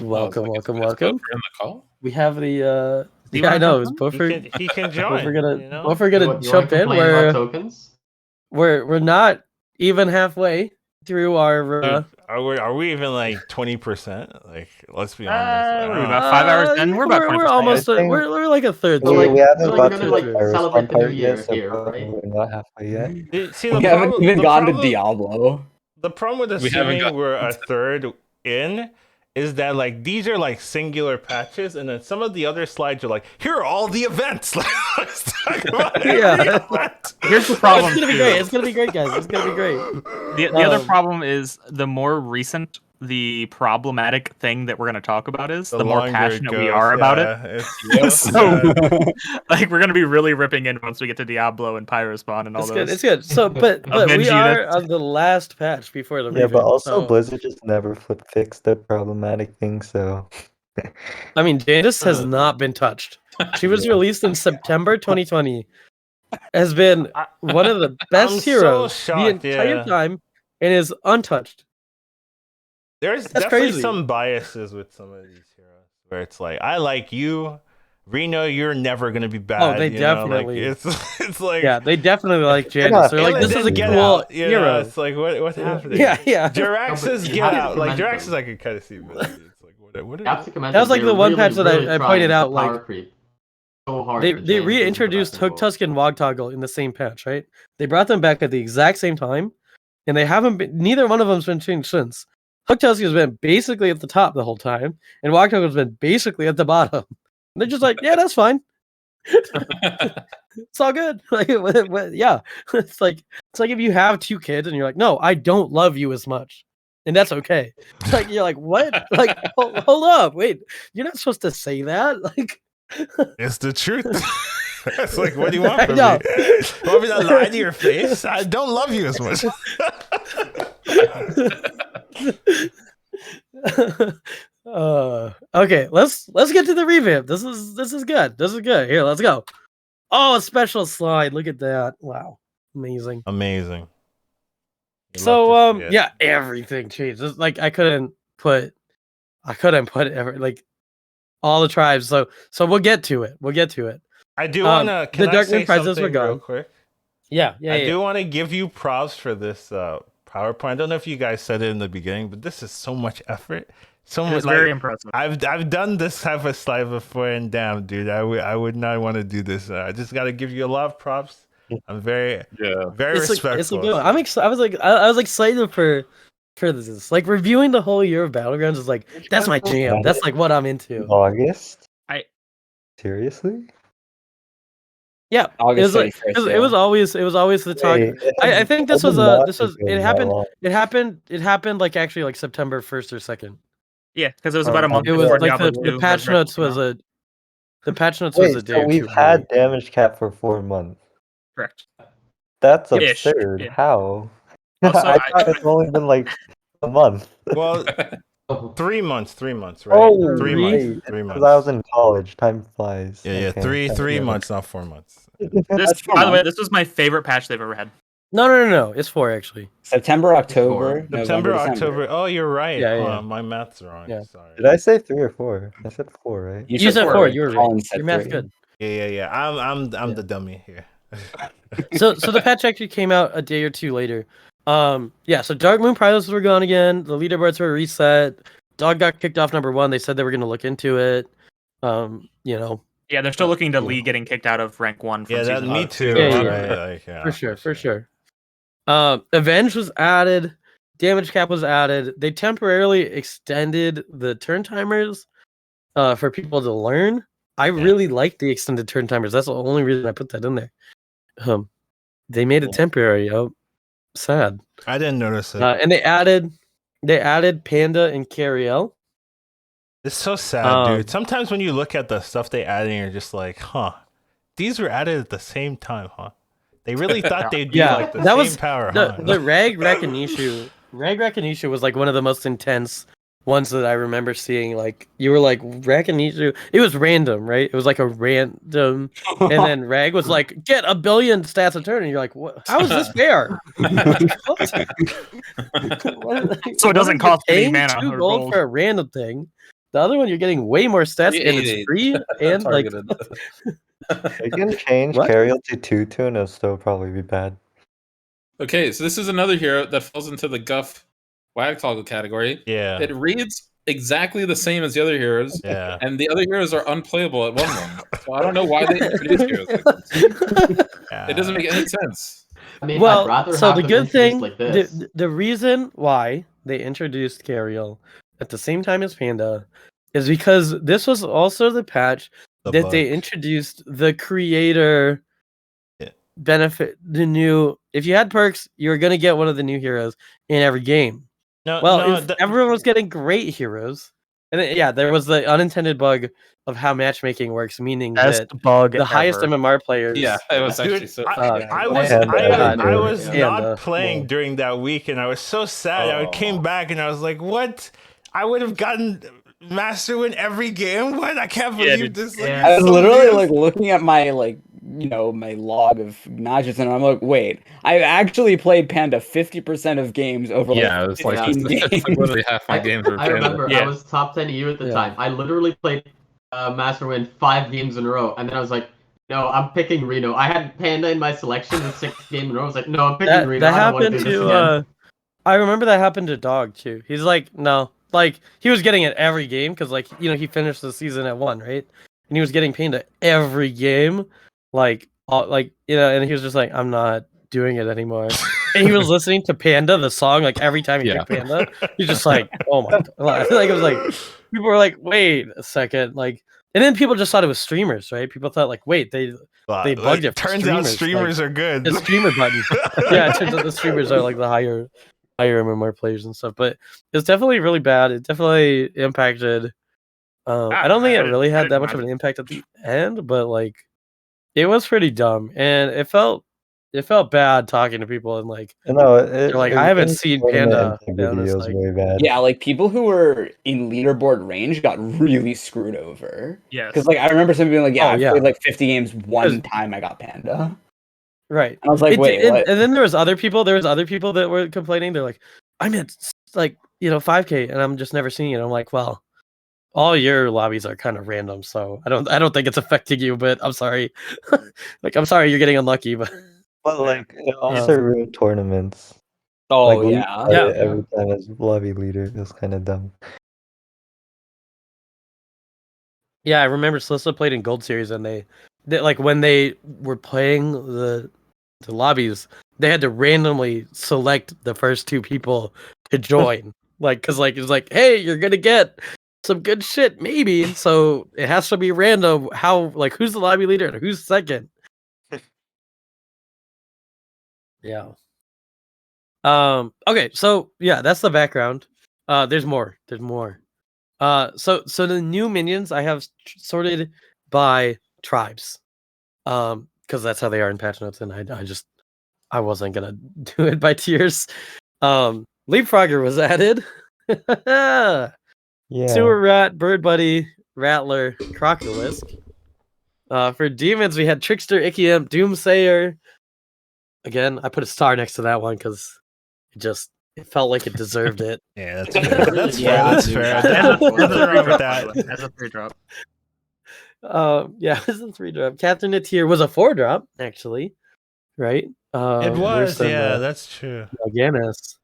Welcome. In the call? We have the. Yeah, I know. Is Bofer? He can join. Bofer gonna jump in. We're not even halfway through our. Dude, are we even like 20%? Like, let's be honest. We're about 5 hours in. We're about 20%. We're almost. We're like a third. So we haven't got to like celebrate the new year here, right? We're not halfway yet. See, we haven't even gone to Diablo. The problem with assuming we're a third in is that like these are like singular patches, and then some of the other slides are like, here are all the events. Let's talk about event. Here's the problem. It's gonna be great. It's gonna be great, guys. It's gonna be great. The other problem is the more recent the problematic thing that we're going to talk about is, the more passionate we are about it. So, like, we're going to be really ripping in once we get to Diablo and Pyrospawn and all those. It's good. So, but we are on the last patch before the revamp. But also Blizzard just never fixed the problematic thing, so... I mean, Jadis has not been touched. She was released in September 2020. Has been one of the best heroes the entire time and is untouched. There's definitely some biases with some of these heroes where it's like, I like you Reno, you're never gonna be bad. Oh, they definitely. It's like yeah, they definitely like Janice. They're like, this is a cool hero. It's like what's happening? Yeah. Jirax's get out. Like Jirax's, I could kind of see, but it's like what that was like the one patch that I pointed out. Like so hard they reintroduced Hook Tusk and Wog Toggle in the same patch, right? They brought them back at the exact same time, and they haven't been. Neither one of them's been changed since. Hook Tusk has been basically at the top the whole time, and Wog Toggle has been basically at the bottom. And they're just like, yeah, that's fine. It's all good. Like, yeah, it's like if you have 2 kids and you're like, no, I don't love you as much, and that's okay. It's like you're like, what? Like, hold up, wait, you're not supposed to say that. Like, it's the truth. It's like, what do you want from me? You want me to lie to your face? I don't love you as much. Okay, let's get to the revamp. This is good. This is good. Here, let's go. Oh, a special slide. Look at that. Wow. Amazing. So yeah, everything changed. It's like I couldn't put like all the tribes. So we'll get to it. I do want to the Dark Moon prizes were gone. Real quick. Yeah. I do want to give you props for this PowerPoint. I don't know if you guys said it in the beginning, but this is so much effort. So much, very impressive. I've done this type of slide before, and damn, dude, I would not want to do this. I just got to give you a lot of props. I'm very respectful. I'm excited. I was excited for this. Like reviewing the whole year of Battlegrounds is like that's my jam. That's like what I'm into. August. Seriously. Yeah, August it was always the talk. I think this was it happened like actually like September 1st or 2nd. Yeah, because it was about a month. It was like the patch notes was a day. So we've had damage cap for 4 months. Correct. That's absurd. Yeah. How? Also, I thought it's only been like a month. Well, 3 months, right? Oh, 3 months. 3 months. Because I was in college. Time flies. Yeah, okay. 3 months, not 4 months. By the way, this was my favorite patch they've ever had. No. It's 4 actually. September, October. September, October. Oh, you're right. Yeah. My math's wrong. Yeah. Sorry. Did I say 3 or 4? I said 4, right? You said 4. You were right. Your math's good. Yeah. I'm the dummy here. So the patch actually came out a day or 2 later. So Dark Moon prizes were gone again. The leaderboards were reset. Dog got kicked off number 1. They said they were going to look into it. Yeah, they're still looking to Lee getting kicked out of rank 1. From season me too. Yeah. For sure. Avenge was added. Damage cap was added. They temporarily extended the turn timers for people to learn. I really like the extended turn timers. That's the only reason I put that in there. They made it temporary. Sad. I didn't notice it. And they added Panda and Cariel. It's so sad, dude. Sometimes when you look at the stuff they added, you're just like, huh, these were added at the same time, huh? They really thought they'd be like the same power, huh? The Rag Rakanishu. Rag Rakanishu was like one of the most intense ones that I remember seeing. Like you were like Rakanishu. It was random, right? It was like a random, and then Rag was like, "Get 1 billion stats a turn," and you're like, "What? How is this fair?" So it doesn't cost any mana. 2 gold for a random thing. The other one, you're getting way more stats, and it's free, and like. They can change Cariel to 2-2 and it'll still probably be bad. Okay, so this is another hero that falls into the Guff Wag Toggle category. Yeah. It reads exactly the same as the other heroes. Yeah. And the other heroes are unplayable at 1-1. So I don't know why they introduced heroes like this. It doesn't make any sense. I mean, the good thing, like this. the reason why they introduced Cariel at the same time as Panda is because this was also the patch that they introduced the creator benefit. The new, if you had perks, you were going to get one of the new heroes in every game. Everyone was getting great heroes. And then, there was the unintended bug of how matchmaking works, meaning that the highest MMR players. Yeah, it was actually so. I was not playing during that week, and I was so sad. I came back and I was like, "What? I would have gotten Master Win every game. What? I can't believe this." Like, I was literally like looking at my my log of notches, and I'm like, wait, I've actually played Panda 50% of games over it was like games. It's like literally half my games were I Panda. remember I was top 10 EU at the time. I literally played Master win 5 games in a row, and then I was like, no, I'm picking Reno. I had Panda in my selection the 6th game in a row. I was like, no, I'm picking Reno. That I don't want to happened do this again. I remember that happened to Dog too. He's like, no, like he was getting it every game because like he finished the season at 1, right? And he was getting Panda every game, and he was just like, I'm not doing it anymore. And he was listening to Panda, the song, like every time he picked Panda. He's just like, oh my god! Like it was like people were like, wait a second, like, and then people just thought it was streamers, right? People thought like, wait, they bugged it. Turns out streamers are good. The streamer button. Yeah, it turns out the streamers are like the higher MMR players and stuff. But it's definitely really bad. It definitely impacted. I don't think it really had that much of an impact at the end, but like it was pretty dumb, and it felt bad talking to people and like they're like, I haven't seen Panda. Really bad. Yeah, like people who were in leaderboard range got really screwed over. Yeah, because like I remember somebody being like, I played like 50 games one time I got Panda. Right. And I was like, wait, what? And then there was other people that were complaining. They're like, I'm at like 5K and I'm just never seeing it. I'm like, well, all your lobbies are kind of random, so I don't think it's affecting you, but I'm sorry. Like I'm sorry you're getting unlucky, but like it also ruined tournaments. Oh like, yeah. Every time as lobby leader, it was kind of dumb. Yeah, I remember Slissa played in Gold Series, and they like when they were playing the lobbies, they had to randomly select the first 2 people to join, because it was like, hey, you're gonna get some good shit, maybe. So it has to be random. How who's the lobby leader and who's second? Yeah. Okay, so yeah, that's the background. There's more. So the new minions I have sorted by tribes. Because that's how they are in patch notes, and I wasn't gonna do it by tiers. Leapfrogger was added. Sewer Rat, Bird Buddy, Rattler, Crocolisk. For demons, we had Trickster, Ikiamp, Doomsayer. Again, I put a star next to that one because it felt like it deserved it. Yeah, that's fair. That's fair. Nothing wrong with that. That's a 3-drop. Yeah, it was a 3-drop. Captain Natir was a 4-drop, actually. Right? It was, yeah, that's true. Ganis.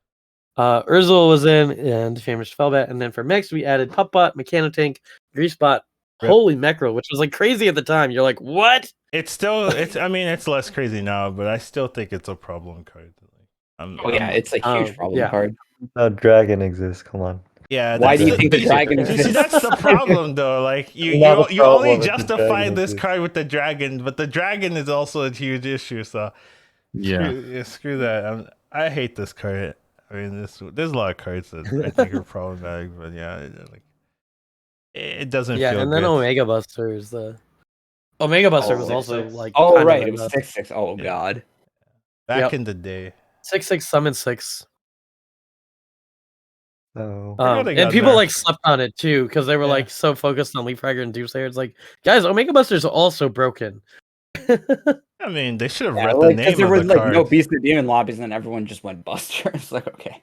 Urzel was in, and Famous Fellbat. And then for mix, we added Puppbot, Mechanotank, Greasebot, Holy Mecro, which was like crazy at the time. You're like, what? It's less crazy now, but I still think it's a problem card. It's a huge problem card. No, dragon exists. Come on. Yeah. Why do you think the dragon exists? See, that's the problem, though. Like you only justify this card with the dragon, but the dragon is also a huge issue. So screw that. I hate this card. I mean, there's a lot of cards that I think are problematic, but yeah, it doesn't. Yeah, feel and then good. Omega Buster is the Omega Buster was also like. Oh right, it was 6/6. Oh god. Back in the day. 6/6 summon 6. So and people like slept on it too because they were like so focused on Leapfrogger and Doomsayer. It's like, guys, Omega Buster's also broken. I mean, they should have read the name because there of were the card. no Beast or Demon lobbies, and then everyone just went Buster. It's like, okay,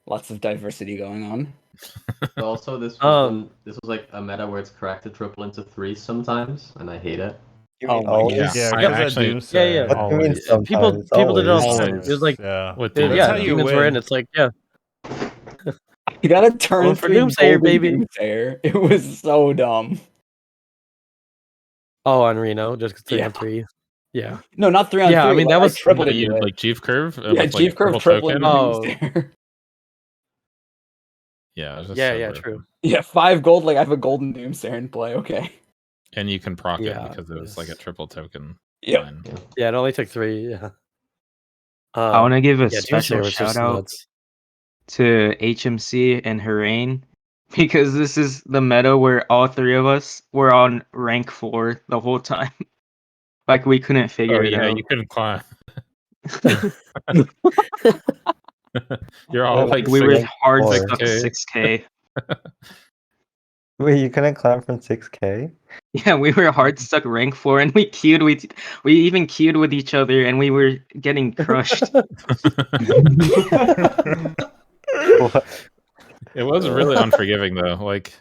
lots of diversity going on. Also, this was like a meta where it's correct to triple into 3 sometimes, and I hate it. Always? People did it all the time. It was like, demons were in. It's like, you gotta turn for Doomsayer, baby. Doomsayer. It was so dumb. Oh, on Reno, just 3 on 3. Yeah. No, not 3 on 3. Yeah, I mean that was triple. Like Chief Curve. Yeah, Chief Curve tripling. Yeah, true. Yeah, 5 gold. Like I have a golden Doomsayer in play. Okay. And you can proc it because it was like a triple token. Yeah. Yeah, it only took 3. Yeah. I want to give a special shout out to HMC and Harain because this is the meta where all 3 of us were on rank 4 the whole time. Like we couldn't figure it out. Yeah, you couldn't climb. You're all like we were hard stuck 6K. Wait, you couldn't climb from 6K? Yeah, we were hard stuck rank 4, and we even queued with each other, and we were getting crushed. It was really unforgiving though. Like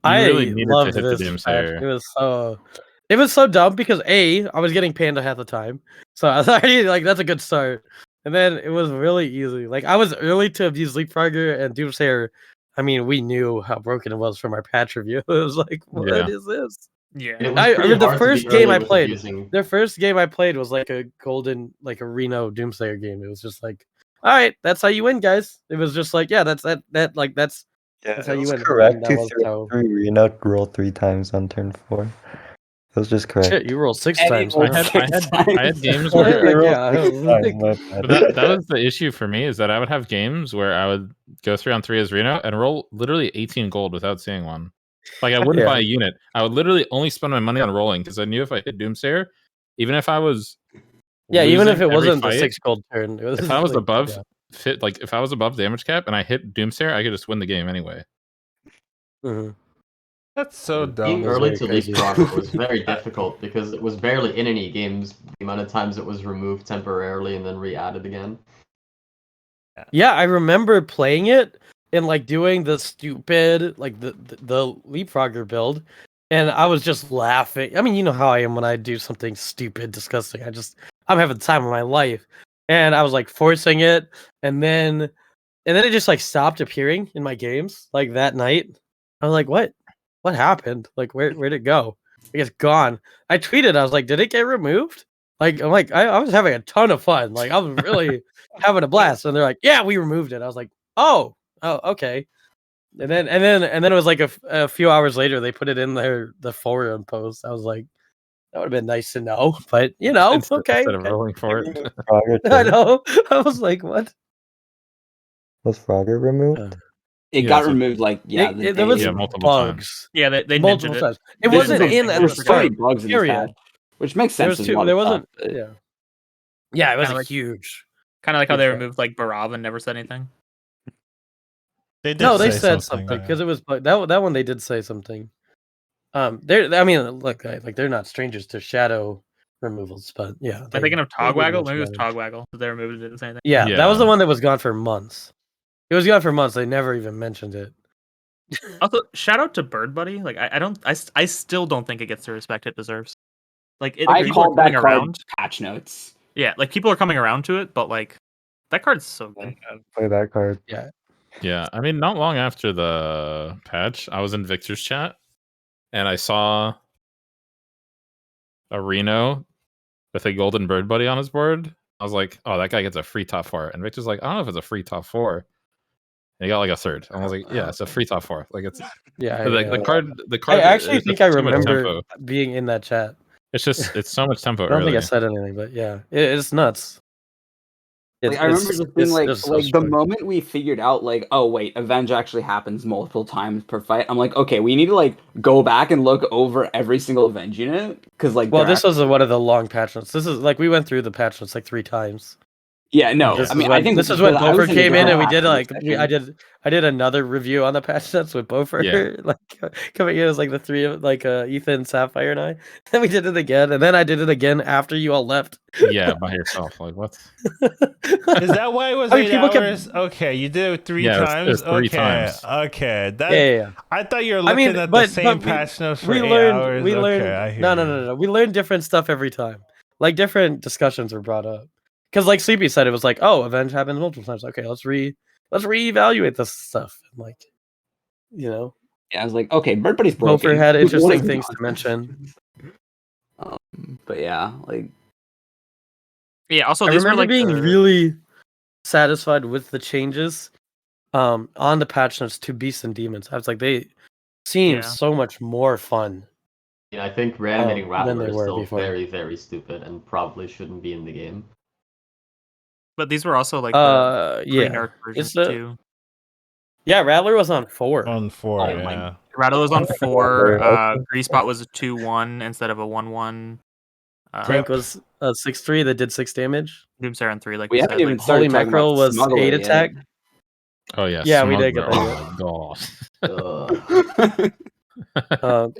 I really needed to loved hit the this patch. Doomsayer. It was so dumb because I was getting Panda half the time, so I was already like, that's a good start. And then it was really easy. Like I was early to abuse Leapfrogger and Doomsayer. I mean, we knew how broken it was from our patch review. It was like, what is this? Yeah. It was pretty the hard first to be game I early with played, abusing. the first game I played was like a Reno Doomsayer game. It was just like, all right, that's how you win, guys. It was just like, yeah, that's That's how you win. correct That to was how... roll 3 times on turn 4. It was just correct. Shit, you rolled 6 times. I had games where that was the issue for me, is that I would have games where I would go 3-on-3 as Reno and roll literally 18 gold without seeing one. Like I wouldn't buy a unit. I would literally only spend my money on rolling because I knew if I hit Doomsayer, even if I was even if it wasn't fight, the 6 gold turn, it was if I was like, above if I was above damage cap and I hit Doomsayer, I could just win the game anyway. Mm-hmm. That's so dumb. Being early to Leapfrogger was very difficult because it was barely in any games. The amount of times it was removed temporarily and then re-added again. Yeah, I remember playing it and like doing the stupid the Leapfrogger build, and I was just laughing. I mean, you know how I am when I do something stupid, disgusting. I'm having the time of my life, and I was like forcing it, and then it just like stopped appearing in my games like that night. I was like, what happened? Like, where'd it go? Like, it's gone. I tweeted, I was like, did it get removed? Like, I'm like, I was having a ton of fun. Like, I was really having a blast. And they're like, yeah, we removed it. I was like, oh, okay. And then it was like a few hours later, they put it in the forum post. I was like, that would have been nice to know, but okay. Instead of rolling for it. I know. I was like, what? Was Frogger removed? It got removed, there was multiple bugs. times. Yeah, they multiple times. It This wasn't in at the start. bugs in this patch, which makes sense. There wasn't. Yeah, it was like, huge. Kind of like how they removed like Barav and never said anything. They did. No, they said something because it was that one. They did say something. I mean, look, they're not strangers to shadow removals, but yeah. Am I thinking of Togwaggle? Maybe it was Togwaggle. They removed it, didn't say anything. Yeah, that was the one that was gone for months. It was gone for months. They never even mentioned it. Also, shout out to Bird Buddy. Like, I still don't think it gets the respect it deserves. Like, I called that card around patch notes. Yeah, like people are coming around to it, but like that card's so good. Play that card. Yeah. Yeah, I mean, not long after the patch, I was in Victor's chat, and I saw a Reno with a golden bird buddy on his board. I was like, oh, that guy gets a free top 4. And Victor's like, I don't know if it's a free top 4. And he got like a third. And I was like, yeah, it's a free top 4. Like it's the card. I actually think I remember being in that chat. It's so much tempo. I don't think I said anything, but yeah, it's nuts. Like, I remember just being like the moment we figured out, like, oh wait, Avenge actually happens multiple times per fight. I'm like, okay, we need to like go back and look over every single Avenge unit because like. Well, this was one of the long patch notes. This is like we went through the patch notes like 3 times. Yeah, no. I think this is when Bofer came in and we did I did another review on the patch notes with Bofer. Yeah. Like coming in as like the 3 of like Ethan, Sapphire, and I. Then we did it again, and then I did it again after you all left. Yeah, by yourself. Like what? Is that why it was 8 hours? Okay, you did it 3 times. It was 3 times. Okay, I thought you were looking at the same patch notes for 8 hours. We learned. No. We learned different stuff every time. Like different discussions were brought up. Because like Sleepy said, it was like, oh, Avenge happens multiple times. Okay, let's reevaluate this stuff. Like, Yeah, I was like, okay, Bird Buddy's broken. Bofer had interesting things to mention. But yeah, like. Yeah, also I remember being really satisfied with the changes on the patch notes to Beasts and Demons. I was like, they seem so much more fun. Yeah, I think reanimating Rattler is still very, very stupid and probably shouldn't be in the game. But these were also like the pre-nerf versions too. Yeah, Rattler was on 4. On 4, yeah. Rattler was on 4. Greasebot was a 2-1 instead of a 1-1. Tank was a 6-3 that did 6 damage. Doomsayer on 3, like we haven't even started. Holy Mackerel was 8 attack. Oh yeah. Yeah, we did get that.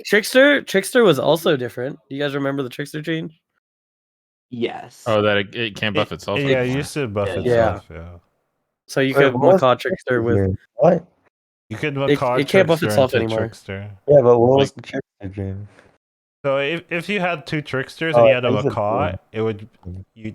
Trickster was also different. You guys remember the Trickster change? Yes. Oh, that it can't buff itself. Yeah, it used to buff itself. Yeah. So you could Macaw Trickster with what? You could Macaw it can't buff Trickster itself into anymore. Trickster. Yeah, but what was the Trickster dream? So if you had two Tricksters and you had a Macaw, dream. it would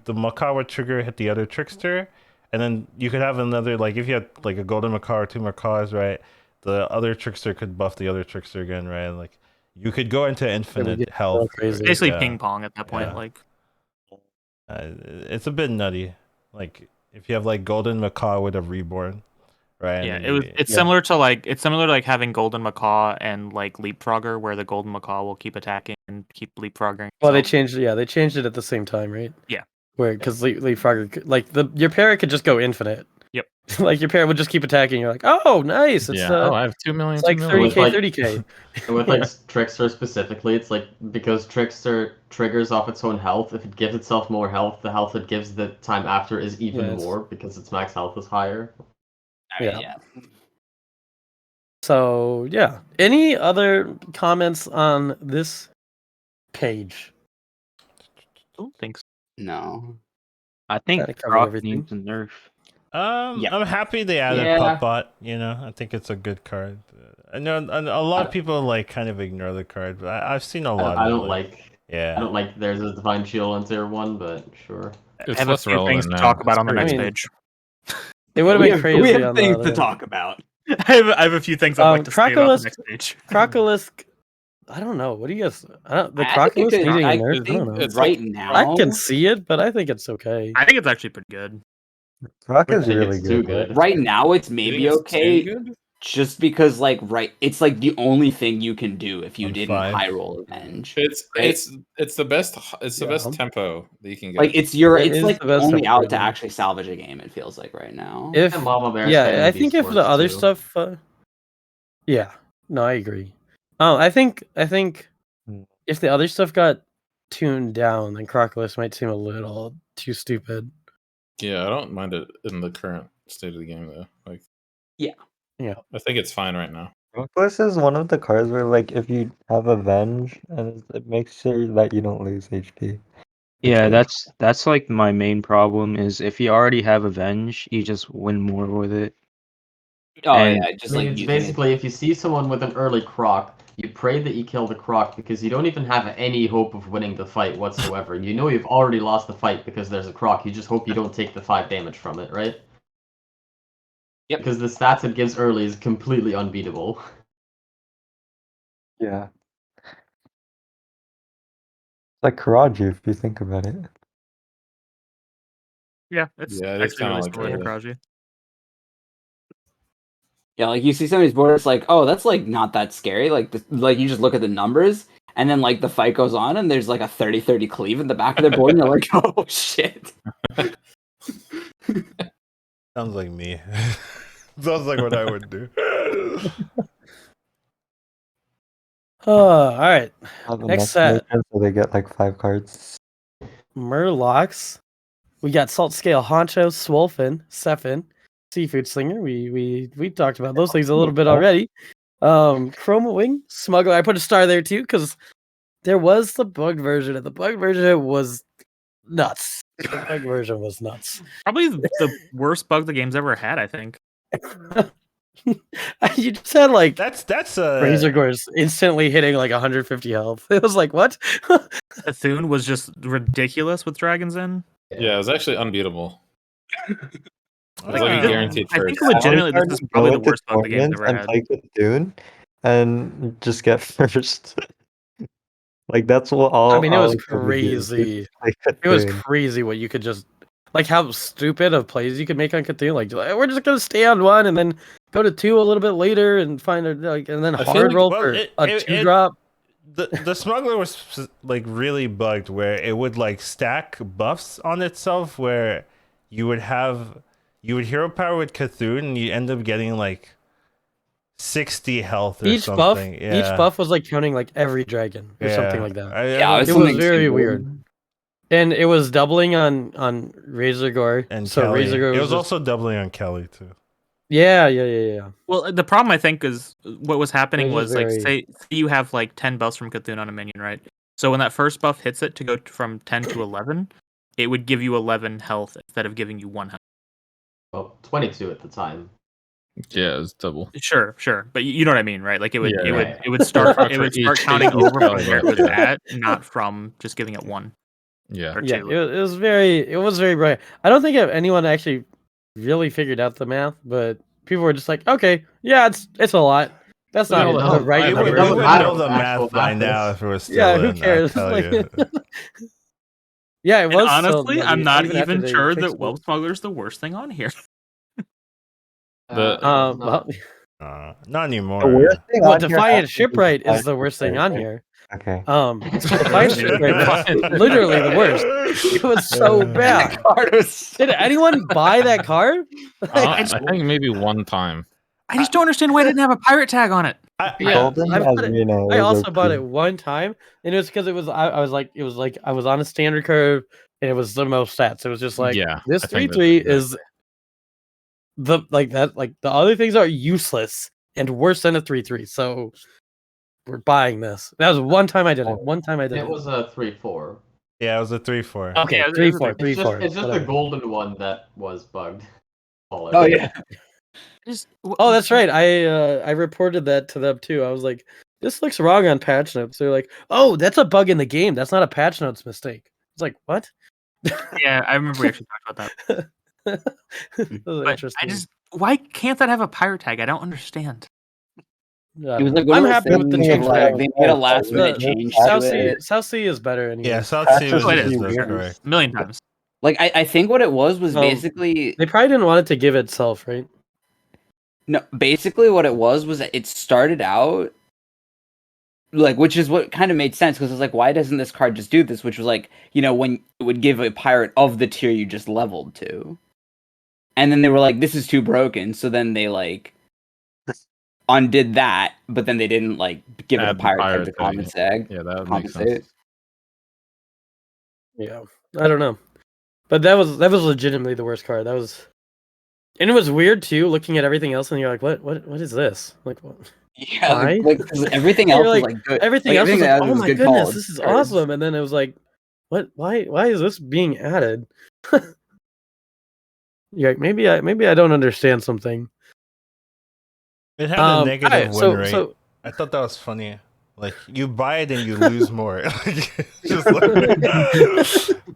the Macaw would trigger hit the other Trickster, and then you could have another, like if you had like a golden Macaw or two Macaws, right? The other Trickster could buff the other Trickster again, right? Like you could go into infinite health. Basically ping pong at that point, like. It's a bit nutty. Like if you have like golden Macaw with a reborn, right? Yeah, it's similar to like having golden Macaw and like Leapfrogger, where the golden Macaw will keep attacking and keep leapfrogging. Well, they changed it at the same time, right? Yeah. Where because Leapfrogger, like your parrot could just go infinite. Yep. Like your parrot would just keep attacking. You're like, oh, nice. It's I have 2 million. It's like 30k, 30k. With like Trickster specifically, it's like because Trickster triggers off its own health. If it gives itself more health, the health it gives the time after is even more because its max health is higher. Yeah. So yeah. Any other comments on this page? I don't think so. No. I think Croc needs a nerf. I'm happy they added Puppbot. You know, I think it's a good card. I know a lot of people like kind of ignore the card, but I've seen a lot. I don't like there's a Divine Shield on tier 1, but sure. I have a few things to talk about on the next page. It would have been crazy. We have things to talk about. I have a few things I'd like to say about the next page. Crocolisk, I don't know. What do you guys? The Crocolisk needing a nerf? I don't know. Right now, I can see it, but I think it's okay. I think it's actually pretty good. Croc is really good. Right now, it's maybe okay. Just because, it's like the only thing you can do if you didn't high roll Avenge. It's the best. It's the best tempo that you can get. Like it's like only out to actually salvage a game. It feels like right now. I think if the other stuff, no, I agree. I think if the other stuff got tuned down, then Crocolisk might seem a little too stupid. Yeah, I don't mind it in the current state of the game though. Like, yeah, I think it's fine right now. Crocolisk is one of the cards where, like, if you have Avenge, and it makes sure that you don't lose HP. Yeah, that's like my main problem is if you already have Avenge, you just win more with it. It's basically if you see someone with an early Croc, you pray that you kill the Croc because you don't even have any hope of winning the fight whatsoever. You know you've already lost the fight because there's a Croc. You just hope you don't take the 5 damage from it, right? Yep. Because the stats it gives early is completely unbeatable. Yeah. It's like Karaju, if you think about it. Yeah, it's actually really similar to Karaju. Yeah, like you see some of these boards, like, oh, that's like not that scary. Like, you just look at the numbers, and then like the fight goes on, and there's like a 30-30 cleave in the back of their board, and you're like, oh shit. Sounds like me. Sounds like what I would do. All right. Next set. So they get like 5 cards. Murlocs. We got Salt Scale Honcho, Swolfen, Sephin, Seafood Slinger. We talked about those things a little bit already. Chroma Wing, Smuggler. I put a star there too because there was the bugged version, and the bugged version was nuts. The bugged version was nuts. Probably the worst bug the game's ever had, I think. You just had like that's Razor Gores instantly hitting like 150 health. It was like, what? Cthulhu was just ridiculous with Dragons in. Yeah, it was actually unbeatable. It was like a guaranteed I first. think legitimately this is probably the worst bug the game's ever had. Play Cthulhu and just get first. Like that's what all. I mean, it was crazy. It was crazy what you could just like how stupid of plays you could make on Cthulhu. Like we're just gonna stay on 1 and then go to 2 a little bit later and find a and then hard roll for a 2-drop. The Smuggler was like really bugged where it would like stack buffs on itself where you would hero power with Cthulhu and you end up getting like 60 health or something. Each buff was like counting like every dragon or something like that. It was very weird. And it was doubling on Razor Gore. And so Kelly. Razor Gore was just... also doubling on Kelly too. Yeah. Well, the problem I think is what was happening was like say you have like 10 buffs from Cthulhu on a minion, right? So when that first buff hits it to go from 10 to 11, it would give you 11 health instead of giving you 1 health. Well, 22 at the time. Yeah, it's double. Sure, but you know what I mean, right? Like it would start counting over from where it was at, not from just giving it 1. Yeah. Or 2. It was very bright. I don't think anyone actually really figured out the math, but people were just like, okay, yeah, it's a lot. That's not the right number. We would know the math by now if it was still yeah, who cares? Yeah, it was. Honestly, I'm not even sure that Whelp Smuggler is the worst thing on here. Not anymore. The worst thing on Defiant Shipwright is the worst thing on here. Okay. Defiant Shipwright was literally the worst. It was so bad. Did anyone buy that card? I think maybe one time. I just don't understand why it didn't have a pirate tag on it. I also bought it one time, and it was because it was I was on a standard curve, and it was the most stats. It was just like this 3/3 is the the other things are useless and worse than a 3/3. So we're buying this. That was one time I did it. It was a 3/4. Yeah, it was a 3/4. Okay, 3/4. It's just the golden one that was bugged. Oh yeah. Oh, that's right. I reported that to them too. I was like, this looks wrong on patch notes. They're like, oh, that's a bug in the game. That's not a patch notes mistake. It's like, what? Yeah, I remember we actually talked about that. That was interesting. Why can't that have a pirate tag? I don't understand. It was like I'm happy with the change. They made a last minute change. South Sea is better anyway. Yeah, South Sea was correct. A million times. Like I think what it was basically they probably didn't want it to give itself, right? No, basically what it was that it started out like, which is what kind of made sense because it's like, why doesn't this card just do this? Which was like, when it would give a pirate of the tier you just leveled to, and then they were like, this is too broken. So then they like undid that, but then they didn't like give it a pirate tag to compensate. Yeah, that would make sense. Yeah, I don't know, but that was legitimately the worst card. That was. And it was weird too, looking at everything else, and you're like, "What is this? Like, what?" Yeah, like everything else was like good. Everything else was like, "Oh my goodness, this is awesome!" And then it was like, "What? Why is this being added?" You're like, maybe I don't understand something. It had a negative win rate. So, I thought that was funny. Like, you buy it and you lose more.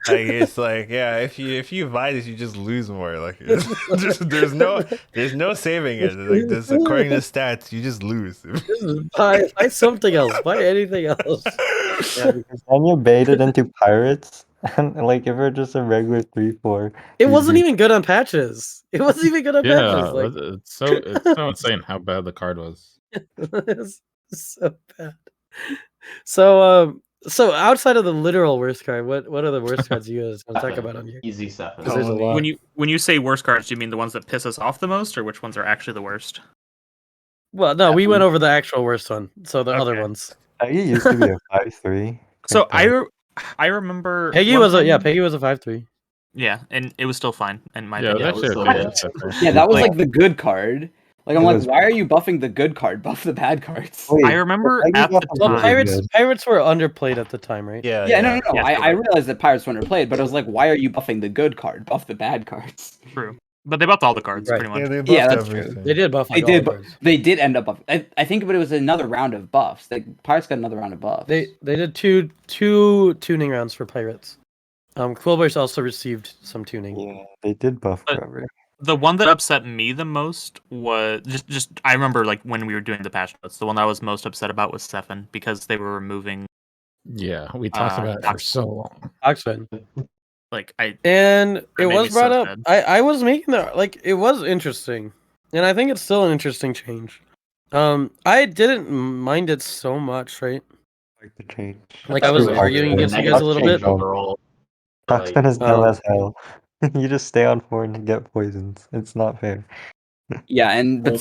It's like, yeah, if you buy this, you just lose more. Like, there's no saving it. Like, this, according to stats, you just lose. Buy something else. Buy anything else. Yeah, because then you baited into pirates, and like if it's just a regular 3/4. It wasn't even good on patches. It wasn't even good on patches. Like, it's so insane how bad the card was. It's so bad. So outside of the literal worst card, what are the worst cards you guys want to talk about on here? Easy 7. There's a lot. When you say worst cards, do you mean the ones that piss us off the most, or which ones are actually the worst? Well, no, we went over the actual worst one. So the other ones. Peggy used to be a 5/3. So I remember Peggy was a 5/3. Yeah, and it was still fine. And that was like the good card. Like, I'm like, why are you buffing the good card? Buff the bad cards. Wait, I remember at the time. Pirates were underplayed at the time, right? No. I realized that pirates were underplayed, but I was like, why are you buffing the good card? Buff the bad cards. True. But they buffed all the cards, pretty much. Yeah, that's true. They did buff. They did end up buffing. I think, but it was another round of buffs. Like, pirates got another round of buffs. They did two tuning rounds for pirates. Quillboys also received some tuning. Yeah, they did buff forever. The one that upset me the most was just I remember like when we were doing the patch notes, the one that I was most upset about was Stefan because they were removing. Yeah, we talked about it for so long. Oxford. Like it was brought up. I was making that like it was interesting, and I think it's still an interesting change. I didn't mind it so much, right? Like the change. Like I was arguing against you guys a little bit. Overall, Toxpen is dumb as hell. You just stay on 4 and get poisons. It's not fair. Yeah, and but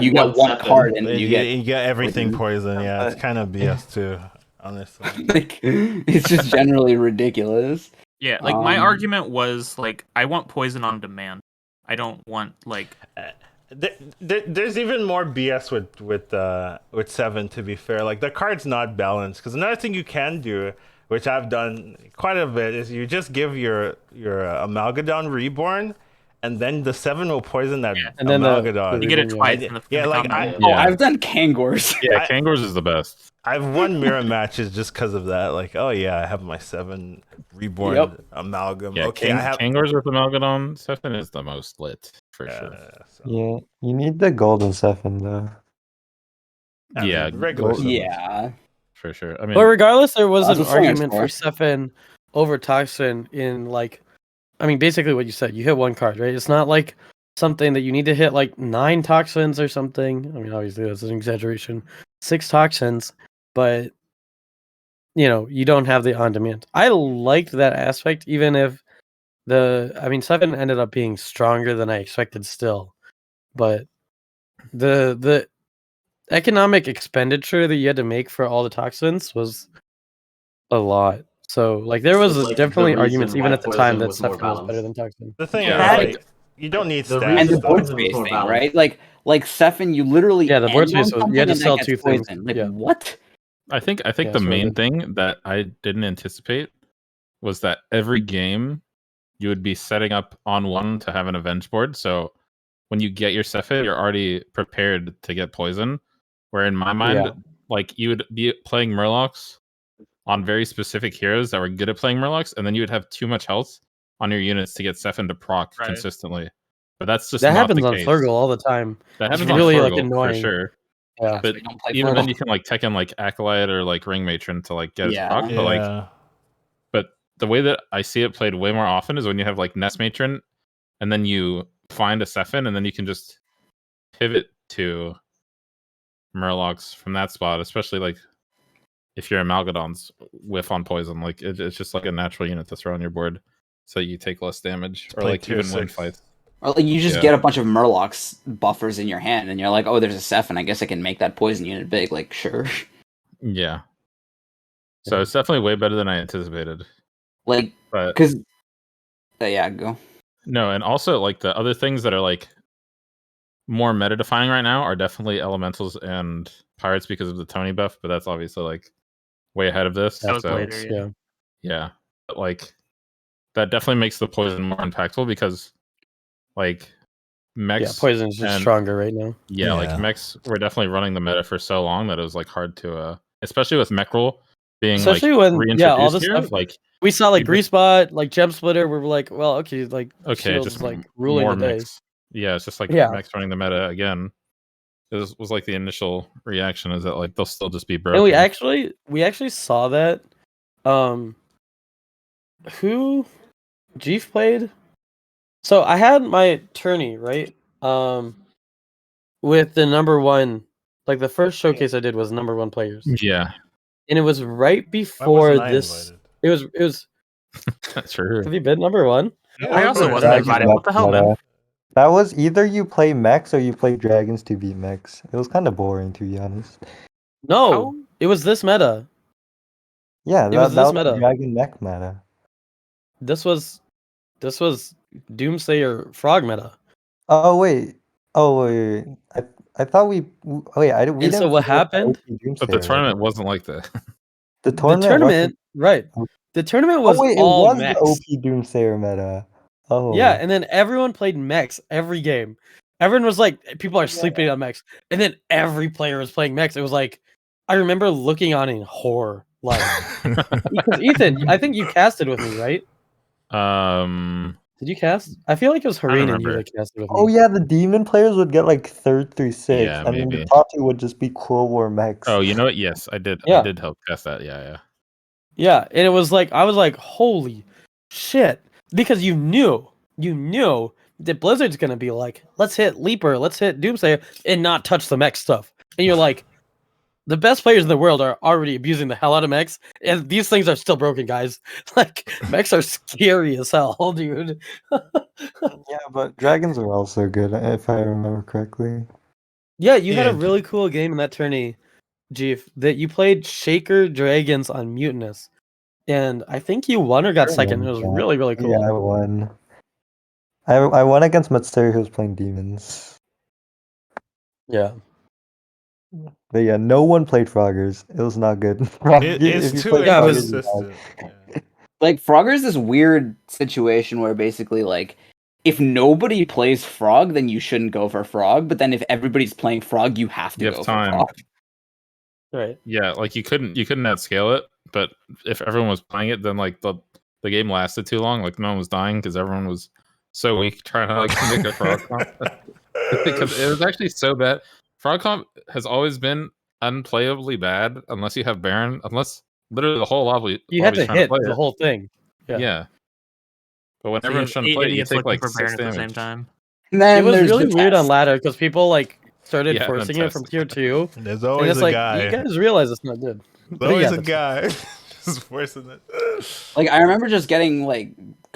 you got one card and you get everything poison. Yeah, it's kind of BS too, honestly. Like, it's just generally ridiculous. Yeah, like my argument was like I want poison on demand. I don't want like. There's even more BS with 7. To be fair, like the card's not balanced. Because another thing you can do, which I've done quite a bit, is you just give your Amalgadon Reborn, and then the 7 will poison that and then you get it twice. I've done Kangors. Yeah, Kangors is the best. I've won mirror matches just because of that. Like, oh yeah, I have my 7 reborn amalgam. Yeah, okay, I have Kangors with amalgam 7 is the most lit for sure. So. Yeah, you need the golden 7 though. Yeah, regular. Yeah, for sure. I mean, but regardless, there was an argument for Sephin over Toxin in like, I mean, basically what you said. You hit 1 card, right? It's not like something that you need to hit like 9 toxins or something. I mean, obviously that's an exaggeration. 6 toxins, but you don't have the on demand. I liked that aspect, even if Sephin ended up being stronger than I expected still, but the economic expenditure that you had to make for all the toxins was a lot. So like there was definitely arguments even at the time that Sephin was better than Toxin. The thing is, you don't need stats. And the board space thing, right? Like Sephin, you literally the board space was you had to sell 2 things. Like what? I think the main thing that I didn't anticipate was that every game you would be setting up on 1 to have an avenge board. So when you get your Sephin, you're already prepared to get poison. Where in my mind, like you would be playing Murlocs on very specific heroes that were good at playing Murlocs, and then you would have too much health on your units to get Sephin to proc consistently. But that's just that not happens the on case. Flurgle all the time. That happens really on Flurgle, like annoying. For sure. Yeah, but even then you can like tech in like Acolyte or like Ring Matron to like get his proc. But the way that I see it played way more often is when you have like Nest Matron, and then you find a Sephin, and then you can just pivot to Murlocs from that spot, especially like if your Amalgadons whiff on poison. Like it's just like a natural unit to throw on your board, so you take less damage, or like even win fights. Or like you just get a bunch of Murlocs buffers in your hand, and you're like, oh, there's a Sephin. I guess I can make that poison unit big. Like sure. Yeah. So it's definitely way better than I anticipated. Like, because go. No, and also like the other things that are like more meta defining right now are definitely elementals and pirates because of the Tony buff, but that's obviously like way ahead of this. That was later, yeah. But like that definitely makes the poison more impactful because like mechs poison is just stronger right now. Yeah, like mechs were definitely running the meta for so long that it was like hard to especially with mech roll being especially like when reintroduced all this here, stuff like we saw like Greasebot, like Gem Splitter, we're like, well, okay, Shields just is like ruling more the day. mechs. Yeah, it's just like mechs running the meta again. It was like the initial reaction is that like they'll still just be broken. And we actually saw that. Who Jeef played? So I had my tourney, right? With the number 1, like the first showcase I did was number 1 players. Yeah. And it was right before this. It was That's true. Have you been number 1? I also wasn't invited. What the hell, man? That was either you play mechs or you play dragons to beat mechs. It was kind of boring, to be honest. No, it was this meta. Yeah, that was meta. Dragon mech meta. This was Doomsayer frog meta. Oh wait. I thought we didn't. So what happened? But the tournament wasn't like that. The tournament, right? The tournament was all mechs. The OP Doomsayer meta. Oh yeah, and then everyone played mechs every game. Everyone was like, people are sleeping on mechs, and then every player was playing mechs. It was like, I remember looking on in horror, like, because Ethan, I think you casted with me, right? Did you cast? I feel like it was Hareen and you that casted with me. Oh yeah, the demon players would get like 3rd through 6th, yeah, and then the top 2 would just be Cool War mechs. Oh, you know what? Yes, I did. I did help cast that. Yeah, and it was like I was like, holy shit, because you knew that Blizzard's gonna be like, let's hit Leaper, let's hit Doomsayer, and not touch the mech stuff, and you're like. The best players in the world are already abusing the hell out of mechs, and these things are still broken, guys. Like, mechs are scary as hell, dude. Yeah, but dragons are also good, if I remember correctly. Yeah, you had a really cool game in that tourney, Jeef, that you played Shaker Dragons on Mutinous. And I think you won or got second. It was really, really cool. Yeah, I won. I won against Matsuri, who was playing demons. Yeah. But yeah, no one played Froggers. It was not good. It's too inconsistent. Like Frogger's this weird situation where basically like if nobody plays Frog, then you shouldn't go for Frog. But then if everybody's playing Frog, you have to go for Frog. Right. Yeah, like you couldn't outscale it, but if everyone was playing it, then like the game lasted too long. Like no one was dying because everyone was so weak trying to like make a Frog comp. Because it was actually so bad. Frog comp has always been unplayably bad unless you have Baron, unless literally the whole lobby. You had to hit the whole thing. Yeah. But when everyone's trying to play it, you take like 6 at the same time. And then it was really weird on ladder because people like started forcing it from tier 2. There's always a guy. You guys realize it's not good. There's always a guy just forcing it. Like I remember just getting like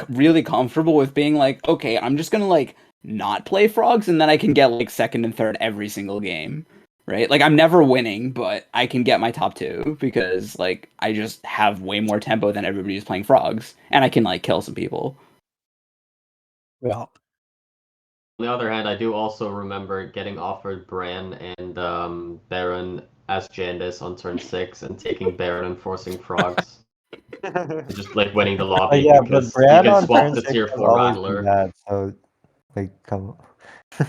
really comfortable with being like, okay, I'm just gonna like not play Frogs, and then I can get like second and third every single game. Right? Like I'm never winning, but I can get my top 2 because like I just have way more tempo than everybody who's playing Frogs, and I can like kill some people. Yeah. On the other hand, I do also remember getting offered Bran and Baron as Jandis on turn 6 and taking Baron and forcing Frogs. Just like winning the lobby. Yeah, but Bran on turn 6 tier 4 Rattler. Bad, so like come on.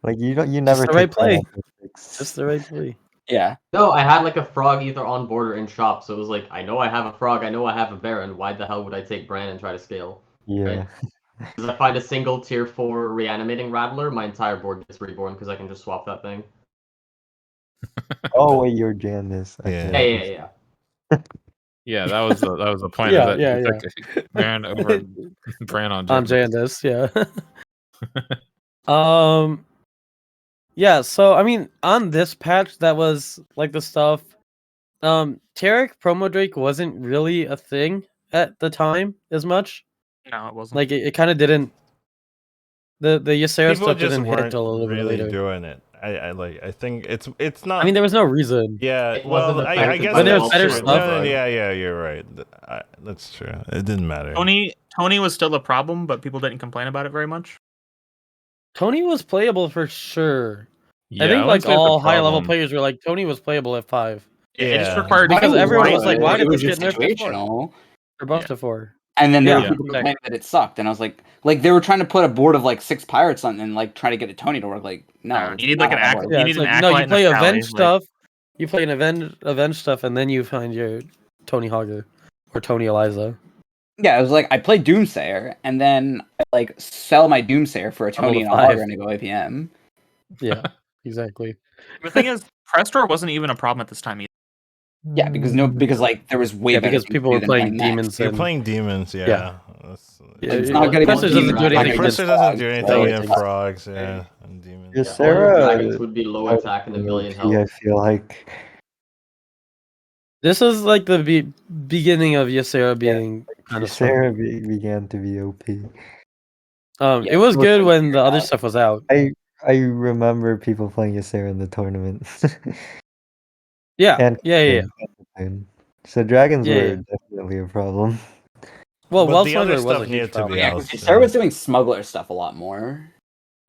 Like you never Just the right play. Just the right play. Yeah. No, I had like a Frog either on board or in shop, so it was like I know I have a Frog, I know I have a Baron. Why the hell would I take Bran and try to scale? Yeah. Right? Because I find a single tier 4 reanimating Rattler, my entire board gets reborn because I can just swap that thing. Oh wait, you're Jandis. Yeah. Yeah, that was the point of that. Baron over Bran on Jandis, yeah. Yeah, so I mean on this patch that was like the stuff. Taric promo Drake wasn't really a thing at the time as much. No, it wasn't. Like it kind of didn't. The Ysera People stuff just didn't hit weren't until a little really bit later. doing it. I think it's not. I mean, there was no reason. Yeah, well, I guess but there was that's better true. stuff. No, yeah, you're right. That's true. It didn't matter. Tony was still a problem, but people didn't complain about it very much. Tony was playable for sure. Yeah, I think like all high level players were like Tony was playable at 5. Yeah, it just required because everyone was like, why did this just get nerfed to 4? situational? Or buffed to 4? And then there were people complaining that it sucked, and I was like they were trying to put a board of like 6 pirates on and like try to get a Tony to work. Like, no, you need like an act. Yeah, you need an like, no, you play event avenge stuff. You play an avenge stuff, and then you find your Tony Hogger or Tony Eliza. Yeah, it was like I play Doomsayer, and then I like sell my Doomsayer for a Tony and a Hogger, and I go APM. Yeah, exactly. The thing is, Prestor wasn't even a problem at this time either. Yeah, because like there was way better because people were playing demons. You're playing demons, yeah. It's not getting Prestor doesn't do anything. Prestor doesn't do anything against frogs, and demons. Ysera would be low attack and a million health. I feel like this is like the beginning of Ysera being kind of Ysera began to be OP. It was good when the other stuff was out. I remember people playing Ysera in the tournament. Yeah. So dragons were definitely a problem. Well, the other stuff needed to be. Yeah, Ysera was doing smuggler stuff a lot more,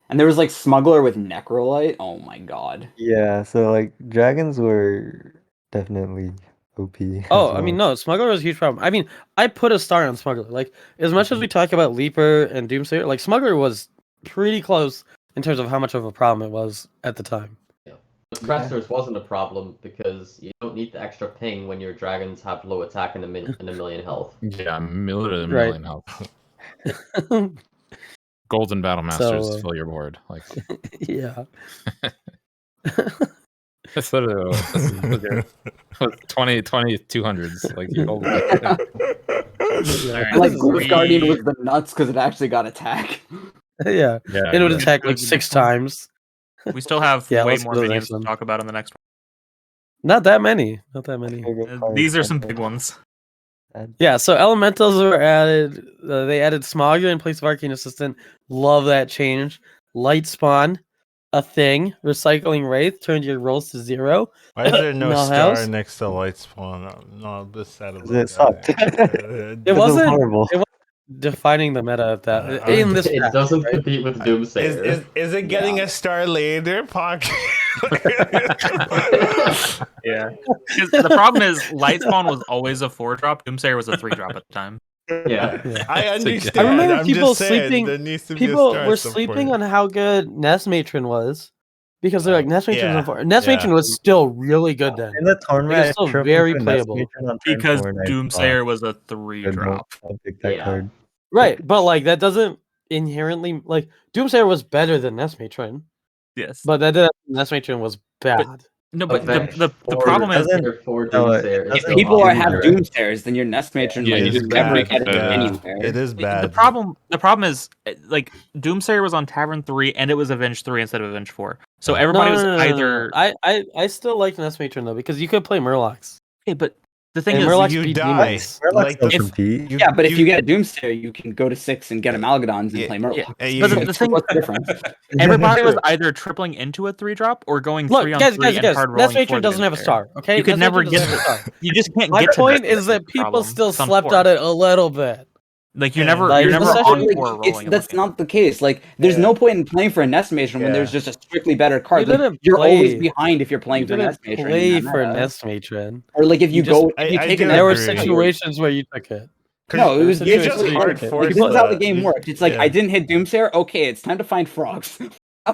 and there was like smuggler with Necrolite. Oh my god. Yeah, so like dragons were definitely OP. Oh, I mean, no, smuggler was a huge problem. I mean, I put a star on smuggler. Like as much as we talk about Leaper and Doomsayer, like smuggler was pretty close in terms of how much of a problem it was at the time. Prestors wasn't a problem because you don't need the extra ping when your dragons have low attack and a million health. Yeah, literally a million health. Golden Battle Masters fill your board. Like, yeah. That's literally 20 200s. Like, you hold like Ghost Guardian was the nuts because it actually got attack. Yeah, it would attack like 6 times. We still have way more videos to talk about in the next one. Not that many. These are some big ones. Yeah, so elementals were added. They added Smogger in place of Arcane Assistant. Love that change. Light Spawn, a thing. Recycling Wraith turned your rolls to 0. Why is there no star house? next to Light Spawn? No, this sad about it sucked. It wasn't horrible. It wasn't defining the meta of that. In this it doesn't compete with Doomsayer. Is it getting a star later, Pocket? Yeah. The problem is Light Spawn was always a 4-drop. Doomsayer was a 3-drop at the time. Yeah. I understand. I remember I'm people just saying, sleeping. there needs to be People a star were at some sleeping point. on how good Nest Matron was because they're like Nest Matron's on 4. Nest yeah. Matron was still really good then. In the tournament, Like, it's still very playable. Because Doomsayer was a 3-drop. I'll pick that card. Right, but like that doesn't inherently like Doomsayer was better than Nest Matron. Yes, but that Nest Matron was bad. No, but the problem is if people have Doomsayers, then your Nest Matron like you just never get it anywhere. It is bad. The problem is like Doomsayer was on Tavern 3 and it was Avenge 3 instead of Avenge 4. So everybody was either. I still like Nest Matron though because you could play Murlocs. Okay, but the thing is, Murlocs you beat die. demons. But if you get a Doomsayer, you can go to 6 and get Amalgadons and play Murlocs. But the thing, what's the difference? Everybody was either tripling into a 3-drop or going 3 on 3 and hard rolling. Nest Matron doesn't have a star. Okay, you could never get. You just can't My get. My point is that people still slept on it a little bit. Like you're never on 4 rolling. That's not the case. Like there's no point in playing for a Nest Matron when there's just a strictly better card. You're always behind if you're playing for Nest Matron. Play for Nest Matron. Or like if you take a there were situations where you took it. No, it was just hard. This is how the game worked. It's like I didn't hit Doomsayer. Okay, it's time to find frogs.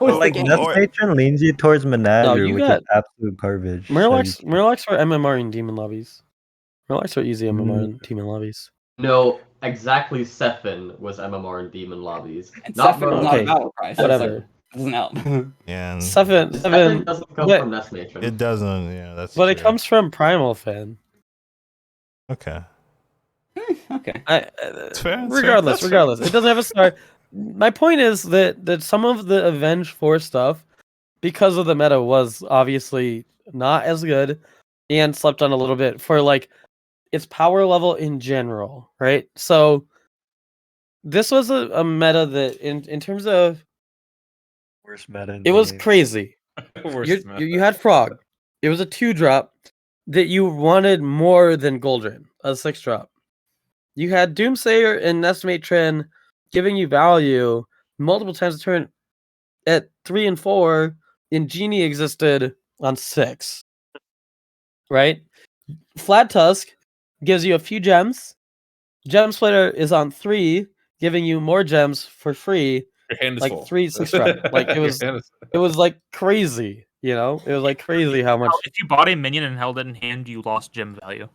Like Nest Matron leans you towards Menagerie, which is absolute garbage. Murlocs were MMR in demon lobbies. Murlocs were easy MMR in demon lobbies. No, exactly. Sephin was MMR in demon lobbies. Sephin was not a battle cry. Whatever. Doesn't help. Yeah. Sephin doesn't come from Nest Matron. It doesn't. Yeah, that's. But it comes from Primal Fan. Okay. Okay. It's fair. Regardless, it doesn't have a star. My point is that some of the Avenge 4 stuff, because of the meta, was obviously not as good and slept on a little bit for like its power level in general, right? So this was a meta that in terms of worst meta. It was crazy. You had Frog. It was a 2-drop that you wanted more than Goldrin, a 6-drop. You had Doomsayer and Nest Matron giving you value multiple times a turn at 3 and 4, and Genie existed on 6. Right? Flat Tusk gives you a few gems. Gem Splitter is on 3, giving you more gems for free. Like full. 3 6-drop. Like it was like crazy, you know? It was like crazy how much. If you bought a minion and held it in hand, you lost gem value.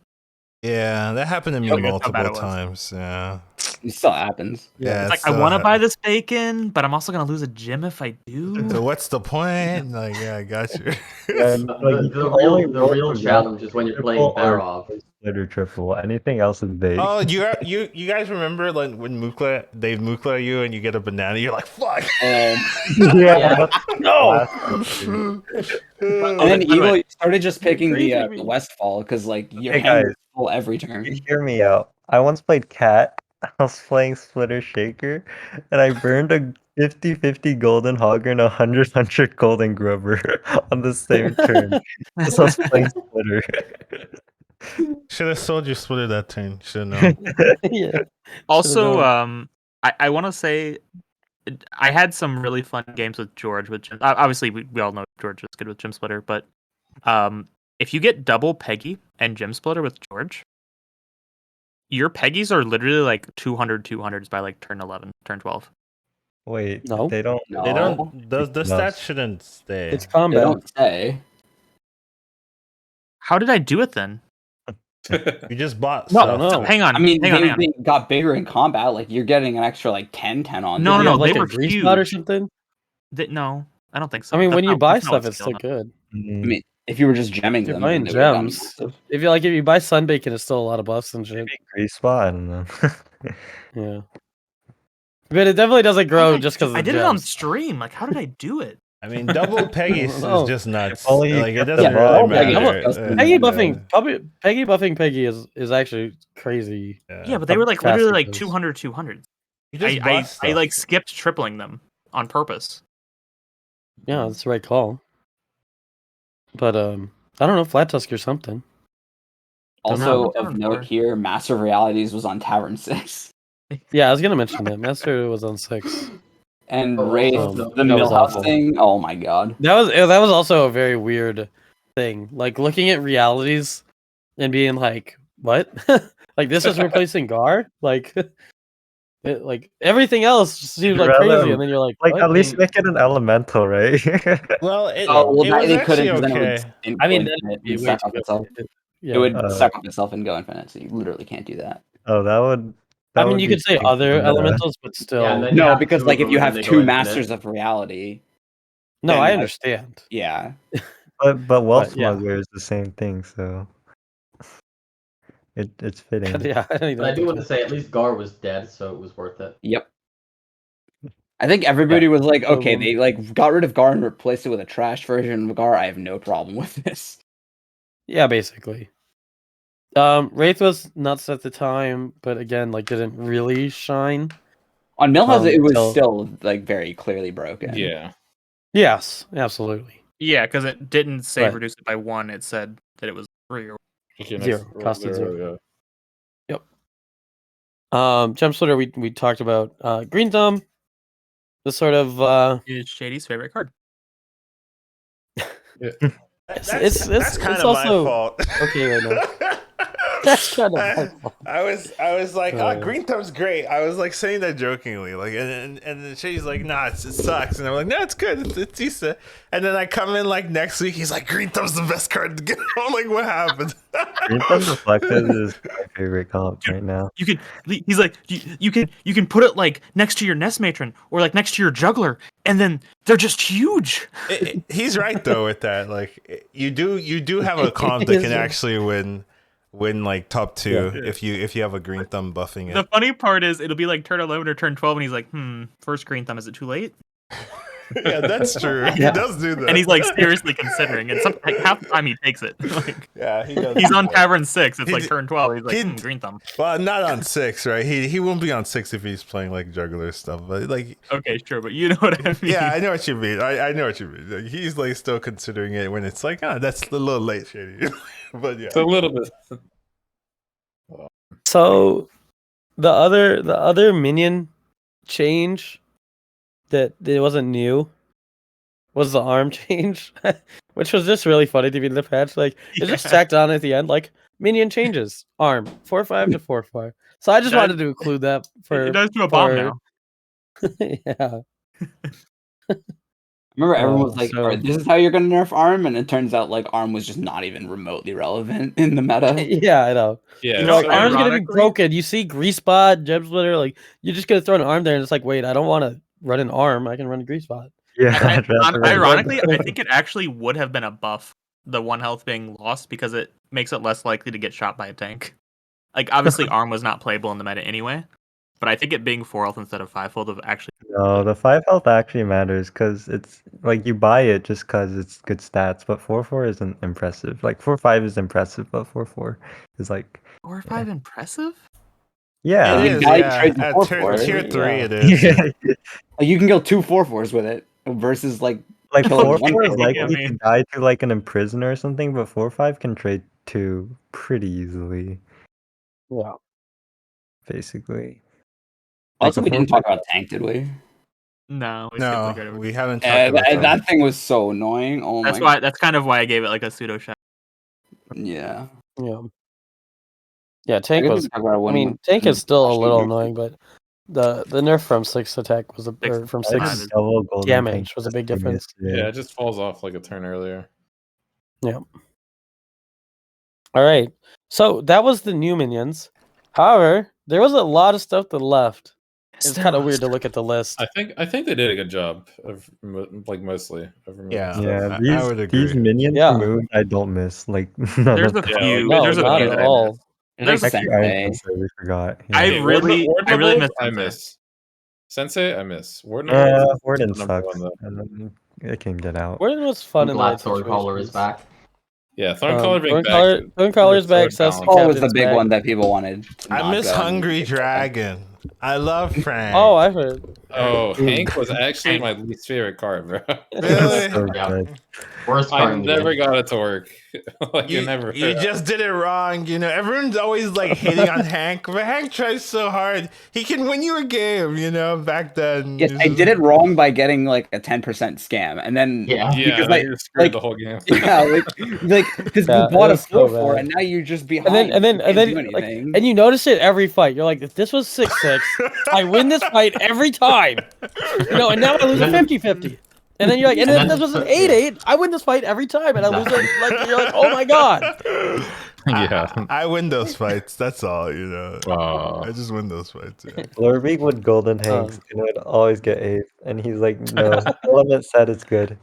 Yeah, that happened to me multiple times. Yeah. It still happens. Yeah, it's like I want to buy this bacon, but I'm also gonna lose a gem if I do. So what's the point? Like, yeah, I got you. The real challenge is when you're playing Barov. Splitter triple. Anything else is bait. Oh, you guys remember like when Dave Mukla you and you get a banana, you're like, fuck. Yeah. No. And then Eagle started just picking the Westfall because like your hand is full every turn. Hear me out. I once played Cat. I was playing Splitter Shaker, and I burned a 50-50 Golden Hogger and 100 Golden Grubber on the same turn. So I was playing Splitter. Should have sold your Splitter that turn. Should have known. Yeah. Also, I want to say I had some really fun games with George. Obviously, we all know George is good with Gem Splitter, but if you get double Peggy and Gem Splitter with George, your Peggies are literally like 200-200s by like turn 11, turn 12. Wait, no, they don't. They don't. The stats shouldn't stay. It's combat. They don't stay. How did I do it then? You just bought. No, hang on. I mean, hang on. They got bigger in combat. Like you're getting an extra like 10 on. No, like they were grease huge. spot or something. No, I don't think so. I mean, when you buy that's not stuff, it's still good. I mean, if you were just gemming You're them, buying gems. If you buy Sunbacon, it's still a lot of buffs and shit. Grease spot. I don't know. Yeah, but it definitely doesn't grow just because I did it on stream. Like, how did I do it? I mean, double Peggy is just nuts. Only like it doesn't really matter. Peggy buffing Peggy is actually crazy. Yeah, but they were like literally like 200-200s. I like skipped tripling them on purpose. Yeah, that's the right call. But I don't know, Flat Tusk or something. Also of note here, Master of Realities was on Tavern 6. Yeah, I was gonna mention that. Master was on 6. And Wraith, the Millhouse thing. Oh my god. That was also a very weird thing. Like looking at realities and being like, what? Like this is replacing Gar. Like everything else seems like crazy, and then you're like, at least make it an elemental, right? Well, it that was they actually couldn't, okay. Then I mean, it would suck off itself. Yeah. It would suck off itself and go infinite, so you literally can't do that. Oh, that would. I mean, you could say other elementals, but still. Yeah, no, because like if you have two masters of reality. No, I understand. Yeah. But Wealth Smuggler is the same thing, so it's fitting. Yeah, I do want to say at least Gar was dead, so it was worth it. Yep. I think everybody was like, okay, they like got rid of Gar and replaced it with a trash version of Gar. I have no problem with this. Yeah, basically. Wraith was nuts at the time, but again, like didn't really shine. On Millhouse, it was still like very clearly broken. Yeah. Yes, absolutely. Yeah, because it didn't say reduce it by 1. It said that it was 3 or 0. Costed 0. Yep. Gem Splitter, we talked about Green Thumb. The sort of is Shady's favorite card. That's kind of also my fault. Okay, right now. That's kind of my fault. I was like, Green Thumb's great. I was like saying that jokingly, like, and then Shady's like, nah, it sucks, and I'm like, no, it's good, it's decent. And then I come in like next week, he's like, Green Thumb's the best card to get. I'm like, what happened? Green Thumb's Reflective is my favorite comp right now. He's like, you can put it like next to your Nest Matron or like next to your Juggler, and then they're just huge. He's right though with that. Like, you do have a comp that can actually win like top 2 if you have a Green Thumb buffing it. The funny part is it'll be like turn 11 or turn 12, and he's like, first Green Thumb, is it too late? Yeah, that's true. He does do that, and he's like seriously considering it. Like, half the time he takes it. Like, yeah, he does. He's on Tavern 6. It's like turn 12. He's like, Green Thumb. Well, not on 6, right? He won't be on 6 if he's playing like Juggler stuff. But like, okay, sure, but you know what I mean. Yeah, I know what you mean. I know what you mean. Like, he's like still considering it when it's like, that's a little late, Shady. But yeah, it's a little bit. So the other minion change that it wasn't new was the arm change, which was just really funny to be in the patch. Like it just tacked on at the end, like minion changes arm 4/5 to 4/5. So I just wanted to include that for. It does do a bomb now. Yeah. Remember, everyone was like, all right, this is how you're going to nerf ARM, and it turns out, like, ARM was just not even remotely relevant in the meta. Yeah, I know. Yeah, you know, like, ARM's going to be broken. You see Grease Spot, Gem Splitter, like, you're just going to throw an ARM there, and it's like, wait, I don't want to run an ARM. I can run a Grease Spot. Yeah. Ironically, I think it actually would have been a buff, the 1 health being lost, because it makes it less likely to get shot by a tank. Like, obviously, ARM was not playable in the meta anyway. But I think it being 4 health instead of 5-fold of actually. No, the 5 health actually matters because it's like you buy it just because it's good stats, but 4/4 isn't impressive. Like 4/5 is impressive, but 4/4 is like 4/5 impressive. Yeah, it is. At tier 3, it is. Yeah. You can kill 2 4/4s with it versus like 4/4 is likely to die to like an Imprisoner or something, but 4/5 can trade 2 pretty easily. Yeah, basically. Also, we didn't talk about tank, did we? No, we haven't talked about that thing was so annoying. Oh that's why. That's kind of why I gave it like a pseudo shot. Yeah. Yeah, tank was. I mean, tank is still a little annoying, but the nerf from 6 attack was from 6 damage was a big difference. Yeah, it just falls off like a turn earlier. Yeah. All right, so that was the new minions. However, there was a lot of stuff that left. It's kind of weird to look at the list. I think they did a good job of like mostly. Yeah, these minions removed, I don't miss. Like there's a few. There's not at all. There's Sensei. We forgot. Yeah. I really miss Sensei. I miss Warden. Warden sucks. It can get out. Warden was fun. I'm glad Thorncaller is back. Yeah, Thorncaller being back. Thorncaller's back. Was the big one that people wanted. I miss Hungry Dragon. I love Frank. Oh, I heard. Oh, Hank was actually my least favorite card, bro. Really? So Yeah. good. Worst I card in the never game. got it to work. Like You, it never. you just did it wrong. You know, everyone's always like hating on Hank, but Hank tries so hard. He can win you a game, you know, back then. Yes, I did it wrong by getting like a 10% scam, and then Yeah. Yeah, because you're screwed like the whole game. yeah, like because Yeah, you bought a it's so 4/4, bad. and now you're just And behind. then you can't do like, anything. and you notice it every fight. You're like, if this was 6-6, I win this fight every time. You know, and now I lose a 50-50. And then you're like, and then if this was an 8-8, I win this fight every time, and I lose it. Like you're like, oh my god. Yeah. I win those fights. That's all, you know. Aw. I just win those fights. Yeah. Lurbeek would golden Hanks and would always get 8th, and he's like, no, Element said it's good.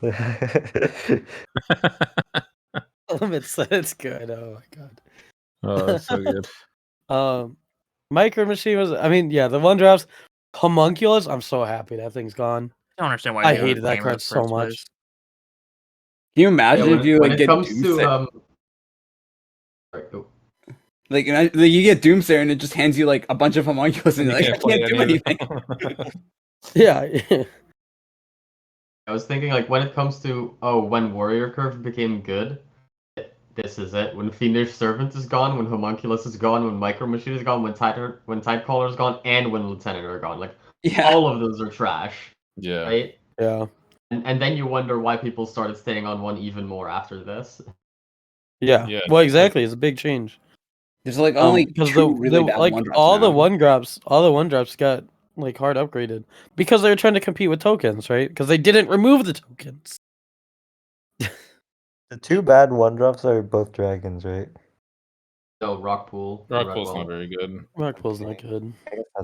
Element said it's good. Oh my god. Oh, that's so good. Micro Machine was. I mean, yeah, the one drops. Homunculus. I'm so happy that thing's gone. I don't understand why I they were hated that playing card with so first much. place. Can you imagine Yeah, if you when like it get comes Doomsayer? to Sorry, go. Like you get Doomsayer and it just hands you like a bunch of homunculus and you're like, I can't do anything. Yeah. I was thinking like when it comes to when Warrior Curve became good, this is it. When Fiendish Servant is gone, when Homunculus is gone, when Micro Machine is gone, when Tidecaller is gone, and when Lieutenant are gone. Like all of those are trash. Yeah. Right? Yeah. And then you wonder why people started staying on one even more after this. Yeah. Yeah. Well, exactly. It's a big change. There's like only because two really bad like one drops all now. the one drops got like hard upgraded because they were trying to compete with tokens, right? Because they didn't remove the tokens. The two bad one drops are both dragons, right? No, Rockpool. Rockpool's not very good. Rockpool's not good.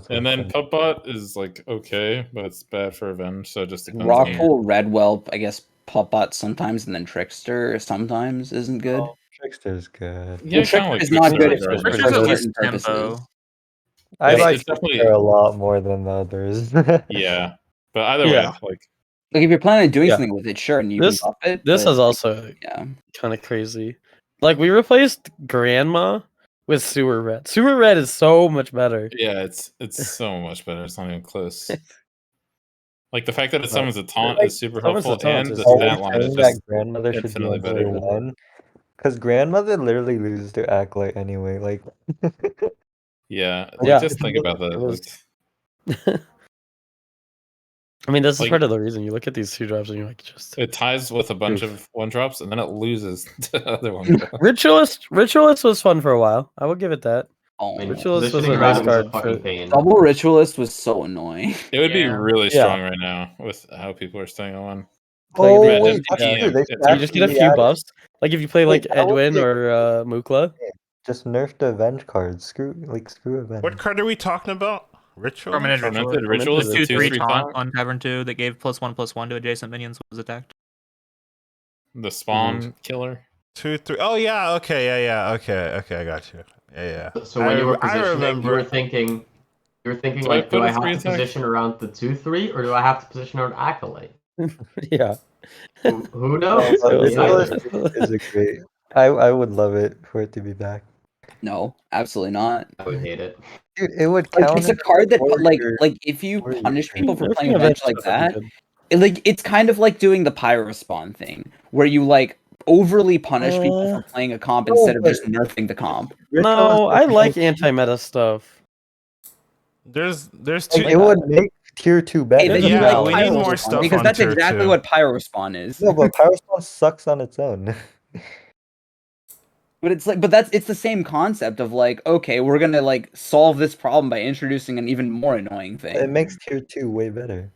And then Pupbot is like okay, but it's bad for Avenge, so it just depends on Rockpool, Red Whelp, I guess Pupbot sometimes, and then Trickster sometimes isn't good. Oh, Trickster's good. Yeah, Trickster like is not Trickster good is for right. Trickster's at least certain purposes. tempo. I It's- like it's definitely- Trickster a lot more than the others. Yeah, but either Yeah. way, like Like if you're planning on doing Yeah. something with it, sure, and you This can buff it. this but, is also yeah. kind of crazy. Like we replaced Grandma with Sewer Red. Sewer Red is so much better. yeah, it's so much better. It's not even close. Like the fact that it summons a taunt is super summons the helpful, taunt and is the always stat line is saying just that grandmother should be infinitely on better. tier 1, because grandmother literally loses to Acolyte anyway. Like, Yeah, Yeah. just think about that. It was- Like, I mean, this is Like- part of the reason you look at these two drops and you're like, just it ties with a bunch Oof. of one drops, and then it loses to other one drops. Ritualist was fun for a while. I will give it that. Oh, Ritualist was Positioning a nice around was a card fucking for. pain. Double Ritualist was so annoying. It would be Yeah. really Yeah. strong right now with how people are staying on. oh Like, wait, that's yeah, true. They it's should a- You just get a actually few add- buffs. Like if you play like Wait, that would Edwin be- or Mukla. Just nerf the Avenge cards. Screw Avenge. What card are we talking about? Ritual? Permanent Tormented Ritual. Ritual is The the 2/3 2/3 taunt taunt. on Tavern 2 that gave +1/+1 to adjacent minions was attacked. The spawn killer. 2, 3. Oh yeah. Okay. Yeah. Okay. I got you. Yeah. So when you were I positioning, remember. you were thinking Do I like, put do a I have 3 to attack? position around the 2/3 or do I have to position around Acolyte? Yeah. Who knows? But It was Ritualist is a great. I would love it for it to be back. No, absolutely not. I would hate it. Dude, it would Like count. it's a as card that warrior. like if you warrior punish card. people for Nerfing playing Avenge Avenge like stuff would that, be good. it's kind of like doing the pyro spawn thing, where you like overly punish people for playing a comp no, instead of but- just nerfing the comp. No, I like Ritualist- anti-meta stuff. There's Like, two. it would make tier 2 better. Hey, then you Yeah, like we need pyro more spawn, stuff because on that's tier exactly 2. what pyro spawn is. No, but Power Spawn sucks on its own. But it's like, it's the same concept of like, okay, we're gonna like solve this problem by introducing an even more annoying thing. It makes tier 2 way better.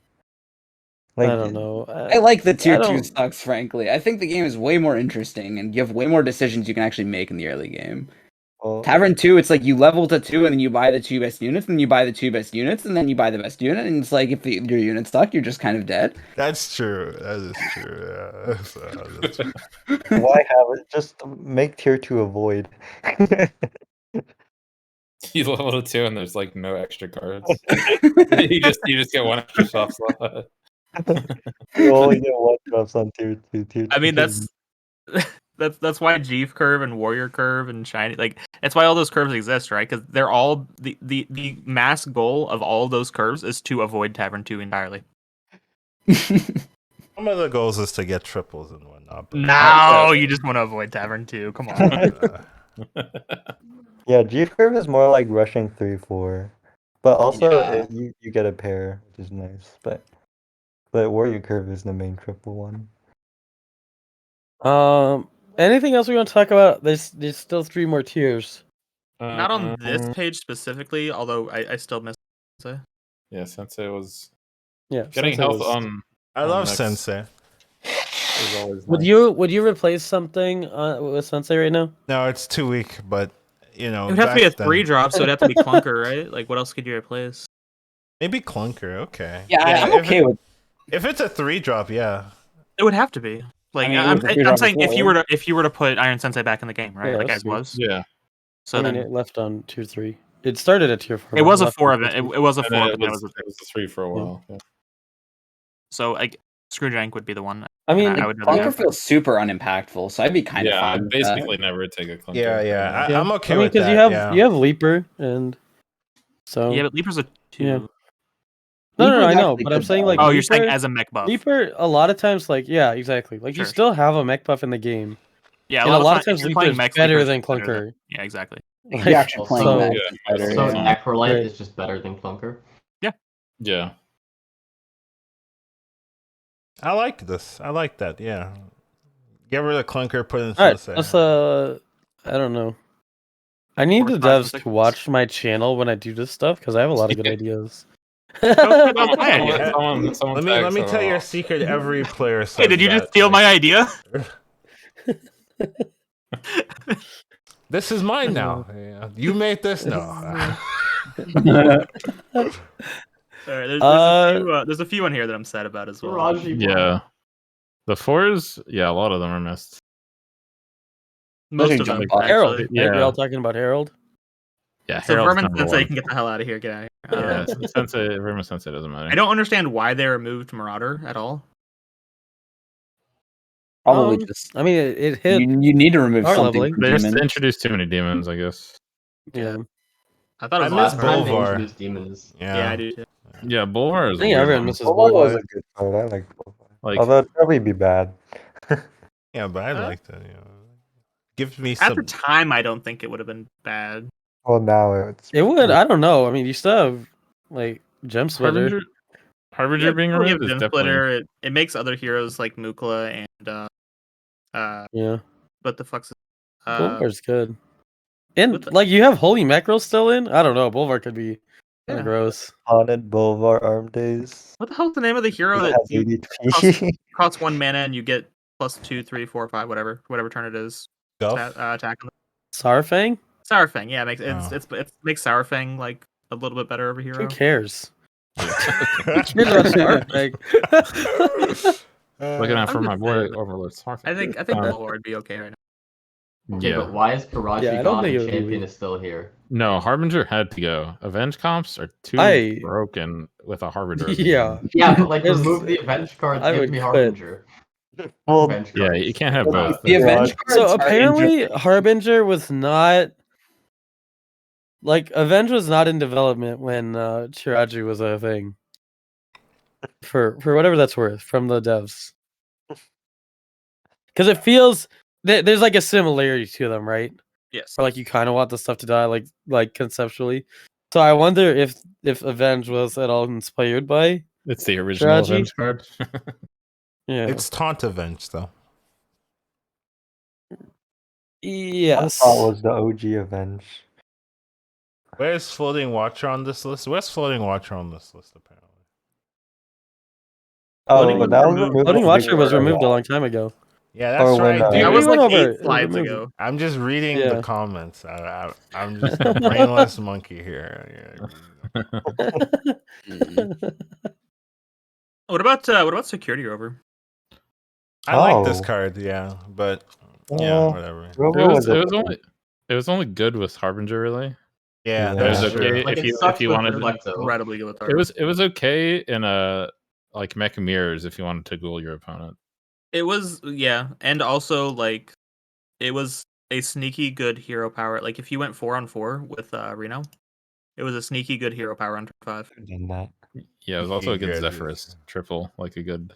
I don't know. I like the tier 2 don't- sucks, frankly. I think the game is way more interesting and you have way more decisions you can actually make in the early game. Well, Tavern 2, it's like you level to 2 and then you buy the 2 best units, and then you buy the 2 best units, and then you buy the best unit, and it's like if your unit's stuck, you're just kind of dead. That's true. That is true. Yeah. So, that's true. why have it? Just make tier 2 a void. You level to 2 and there's like no extra cards. you just get one extra shop slot. You only get one drops on tier 2. I mean, that's that's why Jeeve curve and Warrior curve and Shiny, like that's why all those curves exist, right? Because they're all the mass goal of all those curves is to avoid Tavern 2 entirely. Some of the goals is to get triples and whatnot. But no, you just want to avoid Tavern 2. Come on. Yeah, G curve is more like rushing 3-4, but also you get a pair, which is nice. But Warrior curve is the main triple one. Anything else we want to talk about? There's still 3 more tiers. Not on this page specifically, although I still miss Sensei. Yeah, Sensei was getting Sensei health was... on. I love Sensei. Would you replace something with Sensei right now? No, it's too weak, but you know, it would have to be a 3-drop, so it'd have to be Clunker, right? Like, what else could you replace? Maybe Clunker. Okay. Yeah, I'm okay with. If it's a 3-drop, yeah, it would have to be. Like, I'm saying if you were to put Iron Sensei back in the game, right? Yeah, like as was. Yeah. So I mean, it left on tier 3. It started at tier 4. It was a 4 event. It was a 4, but it was a 3 for a while. Yeah. So like Screwjank would be the one. I mean, I would Clunker feels super unimpactful, so I'd be kind of fine. I basically never take a Clunker. Yeah. I'm okay with because that. you have Leaper, and so yeah, but Leaper's a 2. Yeah. No, I know, but I'm saying like. Oh, Leaper, you're saying as a mech buff. Leaper, a lot of times, like exactly. Like you still have a mech buff in the game. Yeah, and a lot of times Leaper is better than Clunker. Yeah, exactly. Like, you're actually playing mech better. So Necrolite is just better than Clunker. Yeah. Yeah. I like this. I like that. Yeah. Get rid of Clunker, put in Sensei. Let's I don't know. I need the devs to watch my channel when I do this stuff because I have a lot of good ideas. Let me tell you a secret. Every player says. Hey, did you just steal my idea? This is mine now. You made this now. There's a few on here that I'm sad about as well. Yeah. The 4s, a lot of them are missed. Most of them. Harold. Yeah. We're all talking about Harold. Yeah, so Vermin Sensei can get the hell out of here. Get out of here. Vermin Sensei doesn't matter. I don't understand why they removed Marauder at all. Probably just. I mean, it hit. You need to remove something. They just introduced too many demons, I guess. Yeah. I thought it was last time they Bolvar. introduced demons. Yeah, I do too. Yeah, Bolvar is. I think everyone misses Bolvar was Bolvar. a good card. I like Bolvar. Although it'd probably be bad. Yeah, but I like that. Give me At the time, I don't think it would have been bad. Well, now it would. I don't know. I mean, you still have like Gem Splitter. Harbinger being removed is Gem definitely. Splitter. It makes other heroes like Mukla and yeah. What the fuck's Bolvar's good. And like you have Holy Mackerel still in. I don't know. Bolvar could be kind of gross. Haunted Bolvar Arm Days. What the hell's the name of the hero that you costs 1 mana and you get +2, 3, 4, 5, whatever turn it is. Attack. Sourfang? Sourfang, yeah, it makes Sourfang like a little bit better of a hero. Who cares? Looking out for my boy Overlord Sourfang. I think Bolvar would be okay right now. Okay, but why is Karaji gone and Champion is still here? No, Harbinger had to go. Avenge comps are too broken with a Harbinger. Yeah, but like remove the Avenge cards, give me Harbinger. Well, yeah, you can't have both. The Avenge cards so apparently Harbinger was not like Avenge was not in development when Chiraji was a thing. For whatever that's worth from the devs. Because it feels there's like a similarity to them, right? Yes. Or like you kind of want the stuff to die, like conceptually. So I wonder if Avenge was at all inspired by. It's the original Chiraji. Avenge card. Yeah, it's Taunt Avenge though. Yes. I thought was the OG Avenge. Where's Floating Watcher on this list? Where's Floating Watcher on this list? Apparently. Floating Watcher was removed a long time ago. Yeah, that's right. That was like 8 slides ago. I'm just reading the comments. I'm just a brainless monkey here. What about Security Rover? I like this card, but whatever. It was only good with Harbinger, really. Yeah, it was okay like if you wanted. Incredibly good with Harbinger. It was okay in a like mech mirrors if you wanted to ghoul your opponent. It was and also like It was a sneaky good hero power. Like if you went 4-on-4 with Reno, it was a sneaky good hero power on turn 5. Done that. Yeah, it was also a good Zephyrus triple, like a good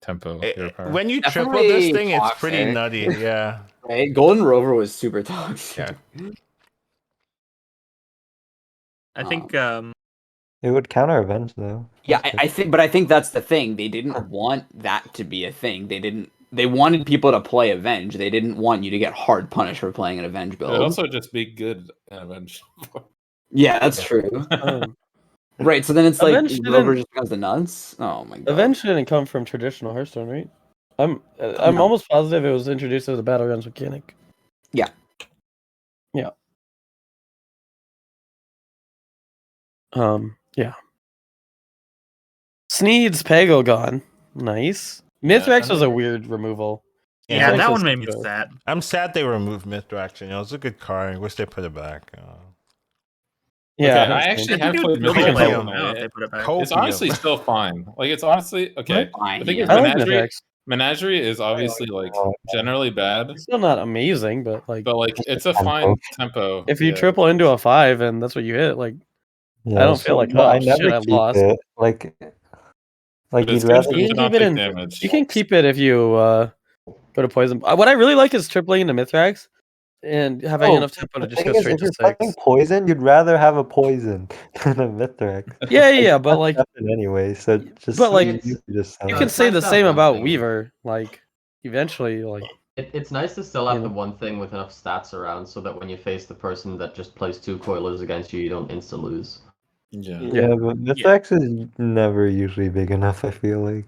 tempo hero power. When you triple this thing, it's pretty nutty. Yeah. Right? Golden Rover was super toxic. Yeah. I think it would counter Avenge though. Yeah, I think that's the thing. They didn't want that to be a thing. They wanted people to play Avenge. They didn't want you to get hard punished for playing an Avenge build. It also just be good at Avenge. Yeah, that's true. Right, so then it's like Rover just becomes the nuts. Oh my god. Avenge didn't come from traditional Hearthstone, right? I'm almost positive it was introduced as a Battlegrounds mechanic. Yeah. Yeah. Yeah. Sneed's Pego gone. Nice. Mithrax was a weird removal. Yeah, that one made me sad. I'm sad they removed Mithrax. You know, it's a good card. I wish they put it back. Yeah, okay, I actually have played Mithrax. It's honestly still fine. Like, it's honestly okay. I think Menagerie is obviously like generally bad. It's still not amazing, but it's a fine tempo. If you triple into a 5 and that's what you hit, like I don't feel like I never keep lost. it. Like you'd rather you can keep it if you go to poison. What I really like is tripling into Mithrax and having enough tempo to just go straight to 6. Poison, you'd rather have a poison than a Mithrax. Yeah, but like anyway, so just you can say the same about Weaver. Like eventually, like it's nice to still have the one thing with enough stats around, so that when you face the person that just plays 2 coilers against you, you don't insta lose. Yeah, but Mithrax is never usually big enough, I feel like.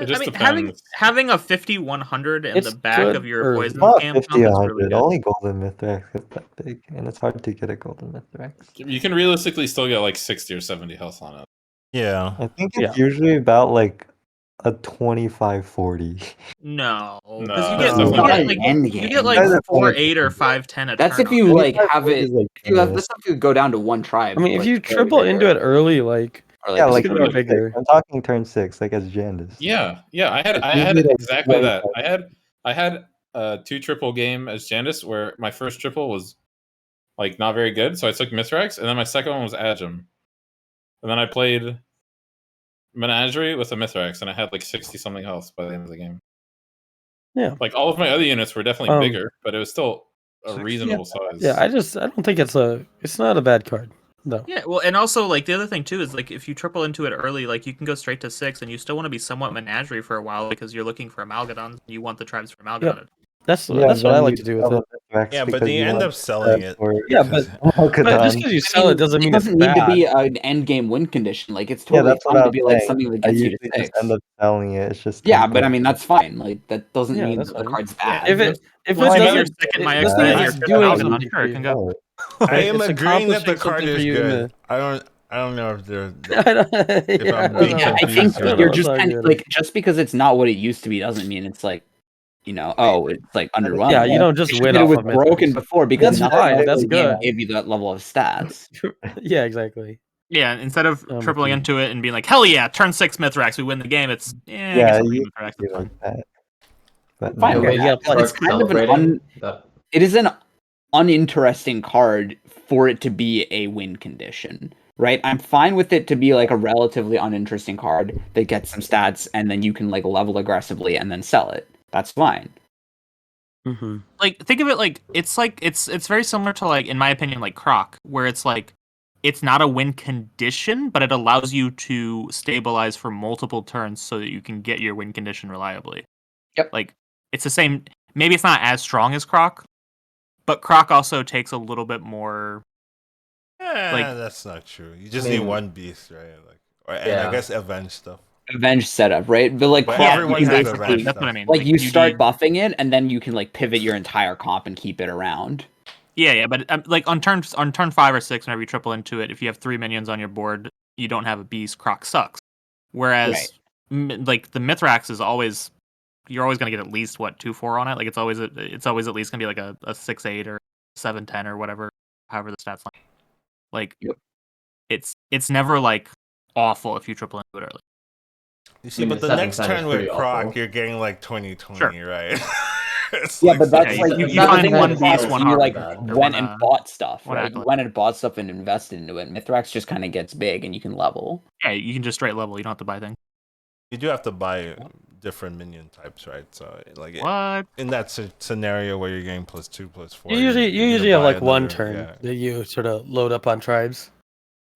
It just depends. Having a 50-100 in the back of your poison camp is really good. Only golden Mithrax is that big, and it's hard to get a golden Mithrax. You can realistically still get like 60 or 70 health on it. Yeah. I think it's usually about like a 25-40. No, because you get like 4-8 or 5-10. That's if you like have it. That's if you go down to one tribe. I mean, if you triple into it early, like it's gonna be bigger. I'm talking turn 6, like as Jandis. Yeah. I had exactly that. I had a 2 triple game as Jandis where my first triple was like not very good, so I took Mithrax, and then my second one was Agim, and then I played Menagerie with a Mithrax, and I had like 60 something health by the end of the game. Yeah, like all of my other units were definitely bigger, but it was still a reasonable size. Yeah, I don't think it's not a bad card. No. Yeah, well, and also like the other thing too is like if you triple into it early, like you can go straight to 6, and you still want to be somewhat Menagerie for a while because you're looking for Amalgadons. You want the tribes for Amalgadon. Yep. That's what I like to do with it. Yeah, but you end up selling it. But just because you sell it doesn't mean it doesn't need to be an end game win condition. Like it's totally fine to be like something that gets you to 6. End up selling it. It's just but I mean that's fine. Like that doesn't mean the card's bad. If it's your second my Amalgadon, sure, it can go. I am agreeing that the card is good. I don't know if they're. If I'm being I think you're just kind of like just because it's not what it used to be doesn't mean it's like. It's like underwhelming. Yeah, you don't just win off of it. It was broken before because that's fine. That's good. Gave you that level of stats. Yeah, exactly. Yeah, instead of tripling into it and being like, hell yeah, turn 6 Mithrax, we win the game. It's Mithrax. Like that. But fine. It's kind of it is an uninteresting card for it to be a win condition. Right, I'm fine with it to be like a relatively uninteresting card that gets some stats, and then you can like level aggressively and then sell it. That's fine. Mm-hmm. Like, think of it like it's very similar to like, in my opinion, like Croc, where it's like it's not a win condition, but it allows you to stabilize for multiple turns so that you can get your win condition reliably. Yep. Like it's the same. Maybe it's not as strong as Croc, but Croc also takes a little bit more. That's not true. You just need one beast, right? And I guess Avenge stuff. Avenge setup, right? But like everyone has Avenge. That's what I mean. Like you start buffing it, and then you can like pivot your entire comp and keep it around. Yeah, but like on turn 5 or 6, whenever you triple into it, if you have 3 minions on your board, you don't have a beast. Croc sucks. Whereas like the Mithrax is always you're always gonna get at least 2-4 on it. Like it's always at least gonna be like a 6-8 or 7-10 or whatever, however the stats like. Like it's never like awful if you triple into it early. You see, but the next turn with Croc, you're getting like 20-20, right? Yeah, but that's like you find one beast, one you like harbor, went and bought stuff, one right? You acolyte. went and bought stuff and invested into it. Mithrax just kind of gets big and you can level. Yeah, you can just straight level. You don't have to buy things. You do have to buy different minion types, right? So like What? in that scenario where you're getting +2, +4, You usually have like one turn that you sort of load up on tribes.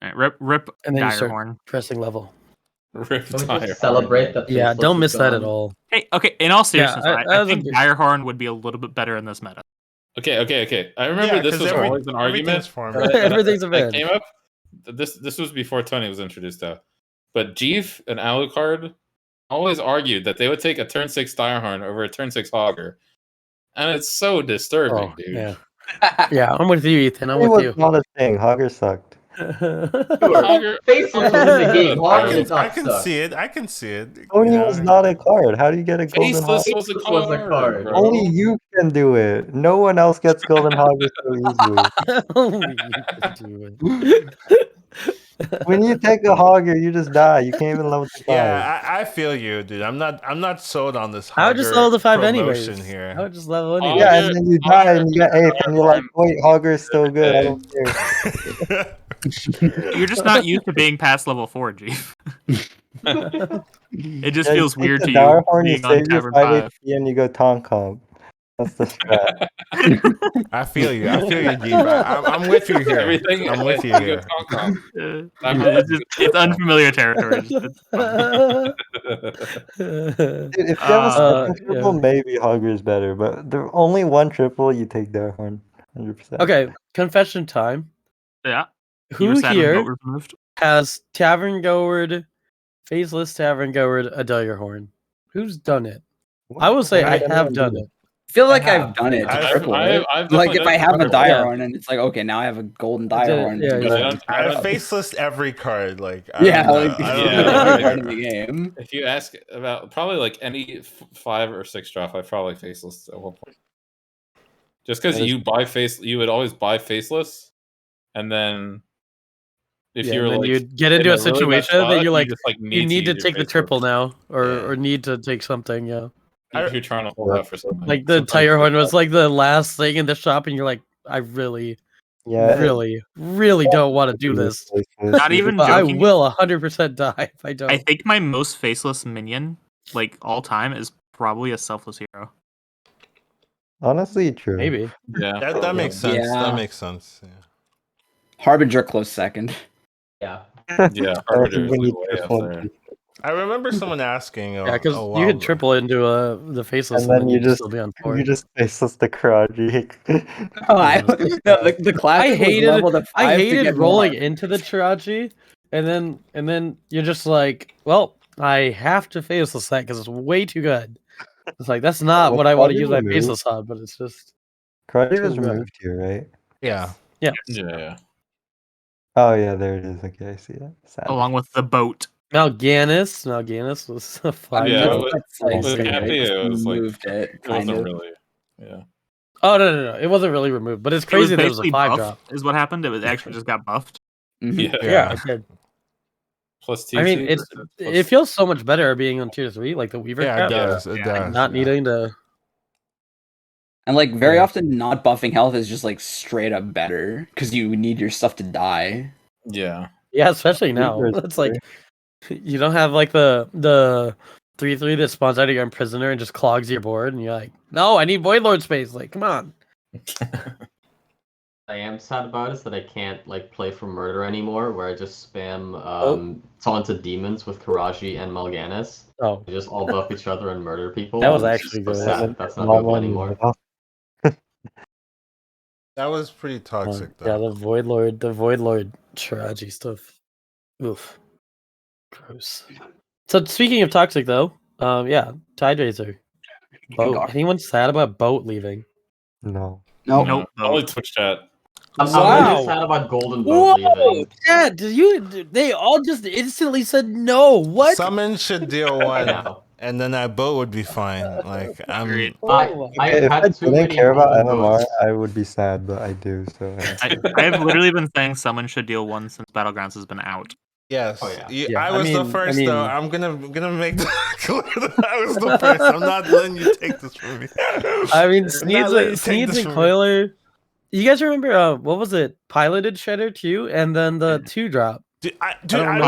Right, rip and then you start Direhorn. pressing level. Can we just celebrate that? Yeah, don't miss that at all. Hey, okay. In all seriousness, Yeah, I think Direhorn would be a little bit better in this meta. Okay. I remember this was always an argument. Everything's a that came up. This was before Tony was introduced, though. But Jeeve and Alucard always argued that they would take a turn 6 Direhorn over a turn 6 Hogger, and it's so disturbing, dude. Yeah, yeah, I'm with you, Ethan. I'm with you. Not a thing. Hogger sucked. Faceless was in the game. I can see it. I can see it. Tony was not a card. How do you get a golden Faceless Hogger? was a card. Bro. Only you can do it. No one else gets golden Hogger so easily. Only you can do it. When you take a Hogger, you just die. You can't even level the 5. Yeah, I feel you, dude. I'm not sold on this. I would just level the 5 anyways. Here. I would just level anyway. Yeah, and then you die and you get 8th, and you're like, wait, Hogger is still good. I don't care. You're just not used to being past level 4, G. It just feels weird to you. Direhorn, you Being on save your Tavern 5 5. HP and you go taunt comp. That's the strat. I feel you, Jeep. I'm with you here. Everything. I'm with you here. It's unfamiliar territory. Dude, if you have a second triple, maybe Hogger is better, but the only one triple, you take Direhorn, 100%. Okay, confession time. Yeah. Who here has Tavern Gourd, Faceless Tavern Gourd, a Direhorn? Who's done it? I will say I have done it. I feel like I've done it. I've like if I have a Direhorn and it's like, okay, now I have a golden Direhorn. I have faceless every card. Like every card in the game. If you ask about probably like any 5 or 6 drop, I probably faceless at one point. Just because you would always buy faceless, and then if you're like you'd get into a situation that you're like, you need to take the faceless. triple now, or need to take something. Yeah. If you're trying to hold out for something. Like the Direhorn was like the last thing in the shop, and you're like, I really don't want to do this. Not even but joking. I will 100% die if I don't. I think my most faceless minion, like all time, is probably a selfless hero. Honestly, true. Maybe. Yeah, that makes sense. Yeah. That makes sense. Yeah. Harbinger close second. Yeah. Yeah, Harbinger is like way up there. I remember someone asking. Yeah, because you could triple into the faceless, and then you just still be on 4. you just faceless the Karaji. The classic. I hated rolling into the Taraji, and then you're just like, well, I have to faceless that because it's way too good. It's like that's not what I want to use my faceless on, but it's just Karaji was removed here, right? Yeah. Oh yeah, there it is. Okay, I see that. Sad. Along with the boat. Mal'Ganis was a fine. Yeah, it was moved it. It wasn't really. Yeah. Oh no! It wasn't really removed, but it's crazy that it was a 5 drop. Is what happened. It was actually just got buffed. Yeah, it did. Plus TC. I mean, it feels so much better being on tier 3, like the Weaver. Yeah, cap. it does. It does. Not needing to. And like very often, not buffing health is just like straight up better because you need your stuff to die. Yeah. Yeah, especially now. It's like you don't have like the 3/3 that spawns out of your Imprisoner and just clogs your board, and you're like, no, I need Void Lord space. Like, come on. I am sad about is that I can't like play for murder anymore, where I just spam taunted demons with Karaji and Mal'Ganis. Oh, they just all buff each other and murder people. That was actually good. Sad. That's not good anymore. That was pretty toxic, though. Yeah, the Void Lord Taraji stuff. Oof. Gross. So speaking of toxic, though, Tide Razor. Boat. Anyone sad about Boat leaving? No. Nope. Only Twitch chat. I'm really sad about Golden Boat leaving. Yeah, they all just instantly said no. What? Summon should deal 1, and then that boat would be fine. Like I if I didn't care about MMR, I would be sad, but I do. So I have literally been saying someone should deal 1 since Battlegrounds has been out. Yes. Oh, yeah. I was the first though. I'm gonna make clear that I was the first. I'm not letting you take this from me. I mean, Sneeds and Coiler. You guys remember what was it? Piloted Shredder 2 and then the 2-drop. I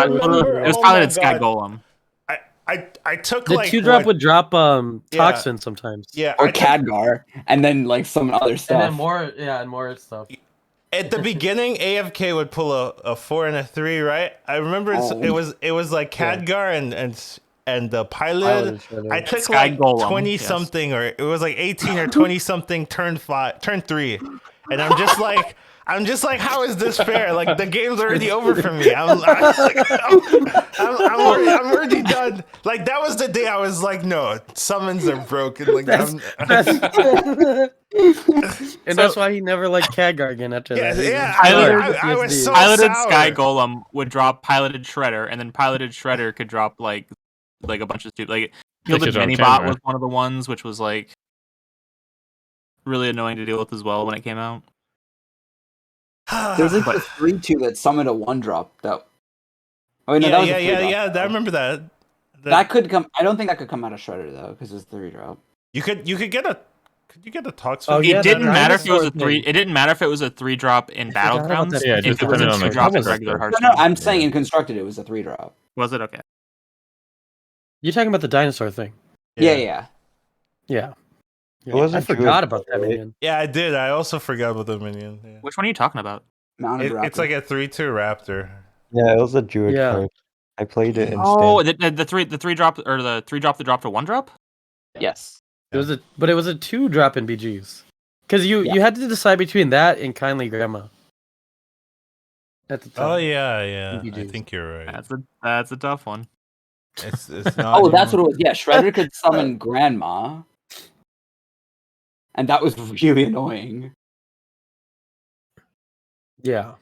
remember. It was piloted Sky Golem. I took the like 2-drop would drop toxin sometimes. Yeah. Or Khadgar, and then like some other stuff. And then more stuff. At the beginning, AFK would pull a 4 and a 3, right? I remember it was like Khadgar and the pilot. I took Sky like Golem, 20 something, or it was like 18 or 20 something turn 3, and I'm just like, how is this fair? Like the game's already over for me. I'm already done. Like that was the day I was like, no, summons are broken. Like and that's why he never liked Khadgar again after that. Yeah, I was so piloted sour. Sky Golem would drop piloted Shredder, and then piloted Shredder could drop like a bunch of stupid like Gilded Minibot was one of the ones, which was like really annoying to deal with as well when it came out. There's like a 3-2 that summoned a 1-drop. That. Oh no, yeah. I remember that. That could come. I don't think that could come out of Shredder though, because it's 3-drop. You could get a. Could you get a toxin? Oh, yeah, it didn't matter if it was a 3. It didn't matter if it was a 3-drop in Battlegrounds. Yeah, just depending on the 2-drop in regular Hearthstone. No, I'm saying in Constructed it was a 3-drop. Was it okay? You're talking about the dinosaur thing. Yeah. I forgot about that minion. Yeah, I did. I also forgot about the minion. Yeah. Which one are you talking about? It's like a 3/2 raptor. Yeah, it was a Druid card. I played it instead. Oh, the 3-drop or the 3-drop that dropped to 1-drop? Yes. It was a 2-drop in BGs. Because you had to decide between that and Kindly Grandma. At the time. Oh yeah. I think you're right. That's a tough one. It's not. Oh, that's what it was. Yeah, Shredder could summon Grandma. And that was really annoying. Yeah.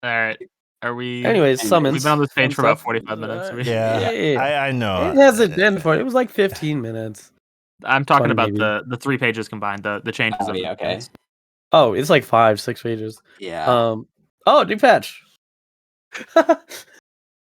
All right. Are we? Anyways, summons. We've been on this page for about 45 minutes. I know. It hasn't been for. It was like 15 minutes. I'm talking about the 3 pages combined. The changes. Oh, yeah, okay. Oh, it's like 5-6 pages. Yeah. Oh, new patch.